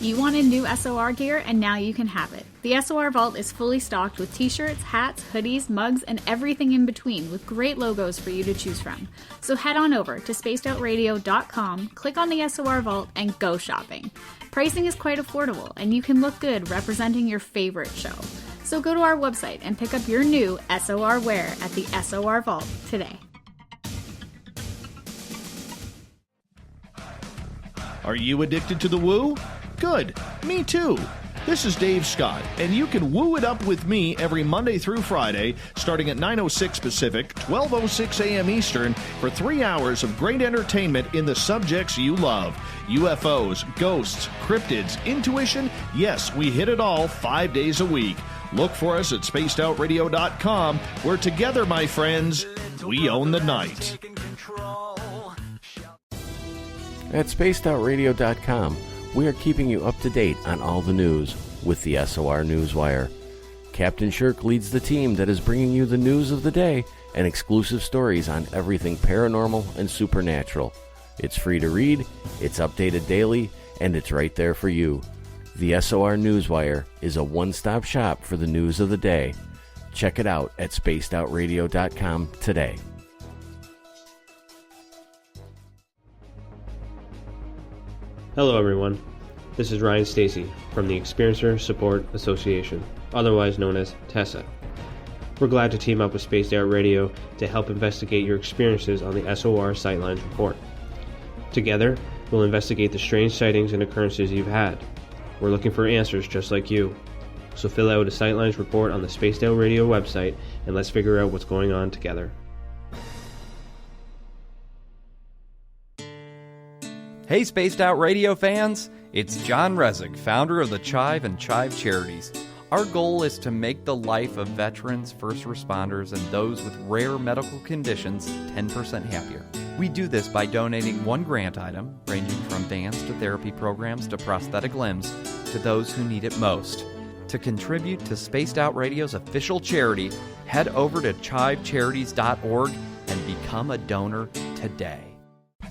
You wanted new SOR gear, and now you can have it. The SOR Vault is fully stocked with t-shirts, hats, hoodies, mugs, and everything in between with great logos for you to choose from. So head on over to spacedoutradio.com, click on the SOR Vault, and go shopping. Pricing is quite affordable, and you can look good representing your favorite show. So go to our website and pick up your new SOR wear at the SOR Vault today. Are you addicted to the woo? Good. Me too. This is Dave Scott, and you can woo it up with me every Monday through Friday, starting at 9:06 Pacific, 12:06 a.m. Eastern, for 3 hours of great entertainment in the subjects you love. UFOs, ghosts, cryptids, intuition. Yes, we hit it all 5 days a week. Look for us at spacedoutradio.com, where together, my friends, we own the night. At spacedoutradio.com, we are keeping you up to date on all the news with the SOR Newswire. Captain Shirk leads the team that is bringing you the news of the day and exclusive stories on everything paranormal and supernatural. It's free to read, it's updated daily, and it's right there for you. The SOR Newswire is a one-stop shop for the news of the day. Check it out at spacedoutradio.com today. Hello everyone, this is Ryan Stacy from the Experiencer Support Association, otherwise known as THAL. We're glad to team up with Spaced Out Radio to help investigate your experiences on the SOR Sightlines Report. Together, we'll investigate the strange sightings and occurrences you've had. We're looking for answers just like you. So fill out a Sightlines report on the Spaced Out Radio website and let's figure out what's going on together. Hey Spaced Out Radio fans, it's John Resig, founder of the CHIVE and CHIVE Charities. Our goal is to make the life of veterans, first responders, and those with rare medical conditions 10% happier. We do this by donating one grant item, ranging from dance to therapy programs to prosthetic limbs, to those who need it most. To contribute to Spaced Out Radio's official charity, head over to chivecharities.org and become a donor today.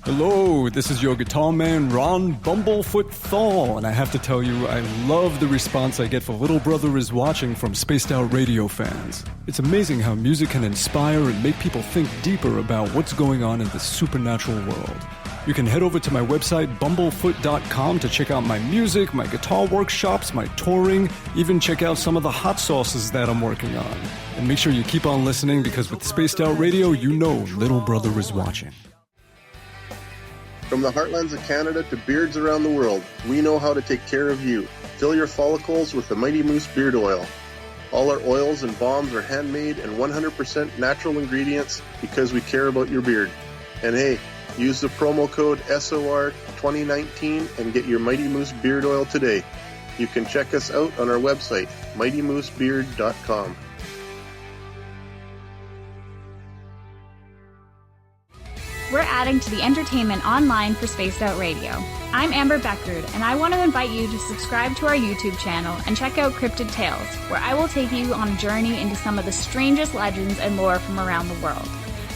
Hello, this is your guitar man, Ron Bumblefoot Thal, and I have to tell you, I love the response I get for Little Brother is Watching from Spaced Out Radio fans. It's amazing how music can inspire and make people think deeper about what's going on in the supernatural world. You can head over to my website, bumblefoot.com, to check out my music, my guitar workshops, my touring, even check out some of the hot sauces that I'm working on. And make sure you keep on listening, because with Spaced Out Radio, you know Little Brother is watching. From the heartlands of Canada to beards around the world, we know how to take care of you. Fill your follicles with the Mighty Moose Beard Oil. All our oils and balms are handmade and 100% natural ingredients because we care about your beard. And hey, use the promo code SOR2019 and get your Mighty Moose Beard Oil today. You can check us out on our website, mightymoosebeard.com. We're adding to the entertainment online for Spaced Out Radio. I'm Amber Beckrud, and I want to invite you to subscribe to our YouTube channel and check out Cryptid Tales, where I will take you on a journey into some of the strangest legends and lore from around the world,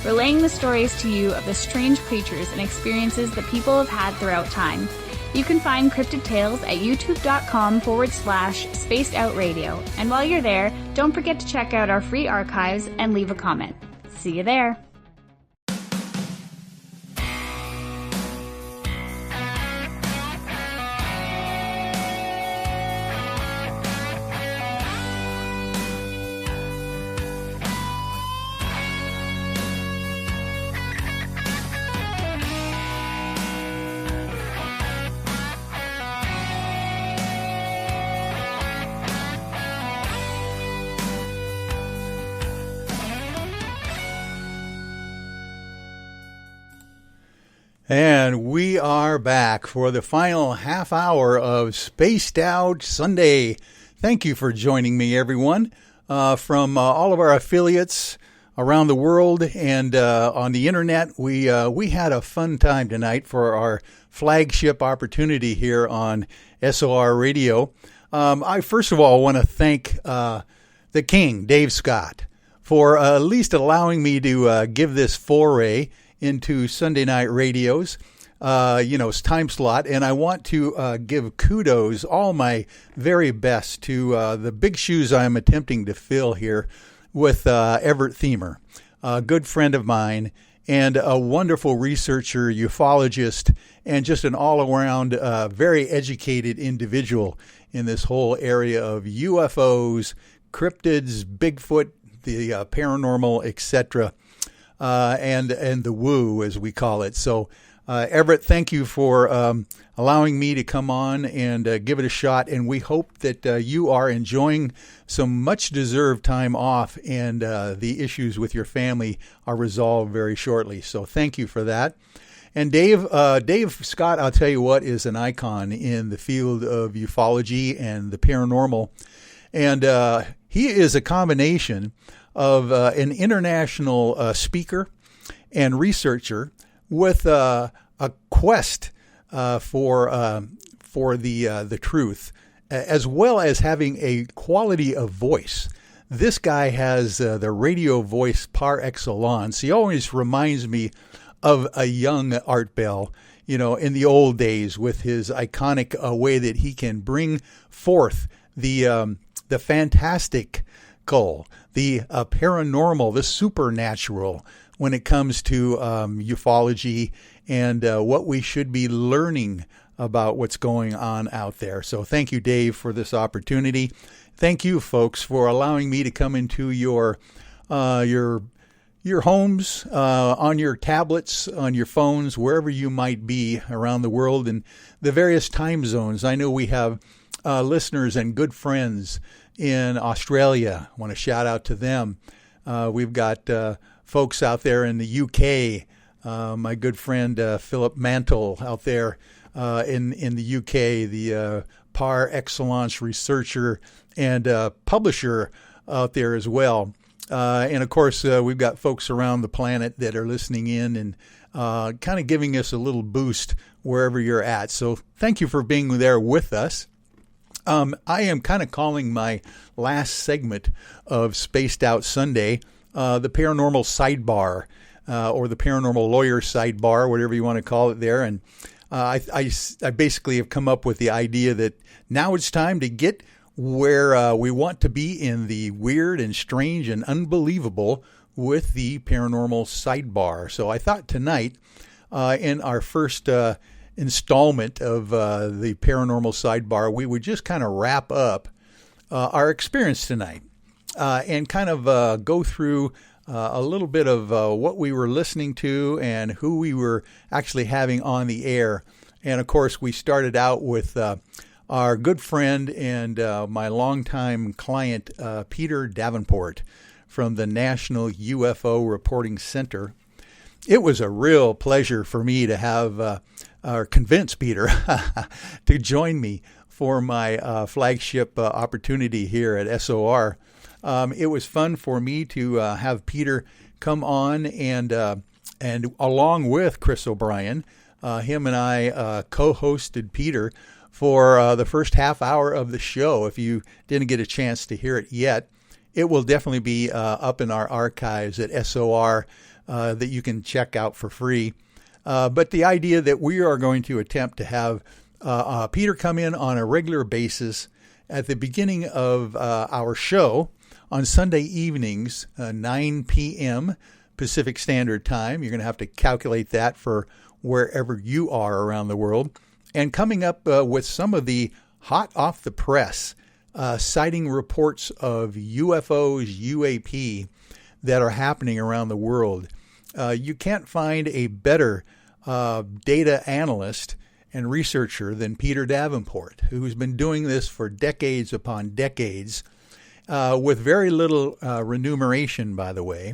relaying the stories to you of the strange creatures and experiences that people have had throughout time. You can find Cryptid Tales at youtube.com/Spaced Out Radio, and while you're there, don't forget to check out our free archives and leave a comment. See you there. And we are back for the final half hour of Spaced Out Sunday. Thank you for joining me, everyone, from all of our affiliates around the world and on the internet. We had a fun time tonight for our flagship opportunity here on SOR Radio. I first of all want to thank the King, Dave Scott, for at least allowing me to give this foray into Sunday night radios. time slot, and I want to give kudos, all my very best, to the big shoes I'm attempting to fill here with Everett Thiemer, a good friend of mine and a wonderful researcher, ufologist, and just an all-around very educated individual in this whole area of UFOs, cryptids, Bigfoot, the paranormal, etc., and the woo, as we call it. So, Everett, thank you for allowing me to come on and give it a shot. And we hope that you are enjoying some much-deserved time off, and the issues with your family are resolved very shortly. So thank you for that. And Dave Scott, I'll tell you what, is an icon in the field of ufology and the paranormal. And he is a combination of an international speaker and researcher with a quest for the truth, as well as having a quality of voice. This guy has the radio voice par excellence. He always reminds me of a young Art Bell, in the old days, with his iconic way that he can bring forth the fantastical, the paranormal, the supernatural, when it comes to ufology and what we should be learning about what's going on out there. So thank you, Dave, for this opportunity. Thank you, folks, for allowing me to come into your homes, on your tablets, on your phones, wherever you might be around the world in the various time zones. I know we have listeners and good friends in Australia. I want to shout out to them. We've got folks out there in the UK. My good friend Philip Mantle out there in the UK, the par excellence researcher and publisher out there as well. And of course, we've got folks around the planet that are listening in and kind of giving us a little boost wherever you're at. So thank you for being there with us. I am kind of calling my last segment of Spaced Out Sunday the Paranormal Sidebar, or the Paranormal Lawyer Sidebar, whatever you want to call it there. And I basically have come up with the idea that now it's time to get where we want to be in the weird and strange and unbelievable with the Paranormal Sidebar. So I thought tonight, in our first installment of the Paranormal Sidebar, we would just kind of wrap up our experience tonight and kind of go through a little bit of what we were listening to and who we were actually having on the air. And of course, we started out with our good friend and my longtime client, Peter Davenport from the National UFO Reporting Center. It was a real pleasure for me to have or convince Peter to join me for my flagship opportunity here at SOR. It was fun for me to have Peter come on and along with Chris O'Brien, him and I co-hosted Peter for the first half hour of the show. If you didn't get a chance to hear it yet, it will definitely be up in our archives at SOR that you can check out for free. But the idea that we are going to attempt to have Peter come in on a regular basis at the beginning of our show on Sunday evenings, 9 p.m. Pacific Standard Time. You're going to have to calculate that for wherever you are around the world. And coming up with some of the hot off the press sighting reports of UFOs, UAP, that are happening around the world. You can't find a better data analyst and researcher than Peter Davenport, who's been doing this for decades upon decades, with very little remuneration, by the way.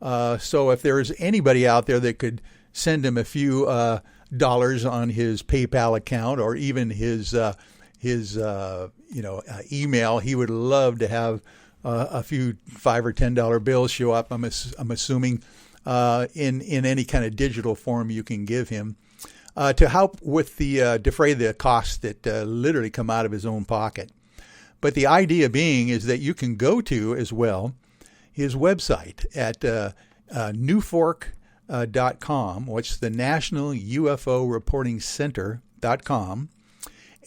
So if there is anybody out there that could send him a few dollars on his PayPal account or even his email, he would love to have a few $5 or $10 bills show up. I'm assuming in any kind of digital form you can give him to help with the defray the costs that literally come out of his own pocket. But the idea being is that you can go to as well his website at which is the National UFO Reporting Center.com,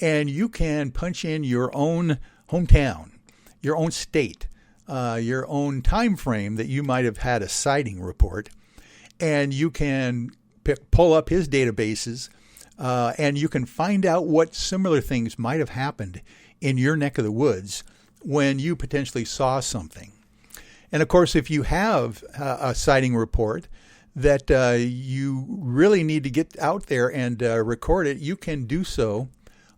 and you can punch in your own hometown, your own state, your own time frame that you might have had a sighting report, and you can pull up his databases, and you can find out what similar things might have happened in your neck of the woods when you potentially saw something. And of course, if you have a sighting report that you really need to get out there and record it, you can do so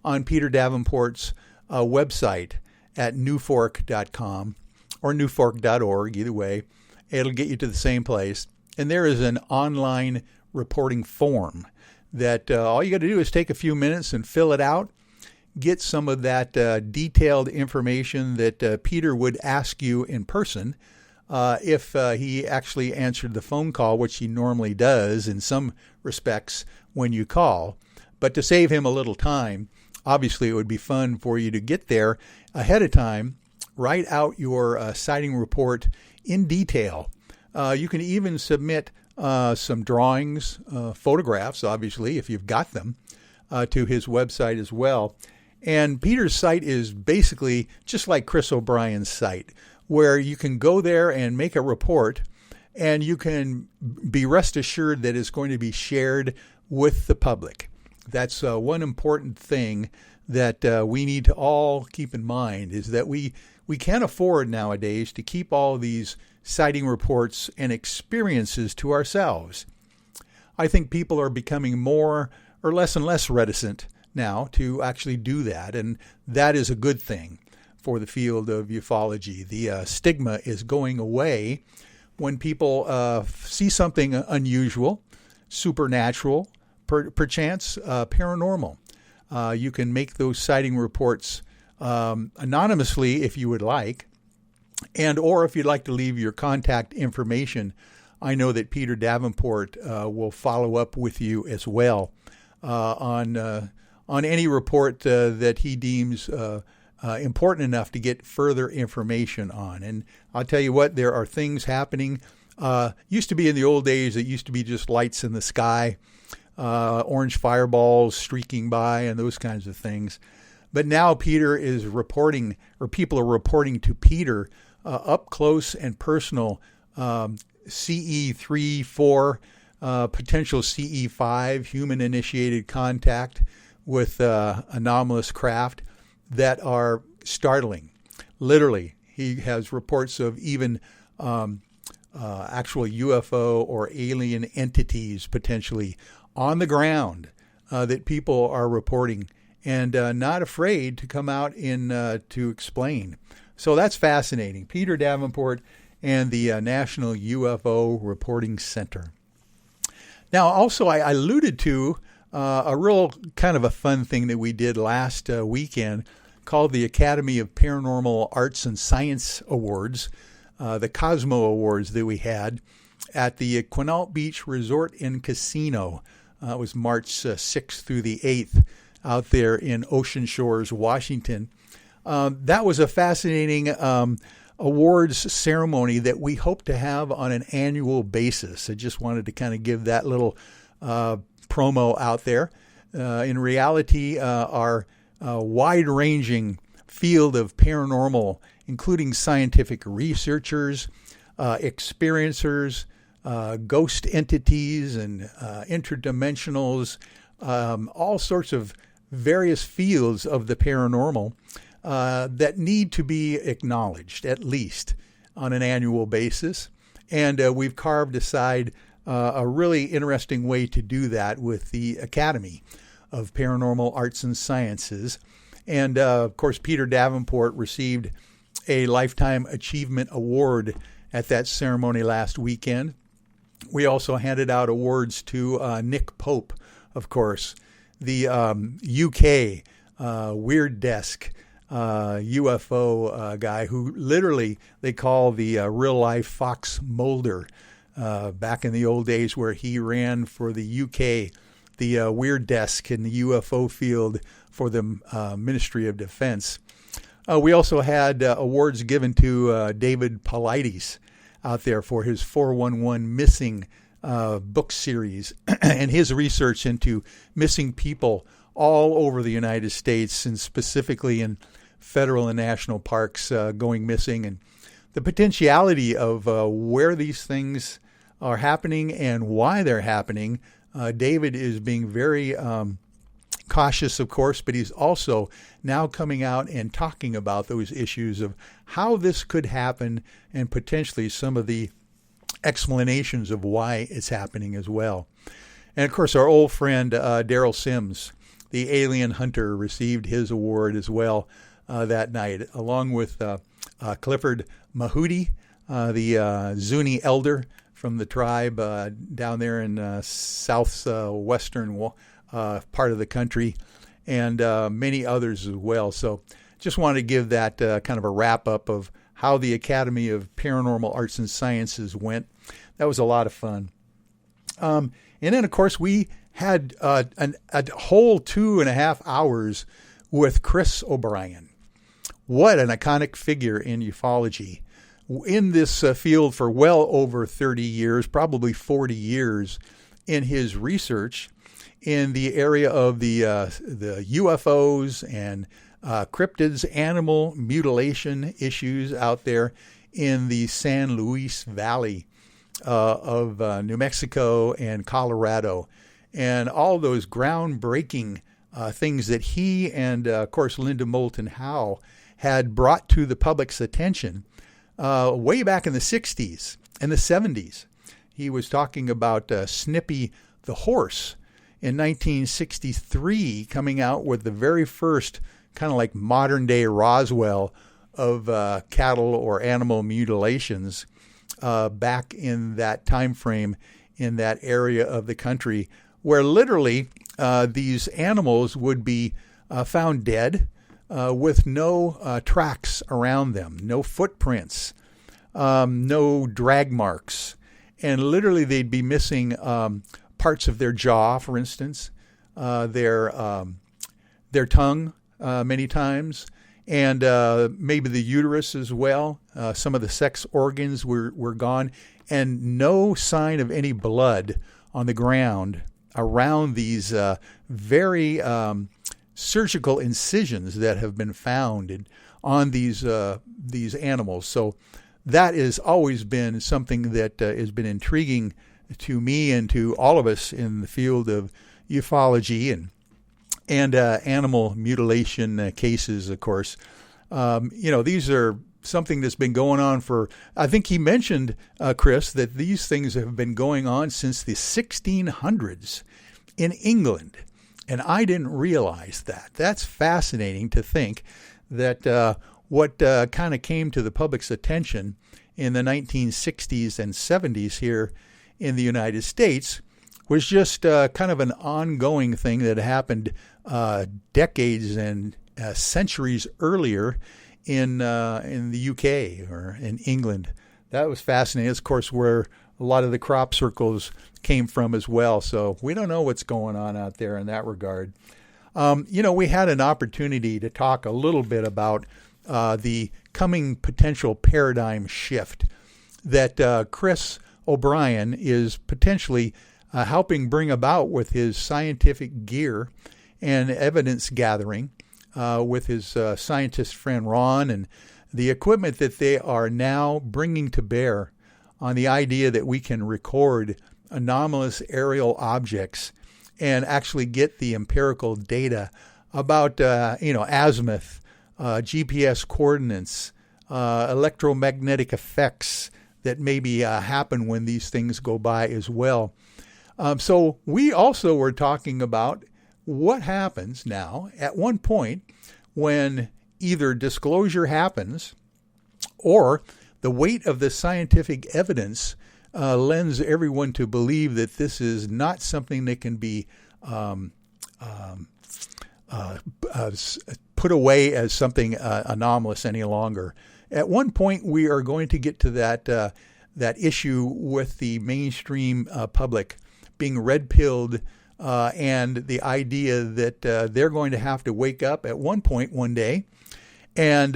on Peter Davenport's website at newfork.com or newfork.org, either way. It'll get you to the same place. And there is an online reporting form that all you got to do is take a few minutes and fill it out, get some of that detailed information that Peter would ask you in person if he actually answered the phone call, which he normally does in some respects when you call. But to save him a little time, obviously it would be fun for you to get there ahead of time, write out your sighting report in detail. You can even submit some drawings, photographs, obviously, if you've got them, to his website as well. And Peter's site is basically just like Chris O'Brien's site, where you can go there and make a report, and you can be rest assured that it's going to be shared with the public. That's one important thing that we need to all keep in mind, is that we can't afford nowadays to keep all these sighting reports and experiences to ourselves. I think people are becoming more or less and less reticent now to actually do that, and that is a good thing for the field of ufology. The stigma is going away when people see something unusual, supernatural, perchance paranormal. You can make those sighting reports anonymously if you would like, and or if you'd like to leave your contact information. I know that Peter Davenport will follow up with you as well on any report that he deems important enough to get further information on. And I'll tell you what, there are things happening. Used to be in the old days, it used to be just lights in the sky, orange fireballs streaking by and those kinds of things. But now Peter is reporting, or people are reporting to Peter up close and personal CE3, 4, potential CE5, human-initiated contact with anomalous craft that are startling. Literally, he has reports of even actual UFO or alien entities potentially on the ground that people are reporting and not afraid to come out to explain. So that's fascinating. Peter Davenport and the National UFO Reporting Center. Now, also, I alluded to a real kind of a fun thing that we did last weekend called the Academy of Paranormal Arts and Science Awards, the Cosmo Awards that we had at the Quinault Beach Resort and Casino. It was March 6th through the 8th out there in Ocean Shores, Washington. That was a fascinating awards ceremony that we hope to have on an annual basis. I just wanted to kind of give that little promo out there. In reality, our wide-ranging field of paranormal, including scientific researchers, experiencers, ghost entities, and interdimensionals, all sorts of various fields of the paranormal that need to be acknowledged, at least on an annual basis. And we've carved aside a really interesting way to do that with the Academy of Paranormal Arts and Sciences. And, of course, Peter Davenport received a Lifetime Achievement Award at that ceremony last weekend. We also handed out awards to Nick Pope, of course, the UK Weird Desk UFO guy who literally they call the real-life Fox Mulder back in the old days where he ran for the UK, the Weird Desk in the UFO field for the Ministry of Defense. We also had awards given to David Paulides out there for his 411 missing book series and his research into missing people all over the United States, and specifically in federal and national parks going missing, and the potentiality of where these things are happening and why they're happening. David is being very cautious, of course, but he's also now coming out and talking about those issues of how this could happen and potentially some of the explanations of why it's happening as well. And of course, our old friend Daryl Sims, the alien hunter, received his award as well that night, along with Clifford Mahudi, the Zuni elder from the tribe down there in southwestern part of the country, and many others as well. So just wanted to give that kind of a wrap-up of how the Academy of Paranormal Arts and Sciences went. That was a lot of fun. And then, of course, we had a whole 2.5 hours with Chris O'Brien. What an iconic figure in ufology. In this field for well over 30 years, probably 40 years, in his research in the area of the UFOs and cryptids, animal mutilation issues out there in the San Luis Valley of New Mexico and Colorado, and all those groundbreaking things that he and, of course, Linda Moulton Howe had brought to the public's attention way back in the 60s and the 70s. He was talking about Snippy the horse in 1963, coming out with the very first kind of like modern-day Roswell of cattle or animal mutilations back in that time frame in that area of the country, where literally these animals would be found dead with no tracks around them, no footprints, no drag marks, and literally they'd be missing parts of their jaw, for instance, their tongue many times, and maybe the uterus as well. Some of the sex organs were gone, and no sign of any blood on the ground around these very surgical incisions that have been found on these animals. So that has always been something that has been intriguing to me and to all of us in the field of ufology and animal mutilation cases, of course. These are something that's been going on for, I think he mentioned, Chris, that these things have been going on since the 1600s in England. And I didn't realize that. That's fascinating to think that what kind of came to the public's attention in the 1960s and 70s here in the United States was just kind of an ongoing thing that happened decades and centuries earlier in the UK or in England. That was fascinating. That's, of course, where a lot of the crop circles came from as well. So we don't know what's going on out there in that regard. We had an opportunity to talk a little bit about the coming potential paradigm shift that Chris O'Brien is potentially helping bring about with his scientific gear and evidence gathering with his scientist friend Ron, and the equipment that they are now bringing to bear on the idea that we can record anomalous aerial objects and actually get the empirical data about azimuth, GPS coordinates, electromagnetic effects that maybe happen when these things go by as well. So we also were talking about what happens now at one point when either disclosure happens or the weight of the scientific evidence lends everyone to believe that this is not something that can be put away as something anomalous any longer. At one point, we are going to get to that issue with the mainstream public being red-pilled and the idea that they're going to have to wake up at one point one day and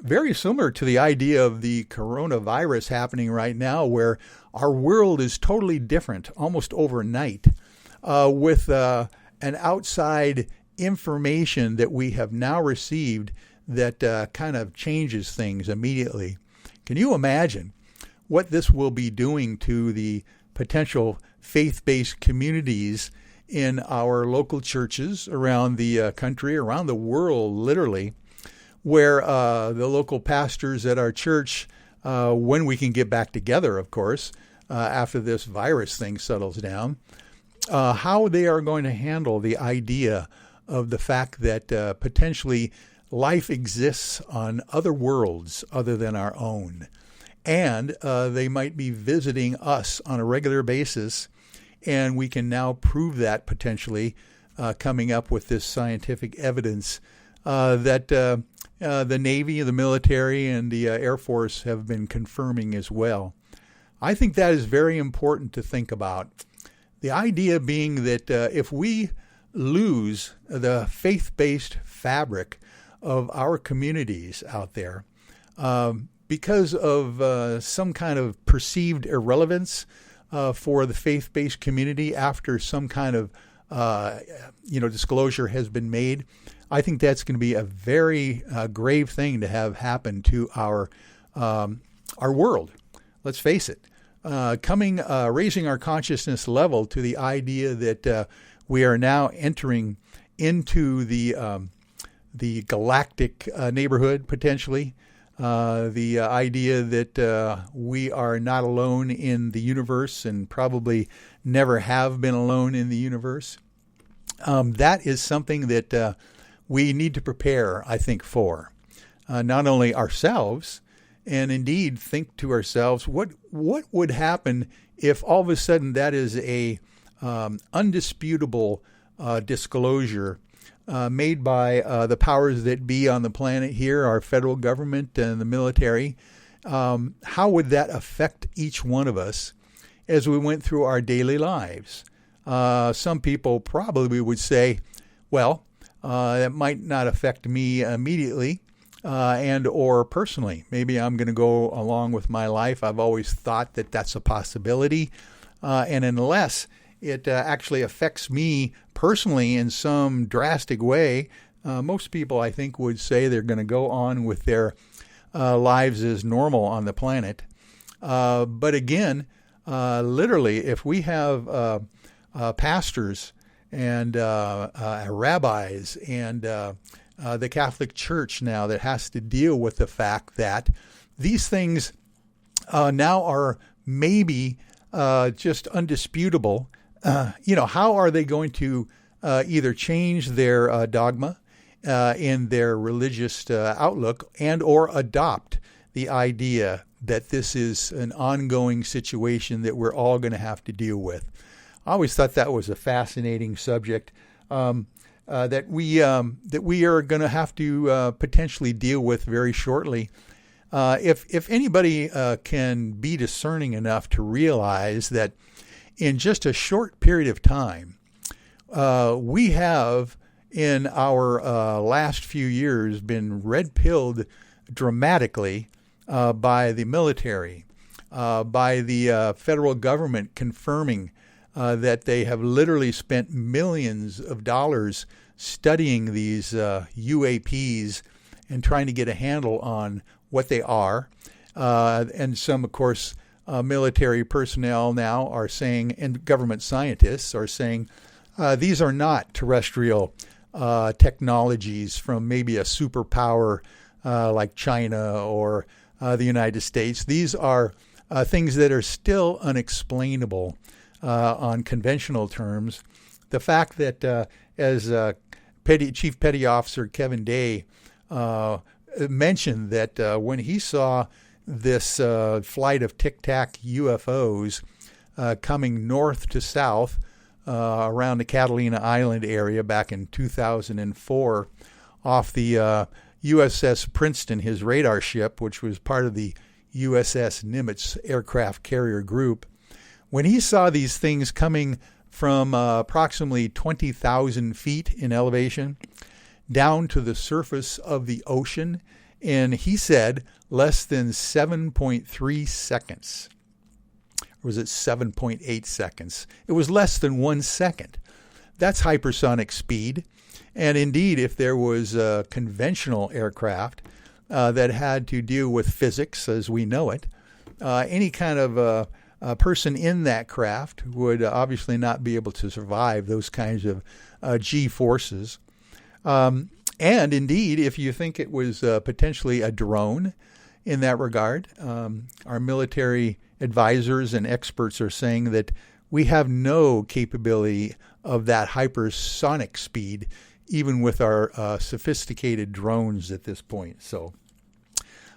very similar to the idea of the coronavirus happening right now, where our world is totally different, almost overnight, with an outside information that we have now received that kind of changes things immediately. Can you imagine what this will be doing to the potential faith-based communities in our local churches around the country, around the world, literally, where the local pastors at our church, when we can get back together, of course, after this virus thing settles down, how they are going to handle the idea of the fact that potentially life exists on other worlds other than our own. And they might be visiting us on a regular basis, and we can now prove that potentially, coming up with this scientific evidence that the Navy, the military, and the Air Force have been confirming as well. I think that is very important to think about. The idea being that if we lose the faith-based fabric of our communities out there because of some kind of perceived irrelevance for the faith-based community after some kind of disclosure has been made, I think that's going to be a very grave thing to have happen to our world. Let's face it. Raising our consciousness level to the idea that we are now entering into the galactic neighborhood, potentially. The idea that we are not alone in the universe and probably never have been alone in the universe. That is something that we need to prepare, I think, for. Not only ourselves, and indeed think to ourselves, what would happen if all of a sudden that is a undisputable disclosure made by the powers that be on the planet here, our federal government and the military. How would that affect each one of us as we went through our daily lives? Some people probably would say, well, that might not affect me immediately and or personally. Maybe I'm going to go along with my life. I've always thought that that's a possibility. And unless it actually affects me personally in some drastic way, most people, I think, would say they're going to go on with their lives as normal on the planet. But again, literally, if we have pastors and rabbis and the Catholic Church now that has to deal with the fact that these things now are maybe just undisputable, how are they going to either change their dogma in their religious outlook and or adopt the idea that this is an ongoing situation that we're all going to have to deal with? I always thought that was a fascinating subject that we are going to have to potentially deal with very shortly. If anybody can be discerning enough to realize that in just a short period of time, we have in our last few years been red-pilled dramatically by the military, by the federal government confirming that they have literally spent millions of dollars studying these UAPs and trying to get a handle on what they are. And some, of course, military personnel now are saying, and government scientists are saying, these are not terrestrial technologies from maybe a superpower like China or the United States. These are things that are still unexplainable on conventional terms. The fact that, as Chief Petty Officer Kevin Day mentioned that when he saw this flight of Tic-Tac UFOs coming north to south around the Catalina Island area back in 2004 off the USS Princeton, his radar ship, which was part of the USS Nimitz aircraft carrier group. When he saw these things coming from approximately 20,000 feet in elevation down to the surface of the ocean in, he said, less than 7.3 seconds. Or was it 7.8 seconds? It was less than 1 second. That's hypersonic speed. And indeed, if there was a conventional aircraft that had to deal with physics as we know it, any kind of a person in that craft would obviously not be able to survive those kinds of G-forces. And indeed, if you think it was potentially a drone in that regard, our military advisors and experts are saying that we have no capability of that hypersonic speed, even with our sophisticated drones at this point. So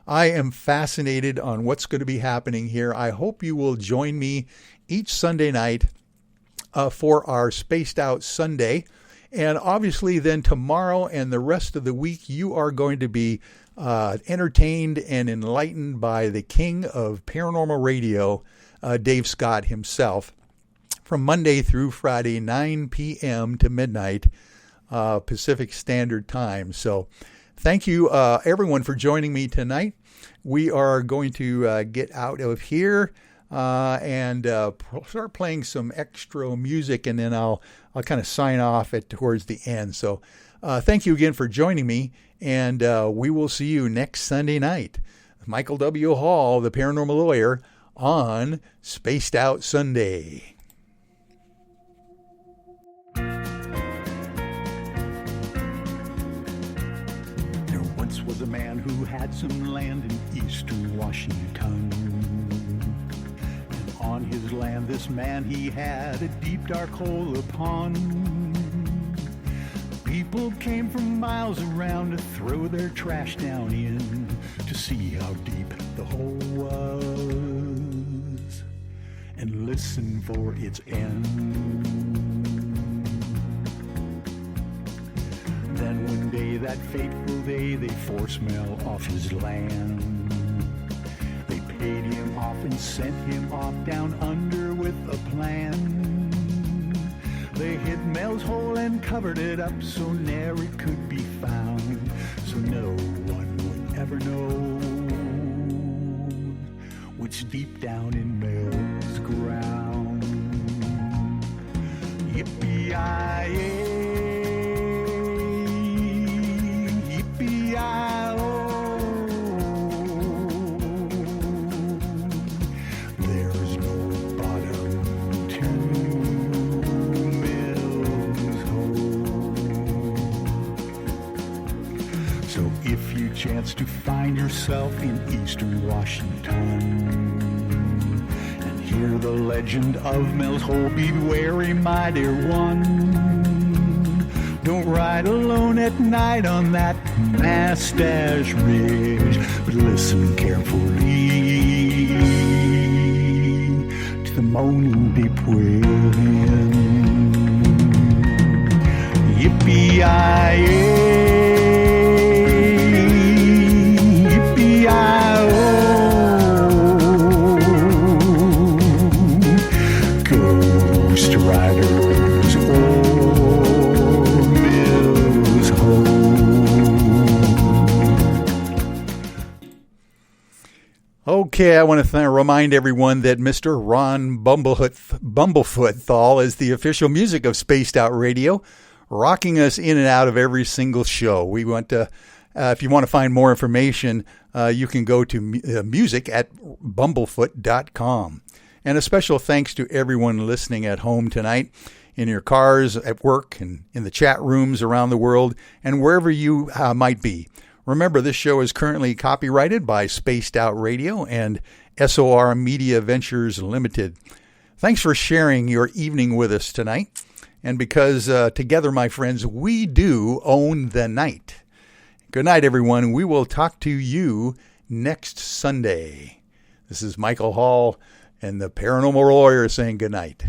I am fascinated on what's going to be happening here. I hope you will join me each Sunday night for our Spaced Out Sunday. And obviously then tomorrow and the rest of the week, you are going to be entertained and enlightened by the king of paranormal radio, Dave Scott himself, from Monday through Friday, 9 p.m. to midnight Pacific Standard Time. So thank you, everyone, for joining me tonight. We are going to get out of here and start playing some extra music, and then I'll kind of sign off towards the end. So thank you again for joining me, and we will see you next Sunday night. Michael W. Hall, the paranormal lawyer, on Spaced Out Sunday. Was a man who had some land in eastern Washington. And on his land, this man, he had a deep dark hole upon. People came from miles around to throw their trash down in to see how deep the hole was and listen for its end. Then one day, that fateful day, they forced Mel off his land. They paid him off and sent him off down under with a plan. They hid Mel's hole and covered it up so ne'er it could be found, so no one would ever know what's deep down in Mel's ground. Yippee-yi-yay. There's no bottom to Mel's hole. So if you chance to find yourself in eastern Washington and hear the legend of Mel's Hole, be wary, my dear one. Don't ride alone at night on that Mustache Ridge, but listen carefully to the moaning deep within. Yippee-yi-yay, yippee-yi-oh, ghost riders, Okay, I want to remind everyone that Mr. Ron Bumblefoot THAL is the official music of Spaced Out Radio, rocking us in and out of every single show. We want to, if you want to find more information, you can go to music at bumblefoot.com. And a special thanks to everyone listening at home tonight, in your cars, at work, and in the chat rooms around the world, and wherever you might be. Remember, this show is currently copyrighted by Spaced Out Radio and SOR Media Ventures Limited. Thanks for sharing your evening with us tonight. And because together, my friends, we do own the night. Good night, everyone. We will talk to you next Sunday. This is Michael Hall and the Paranormal Lawyer saying good night.